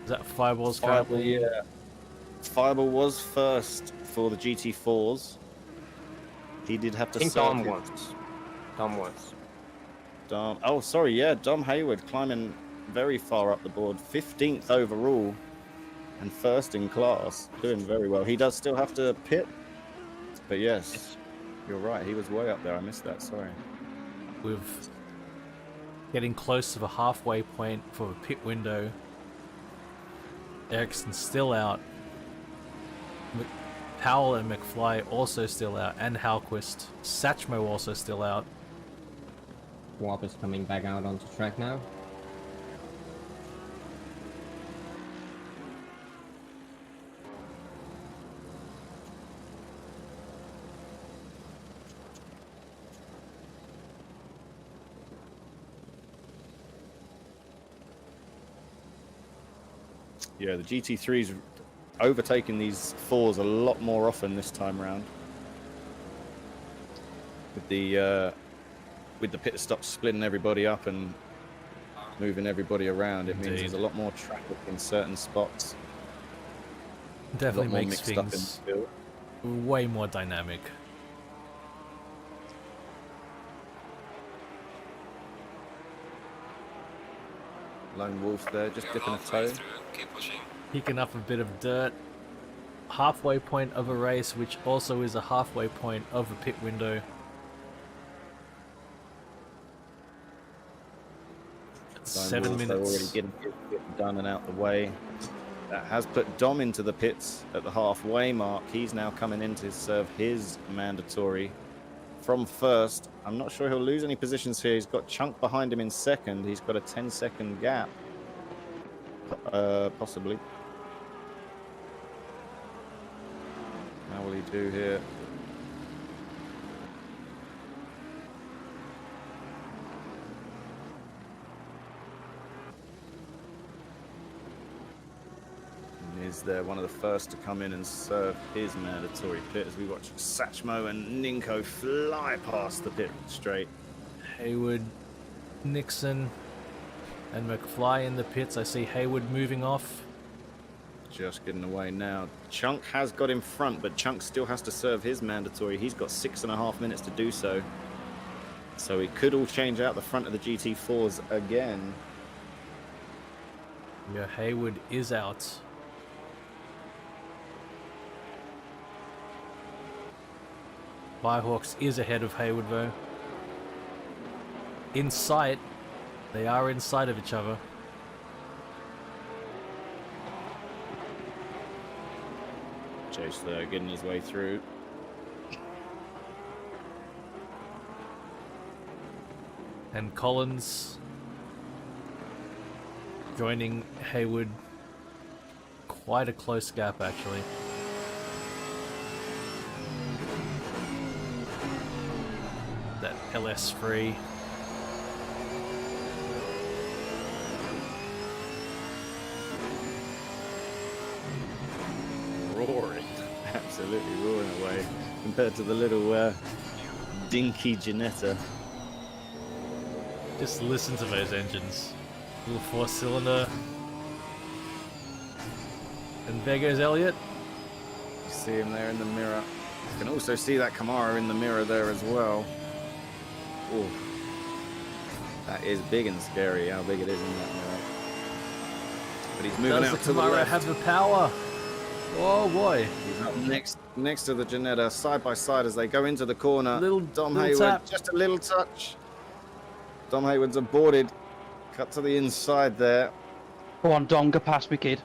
[SPEAKER 2] Is that Fireball's
[SPEAKER 6] Fireball,
[SPEAKER 2] currently?
[SPEAKER 6] yeah. Fireball was first for the GT4s. He did have to
[SPEAKER 4] I think
[SPEAKER 6] serve
[SPEAKER 4] Dom
[SPEAKER 6] his-
[SPEAKER 4] was. Dom was.
[SPEAKER 6] Dom. Oh, sorry, yeah, Dom Hayward climbing very far up the board, 15th overall, and 1st in class, doing very well. He does still have to pit, but yes, you're right. He was way up there. I missed that. Sorry.
[SPEAKER 2] With getting close to the halfway point for the pit window. Ericsson's still out. Powell and McFly also still out, and Halquist. Satchmo also still out.
[SPEAKER 4] Warp is coming back out onto track now.
[SPEAKER 6] Yeah, the GT3's overtaking these 4s a lot more often this time around. With the pit stop splitting everybody up and moving everybody around, it means there's a lot more traffic in certain spots.
[SPEAKER 2] Definitely
[SPEAKER 6] a lot more
[SPEAKER 2] makes
[SPEAKER 6] mixed up in
[SPEAKER 2] things
[SPEAKER 6] the field.
[SPEAKER 2] way more dynamic.
[SPEAKER 6] Lone Wolf there, just dipping a toe.
[SPEAKER 2] Picking up a bit of dirt. Halfway point of a race, which also is a halfway point of a pit window.
[SPEAKER 6] Lone
[SPEAKER 2] 7
[SPEAKER 6] Wolf, they're
[SPEAKER 2] minutes.
[SPEAKER 6] already getting it done and out the way. That has put Dom into the pits at the halfway mark. He's now coming in to serve his mandatory from 1st. I'm not sure he'll lose any positions here. He's got Chunk behind him in 2nd. He's got a 10-second gap, possibly. How will he do here? is one of the first to come in and serve his mandatory pit as we watch Satchmo and Ninko fly past the pit straight.
[SPEAKER 2] Haywood, Nixon, and McFly in the pits. I see Haywood moving off.
[SPEAKER 6] Just getting away now. Chunk has got in front, but Chunk still has to serve his mandatory. He's got 6.5 minutes to do so. So he could all change out the front of the GT4s again.
[SPEAKER 2] Yeah, Haywood is out. Firehawks is ahead of Haywood though. In sight. They are inside of each other.
[SPEAKER 6] Chase there, getting his way through.
[SPEAKER 2] And Collins joining Haywood. Quite a close gap, actually. That LS3.
[SPEAKER 6] Roaring. Absolutely roaring away compared to the little dinky Ginetta.
[SPEAKER 2] Just listen to those engines. Little 4-cylinder. And there goes Elliott.
[SPEAKER 6] You see him there in the mirror. You can also see that Camaro in the mirror there as well. Oh, that is big and scary how big it is in that mirror. But he's moving out to the left.
[SPEAKER 2] Does the Camaro have the power? Oh boy.
[SPEAKER 6] He's up next to the Ginetta, side by side as they go into the corner. Dom Hayward,
[SPEAKER 2] tap.
[SPEAKER 6] just a little touch. Dom Hayward's aborted. Cut to the inside there.
[SPEAKER 10] Go on, Dom, go past me, kid.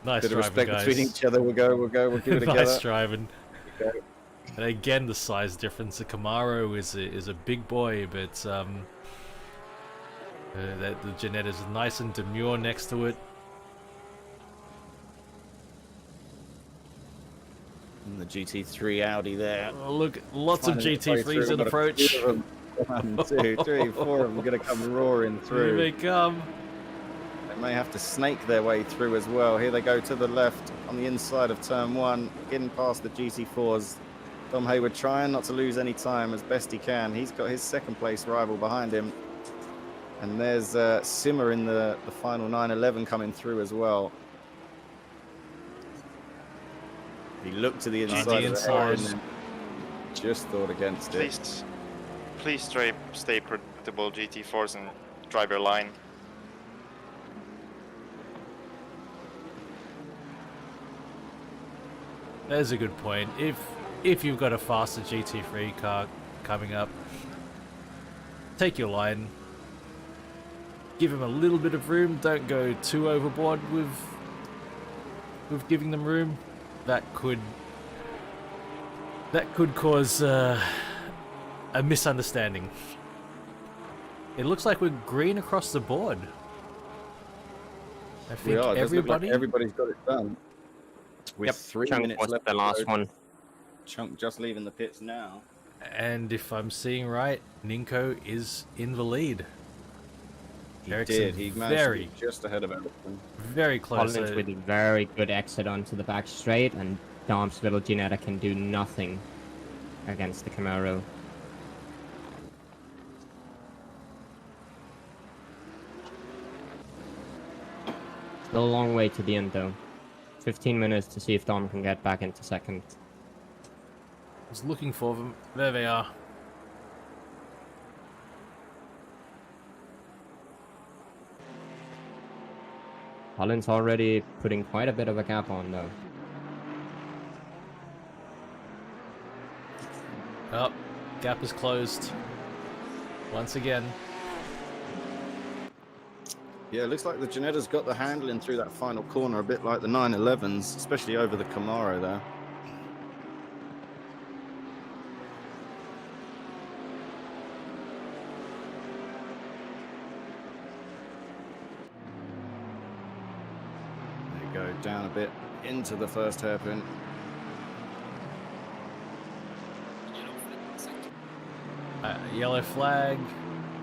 [SPEAKER 2] Nice
[SPEAKER 6] Bit of
[SPEAKER 2] driving,
[SPEAKER 6] respect
[SPEAKER 2] guys.
[SPEAKER 6] between each other. We'll give it together.
[SPEAKER 2] Nice driving. And again, the size difference. The Camaro is a big boy, but the Ginetta's nice and demure next to it.
[SPEAKER 6] And the GT3 Audi there.
[SPEAKER 2] Oh, look, lots of GT3s in approach.
[SPEAKER 6] 1, 2, 3, 4 of them going to come roaring through.
[SPEAKER 2] Here they come.
[SPEAKER 6] They may have to snake their way through as well. Here they go to the left on the inside of turn 1, getting past the GT4s. Dom Hayward trying not to lose any time as best he can. He's got his second place rival behind him. And there's Simmer in the final 911 coming through as well. He looked to the inside of the car and then just thought against it.
[SPEAKER 15] Please stay predictable, GT4s, and drive your line.
[SPEAKER 2] There's a good point. If you've got a faster GT3 car coming up, take your line. Give them a little bit of room. Don't go too overboard with giving them room. That could cause a misunderstanding. It looks like we're green across the board. I think
[SPEAKER 6] everybody's got it done. With 3
[SPEAKER 4] Chunk
[SPEAKER 6] minutes
[SPEAKER 4] was
[SPEAKER 6] left.
[SPEAKER 4] the last one.
[SPEAKER 6] Chunk just leaving the pits now.
[SPEAKER 2] And if I'm seeing right, Ninko is in the lead.
[SPEAKER 6] He did. He managed to be just ahead of everything.
[SPEAKER 2] Very close.
[SPEAKER 4] Collins with a very good exit onto the back straight, and Dom's little Ginetta can do nothing against the Camaro. Still a long way to the end though. 15 minutes to see if Dom can get back into second.
[SPEAKER 2] I was looking for them. There they are.
[SPEAKER 4] Collins already putting quite a bit of a gap on though.
[SPEAKER 2] Oh, gap is closed. Once again.
[SPEAKER 6] Yeah, it looks like the Ginetta's got the handling through that final corner a bit like the 911s, especially over the Camaro there. There you go, down a bit into the first hairpin.
[SPEAKER 2] Yellow flag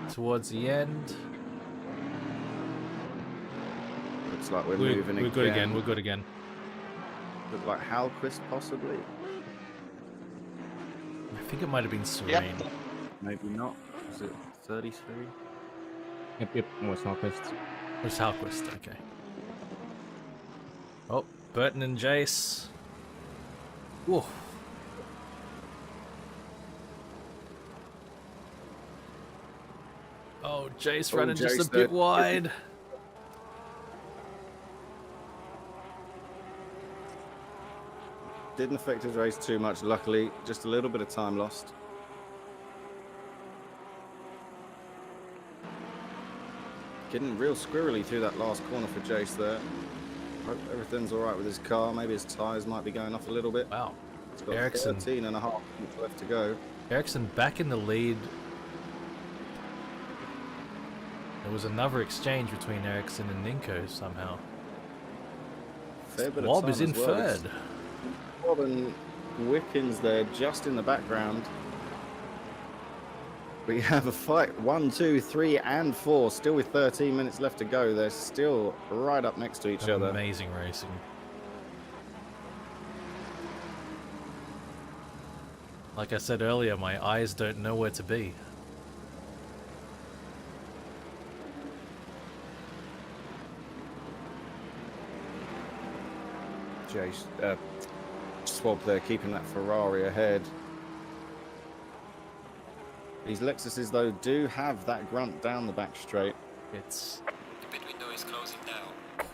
[SPEAKER 2] towards the end.
[SPEAKER 6] Looks like we're moving
[SPEAKER 2] We're good again. We're good again.
[SPEAKER 6] Look like Halquist possibly.
[SPEAKER 2] I think it might have been Serene.
[SPEAKER 1] Yep.
[SPEAKER 6] Maybe not. Is it 33?
[SPEAKER 4] Yep, more Halquist.
[SPEAKER 2] It was Halquist, okay. Oh, Burton and Jace. Whoa. Oh, Jace running just a bit wide.
[SPEAKER 6] Didn't affect his race too much, luckily. Just a little bit of time lost. Getting real squirrely through that last corner for Jace there. Hope everything's all right with his car. Maybe his tyres might be going off a little bit.
[SPEAKER 2] Wow.
[SPEAKER 6] It's got
[SPEAKER 2] Ericsson.
[SPEAKER 6] 13 and a half minutes left to go.
[SPEAKER 2] Ericsson back in the lead. There was another exchange between Ericsson and Ninko somehow.
[SPEAKER 6] Fair bit of
[SPEAKER 2] Wob
[SPEAKER 6] time
[SPEAKER 2] is in
[SPEAKER 6] as well.
[SPEAKER 2] third.
[SPEAKER 6] Wob and Wickens there just in the background. We have a fight 1, 2, 3, and 4. Still with 13 minutes left to go. They're still right up next to each other.
[SPEAKER 2] Amazing racing. Like I said earlier, my eyes don't know where to be.
[SPEAKER 6] Jace, Swab there, keeping that Ferrari ahead. These Lexuses, though, do have that grunt down the back straight.
[SPEAKER 2] It's
[SPEAKER 9] The pit window is closing down.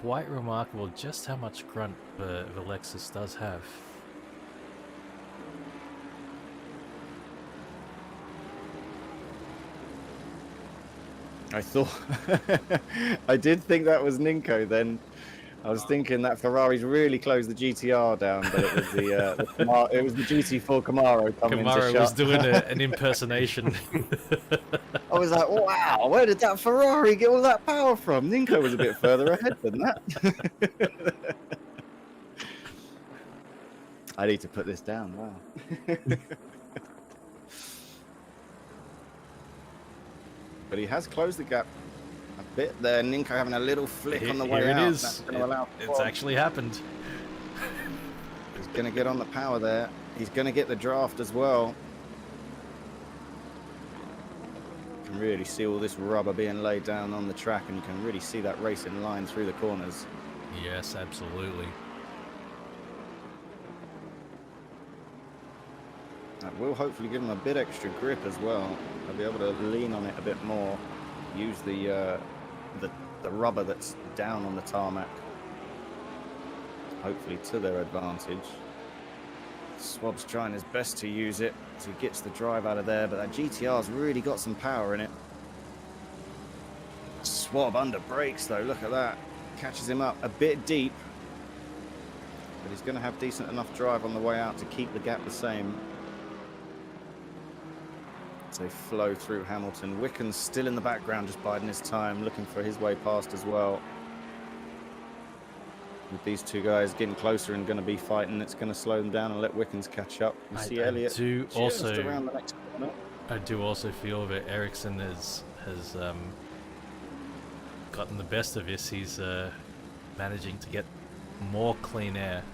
[SPEAKER 2] quite remarkable just how much grunt the Lexus does have.
[SPEAKER 6] I thought... I did think that was Ninko then. I was thinking that Ferrari's really closed the GTR down, but it was it was the GT4 Camaro coming into
[SPEAKER 2] Camaro
[SPEAKER 6] shot.
[SPEAKER 2] was doing an impersonation.
[SPEAKER 6] I was like, wow, where did that Ferrari get all that power from? Ninko was a bit further ahead than that. I need to put this down, wow. But he has closed the gap a bit there. Ninko having a little flick on the way out.
[SPEAKER 2] Here it is.
[SPEAKER 6] That's gonna allow
[SPEAKER 2] It's actually happened.
[SPEAKER 6] He's going to get on the power there. He's going to get the draft as well. You can really see all this rubber being laid down on the track, and you can really see that racing line through the corners.
[SPEAKER 2] Yes, absolutely.
[SPEAKER 6] That will hopefully give him a bit extra grip as well. They'll be able to lean on it a bit more. Use the rubber that's down on the tarmac, hopefully to their advantage. Swab's trying his best to use it as he gets the drive out of there, but that GTR's really got some power in it. Swab under brakes though, look at that. Catches him up a bit deep, but he's going to have decent enough drive on the way out to keep the gap the same. They flow through Hamilton. Wicken's still in the background, just biding his time, looking for his way past as well. With these two guys getting closer and going to be fighting, it's going to slow them down and let Wickens catch up. You see Elliott just around the next corner.
[SPEAKER 2] I do also feel that Ericsson has gotten the best of this. He's managing to get more clean air.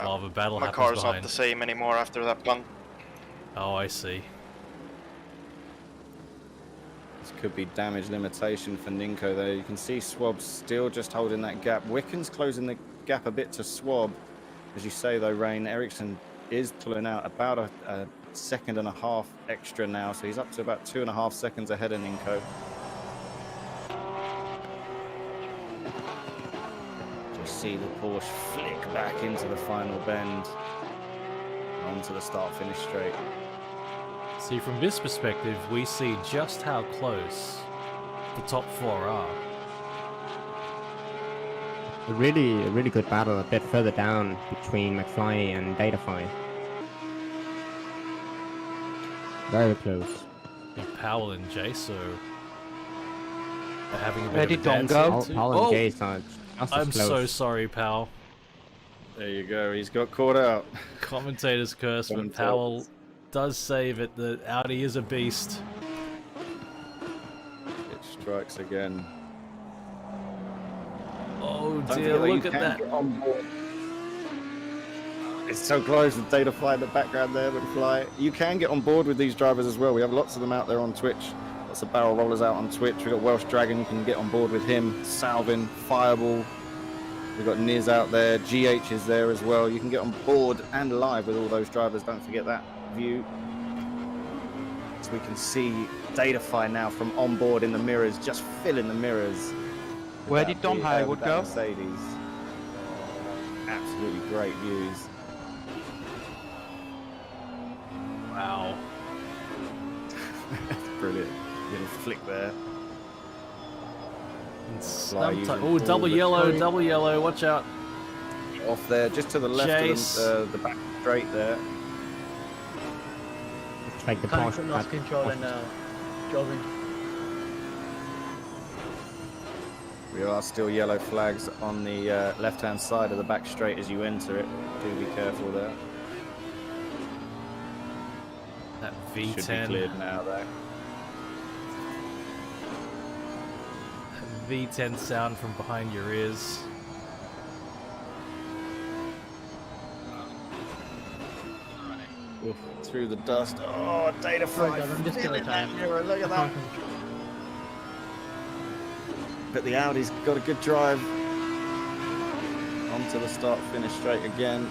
[SPEAKER 2] While the battle
[SPEAKER 5] My
[SPEAKER 2] happens
[SPEAKER 5] car's
[SPEAKER 2] behind.
[SPEAKER 5] not the same anymore after that punt.
[SPEAKER 2] Oh, I see.
[SPEAKER 6] This could be damage limitation for Ninko there. You can see Swab still just holding that gap. Wicken's closing the gap a bit to Swab. As you say though, Rain, Ericsson is pulling out about a second and a half extra now, so he's up to about 2.5 seconds ahead of Ninko. Just see the Porsche flick back into the final bend, onto the start-finish straight.
[SPEAKER 2] See, from this perspective, we see just how close the top four are.
[SPEAKER 4] A really good battle a bit further down between McFly and Datafy. Very close.
[SPEAKER 2] Powell and Jace are having a bit
[SPEAKER 10] Where
[SPEAKER 2] of a
[SPEAKER 10] did Dom
[SPEAKER 2] dance
[SPEAKER 10] go?
[SPEAKER 2] here too.
[SPEAKER 4] Powell and Jace are just as
[SPEAKER 2] I'm
[SPEAKER 4] close.
[SPEAKER 2] so sorry, Powell.
[SPEAKER 6] There you go, he's got caught out.
[SPEAKER 2] Commentator's curse, but Powell does say that the Audi is a beast.
[SPEAKER 6] It strikes again.
[SPEAKER 2] Oh
[SPEAKER 6] Don't
[SPEAKER 2] dear,
[SPEAKER 6] forget that you
[SPEAKER 2] look at
[SPEAKER 6] can
[SPEAKER 2] that.
[SPEAKER 6] get on board. It's so close with Datafly in the background there, McFly. You can get on board with these drivers as well. We have lots of them out there on Twitch. Lots of barrel rollers out on Twitch. We've got Welsh Dragon, you can get on board with him. Salvin, Fireball. We've got Niz out there. GH is there as well. You can get on board and live with all those drivers. Don't forget that view. So we can see Datafly now from on board in the mirrors, just filling the mirrors.
[SPEAKER 10] Where did Dom Highwood go?
[SPEAKER 6] Mercedes. Absolutely great views.
[SPEAKER 2] Wow.
[SPEAKER 6] That's brilliant. Little flick there.
[SPEAKER 2] Oh, double yellow, watch out.
[SPEAKER 6] Off there, just to the left
[SPEAKER 2] Jace.
[SPEAKER 6] of the back straight there.
[SPEAKER 4] Take the
[SPEAKER 3] Kind
[SPEAKER 4] Porsche.
[SPEAKER 3] of lost control and Jovin.
[SPEAKER 6] We are still yellow flags on the left-hand side of the back straight as you enter it. Do be careful there.
[SPEAKER 2] That
[SPEAKER 6] Should be
[SPEAKER 2] V10.
[SPEAKER 6] cleared now, though.
[SPEAKER 2] V10 sound from behind your ears.
[SPEAKER 6] Oof, through the dust. Oh, Datafly.
[SPEAKER 3] I'm just killing time.
[SPEAKER 6] Look at that. But the Audi's got a good drive. Onto the start-finish straight again.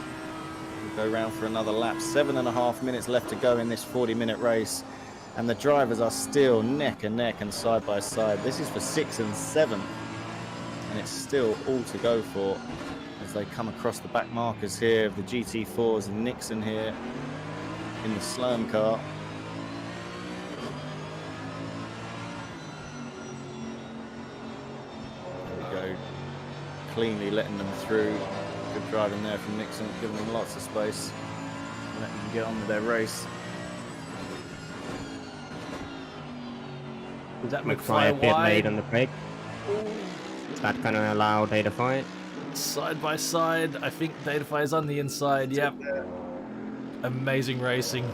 [SPEAKER 6] We'll go round for another lap. 7.5 minutes left to go in this 40-minute race. And the drivers are still neck and neck and side by side. This is for 6 and 7. And it's still all to go for as they come across the back markers here of the GT4s and Nixon here in the Slurm car. There we go. Cleanly letting them through. Good driving there from Nixon, giving them lots of space. Letting them get on with their race.
[SPEAKER 2] Was that
[SPEAKER 4] McFly a
[SPEAKER 2] McFly
[SPEAKER 4] bit
[SPEAKER 2] wide?
[SPEAKER 4] late on the brake. Is that gonna allow Datafly?
[SPEAKER 2] Side by side. I think Datafly is on the inside. Yep. Amazing racing.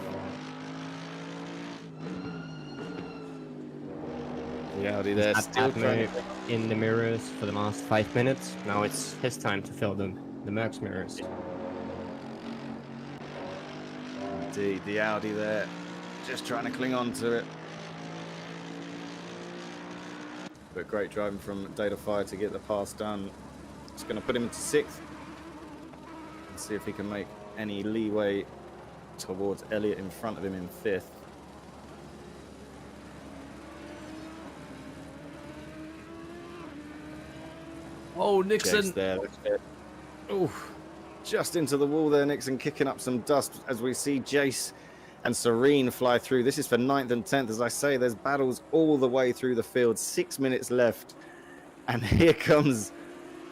[SPEAKER 6] The Audi there still trying to...
[SPEAKER 4] in the mirrors for the last 5 minutes. Now it's his time to fill the Merc's mirrors.
[SPEAKER 6] Indeed, the Audi there just trying to cling on to it. But great driving from Datafly to get the pass done. It's going to put him into 6th. And see if he can make any leeway towards Elliott in front of him in 5th.
[SPEAKER 2] Oh, Nixon.
[SPEAKER 6] Jace there. Oh, just into the wall there, Nixon kicking up some dust as we see Jace and Serene fly through. This is for 9th and 10th. As I say, there's battles all the way through the field. 6 minutes left. And here comes...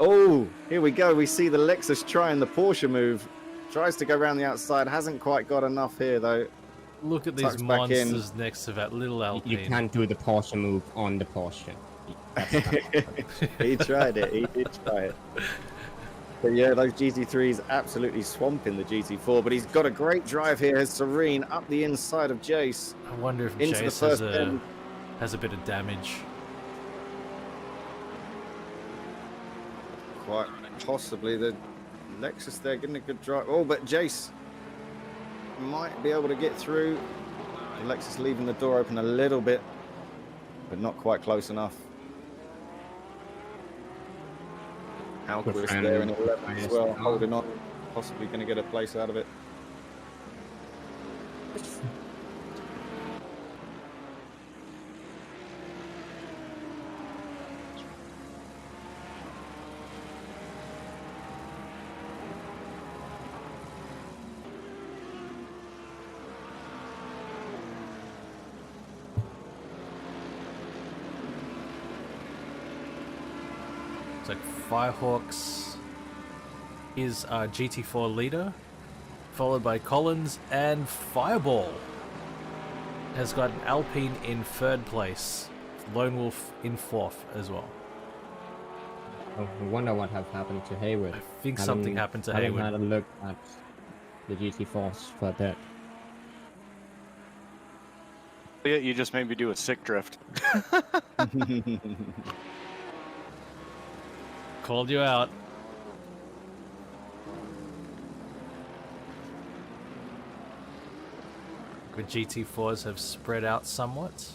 [SPEAKER 6] Oh, here we go. We see the Lexus trying the Porsche move. Tries to go around the outside. Hasn't quite got enough here, though.
[SPEAKER 2] Look at these
[SPEAKER 6] Tucks back in.
[SPEAKER 2] monsters next to that little Alpine.
[SPEAKER 4] You can't do the Porsche move on the Porsche.
[SPEAKER 6] He tried it. He did try it. But yeah, those GT3s absolutely swamping the GT4. But he's got a great drive here as Serene up the inside of Jace.
[SPEAKER 2] I wonder if
[SPEAKER 6] into the
[SPEAKER 2] Jace
[SPEAKER 6] first
[SPEAKER 2] has a bit of damage.
[SPEAKER 6] Quite possibly the Lexus there getting a good drive. Oh, but Jace might be able to get through. The Lexus leaving the door open a little bit, but not quite close enough. Alquist there in 11 as well, holding on, possibly going to get a place out of it.
[SPEAKER 2] It's like Firehawks is our GT4 leader, followed by Collins, and Fireball has got an Alpine in 3rd place, Lone Wolf in 4th as well.
[SPEAKER 4] I wonder what have happened to Hayward.
[SPEAKER 2] I think something happened to Hayward.
[SPEAKER 4] I haven't had a look at the GT4s for a bit.
[SPEAKER 5] Yeah, you just made me do a sick drift.
[SPEAKER 2] Called you out. The GT4s have spread out somewhat.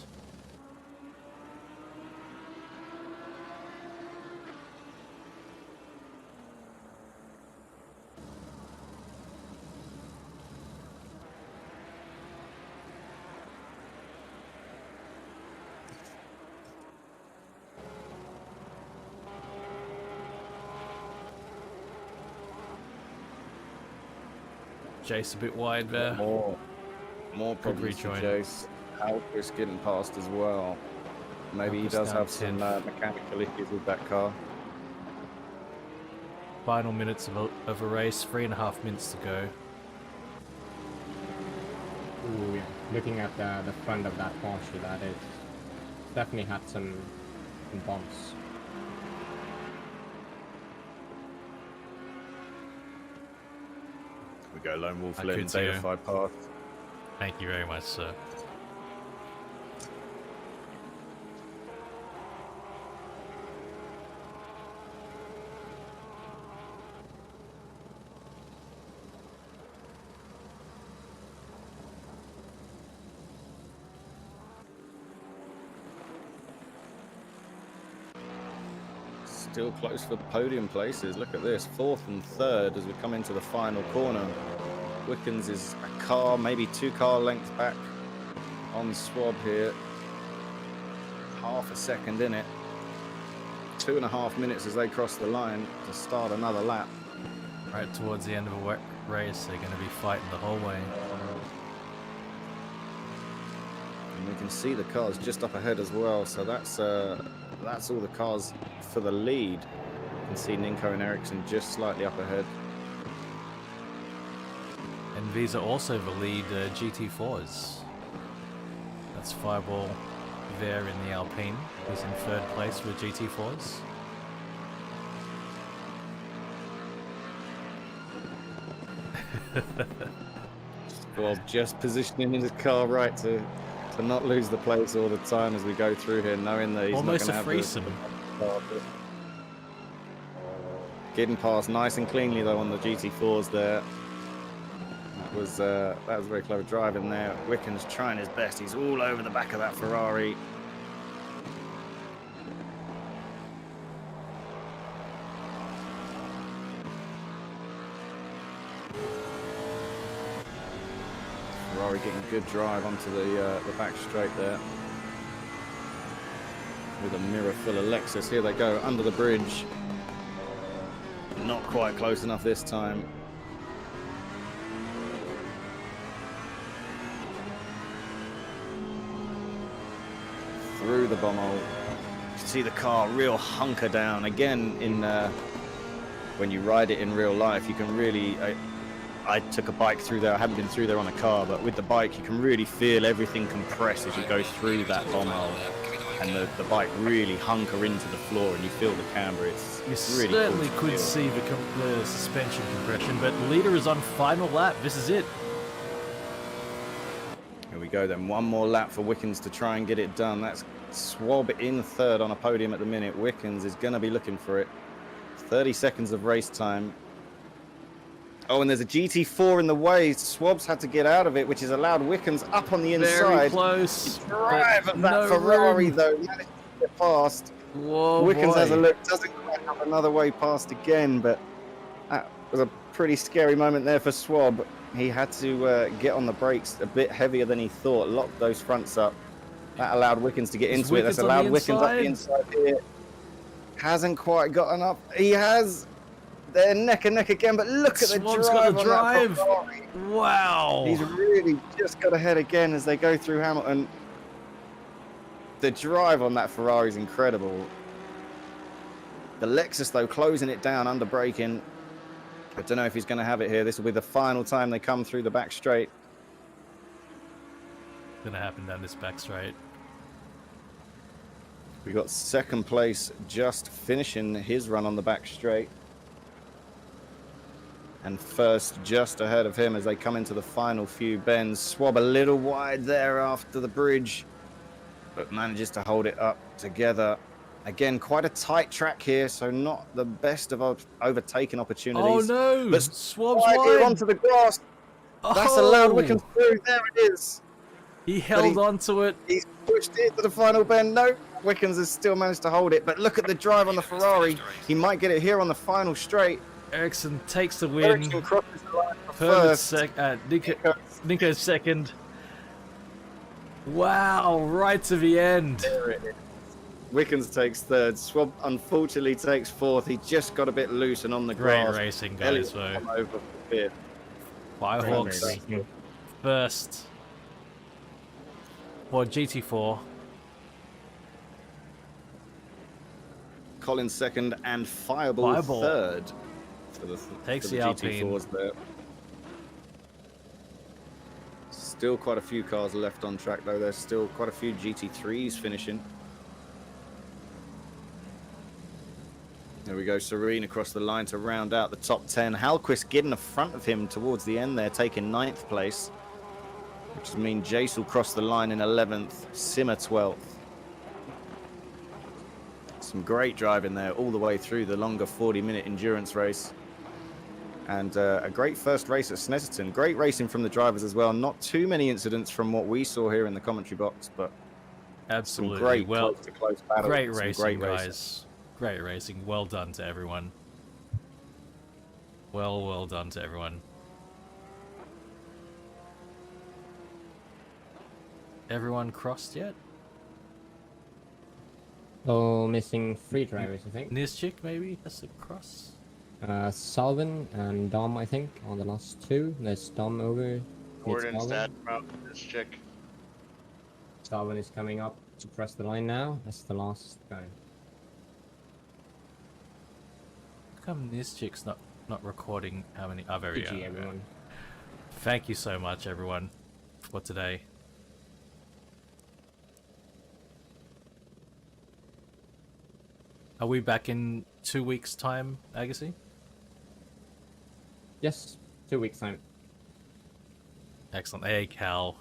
[SPEAKER 2] Jace a bit wide there.
[SPEAKER 6] More problems for
[SPEAKER 2] rejoin.
[SPEAKER 6] Jace. Alquist getting past as well. Maybe he
[SPEAKER 2] Alquist
[SPEAKER 6] does
[SPEAKER 2] down
[SPEAKER 6] have some
[SPEAKER 2] 10th.
[SPEAKER 6] mechanical issues with that car.
[SPEAKER 2] Final minutes of a race, 3.5 minutes to go.
[SPEAKER 4] Ooh, yeah. Looking at the front of that Porsche, that is definitely had some bumps.
[SPEAKER 6] We go Lone Wolf
[SPEAKER 2] I
[SPEAKER 6] Lynn,
[SPEAKER 2] could see
[SPEAKER 6] Data
[SPEAKER 2] you.
[SPEAKER 6] 5 path.
[SPEAKER 2] Thank you very much, sir.
[SPEAKER 6] Still close for podium places. Look at this, 4th and 3rd as we come into the final corner. Wickens is a car, maybe 2 car lengths back on Swab here. Half a second in it. 2.5 minutes as they cross the line to start another lap.
[SPEAKER 2] Right towards the end of a race, they're going to be fighting the whole way.
[SPEAKER 6] And we can see the cars just up ahead as well. So that's all the cars for the lead. You can see Ninko and Ericsson just slightly up ahead.
[SPEAKER 2] And these are also the lead GT4s. That's Fireball there in the Alpine, who's in 3rd place with GT4s.
[SPEAKER 6] Well, just positioning his car right to not lose the place all the time as we go through here, knowing that he's
[SPEAKER 2] Almost
[SPEAKER 6] not
[SPEAKER 2] a
[SPEAKER 6] going to have
[SPEAKER 2] threesome.
[SPEAKER 6] Getting past nice and cleanly though on the GT4s there. That was very clever driving there. Wickens trying his best. He's all over the back of that Ferrari. Ferrari getting a good drive onto the back straight there. With a mirror full of Lexus. Here they go under the bridge. Not quite close enough this time. Through the bomb hole. You can see the car real hunker down. Again, in when you ride it in real life, you can really... I took a bike through there. I haven't been through there on a car, but with the bike, you can really feel everything compress as you go through that bomb hole. And the bike really hunker into the floor, and you feel the camber. It's
[SPEAKER 2] You
[SPEAKER 6] really
[SPEAKER 2] certainly
[SPEAKER 6] cool to
[SPEAKER 2] could
[SPEAKER 6] feel.
[SPEAKER 2] see the suspension compression, but leader is on final lap. This is it.
[SPEAKER 6] Here we go then. One more lap for Wickens to try and get it done. That's Swab in 3rd on a podium at the minute. Wickens is going to be looking for it. 30 seconds of race time. Oh, and there's a GT4 in the way. Swab's had to get out of it, which has allowed Wickens up on the inside.
[SPEAKER 2] Very close.
[SPEAKER 6] The drive of that
[SPEAKER 2] no
[SPEAKER 6] Ferrari,
[SPEAKER 2] room.
[SPEAKER 6] though, managed to get past.
[SPEAKER 2] Whoa,
[SPEAKER 6] Wickens
[SPEAKER 2] boy.
[SPEAKER 6] has a look, doesn't quite have another way past again, but that was a pretty scary moment there for Swab. He had to get on the brakes a bit heavier than he thought, lock those fronts up. That allowed Wickens to get
[SPEAKER 2] Is
[SPEAKER 6] into it. That's
[SPEAKER 2] Wickens on
[SPEAKER 6] allowed
[SPEAKER 2] the
[SPEAKER 6] Wickens up the inside here. Hasn't quite gotten up. He has. They're neck and neck again, but look at the
[SPEAKER 2] Swab's
[SPEAKER 6] drive
[SPEAKER 2] got the
[SPEAKER 6] on
[SPEAKER 2] drive.
[SPEAKER 6] that Ferrari.
[SPEAKER 2] Wow.
[SPEAKER 6] He's really just got ahead again as they go through Hamilton. The drive on that Ferrari is incredible. The Lexus, though, closing it down under braking. I don't know if he's going to have it here. This will be the final time they come through the back straight.
[SPEAKER 2] Gonna happen down this back straight.
[SPEAKER 6] We got 2nd place just finishing his run on the back straight. And 1st just ahead of him as they come into the final few bends. Swab a little wide there after the bridge, but manages to hold it up together. Again, quite a tight track here, so not the best of overtaking
[SPEAKER 2] Oh
[SPEAKER 6] opportunities.
[SPEAKER 2] no!
[SPEAKER 6] But
[SPEAKER 2] Swab's
[SPEAKER 6] here
[SPEAKER 2] wide!
[SPEAKER 6] onto the grass. That's allowed Wickens through. There it is.
[SPEAKER 2] He held onto it.
[SPEAKER 6] He's pushed it to the final bend. No, Wickens has still managed to hold it. But look at the drive on the Ferrari. He might get it here on the final straight.
[SPEAKER 2] Ericsson takes the win.
[SPEAKER 6] Ericsson crosses the line for
[SPEAKER 2] Herbert's
[SPEAKER 6] first.
[SPEAKER 2] Nico's second. Wow, right to the end.
[SPEAKER 6] There it is. Wickens takes third. Swab unfortunately takes fourth. He just got a bit loose and on the grass.
[SPEAKER 2] Great racing, guys. Though.
[SPEAKER 6] Over for fifth.
[SPEAKER 2] Firehawks first for GT4.
[SPEAKER 6] Collins second and Fireball third.
[SPEAKER 2] Takes
[SPEAKER 6] for
[SPEAKER 2] the Alpine.
[SPEAKER 6] GT4s there. Still quite a few cars left on track though. There's still quite a few GT3s finishing. There we go, Serene across the line to round out the top 10. Halquist getting in front of him towards the end there, taking 9th place. Which does mean Jace will cross the line in 11th, Simmer 12th. Some great driving there all the way through the longer 40-minute endurance race. And a great first race at Snetterton. Great racing from the drivers as well. Not too many incidents from what we saw here in the commentary box, but
[SPEAKER 2] absolutely
[SPEAKER 6] some great close battles.
[SPEAKER 2] Great racing, guys. Great racing. Well done to everyone. Well done to everyone. Everyone crossed yet?
[SPEAKER 4] Oh, missing 3 drivers, I think.
[SPEAKER 2] Nischik maybe has to cross.
[SPEAKER 4] Salvin and Dom, I think, are the last 2. There's Dom over.
[SPEAKER 1] Gordon's dead from this chick.
[SPEAKER 4] Salvin is coming up to cross the line now. That's the last guy.
[SPEAKER 2] How come Nischik's not recording how many? Oh, very
[SPEAKER 4] GG, everyone.
[SPEAKER 2] Thank you so much, everyone, for today. Are we back in 2 weeks' time, Agassi?
[SPEAKER 4] Yes, 2 weeks' time.
[SPEAKER 2] Excellent. Hey, Cal.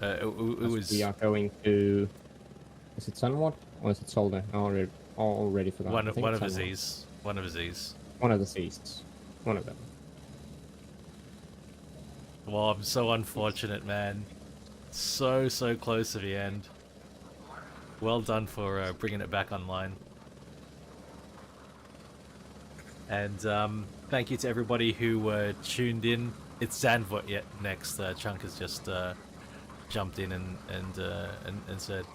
[SPEAKER 2] It was.
[SPEAKER 4] We are going to. Is it Sunward or is it Solder? I already forgot.
[SPEAKER 2] One of the Z's. One of the Z's.
[SPEAKER 4] One of the Z's. One of them.
[SPEAKER 2] Well, I'm so unfortunate, man. So close to the end. Well done for bringing it back online. And thank you to everybody who tuned in. It's Zandvoort yet next. Chunk has just jumped in and said.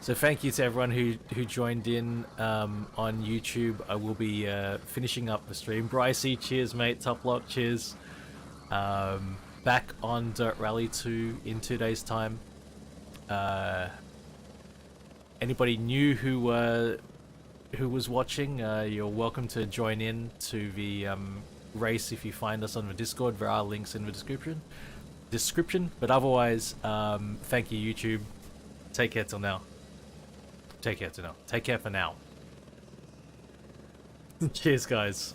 [SPEAKER 2] So thank you to everyone who joined in on YouTube. I will be finishing up the stream. Brycey, cheers, mate. Top Lock, cheers. Back on Dirt Rally 2 in 2 days' time. Anybody new who was watching, you're welcome to join in to the race if you find us on the Discord. There are links in the description. But otherwise, thank you, YouTube. Take care till now. Take care for now. Cheers, guys.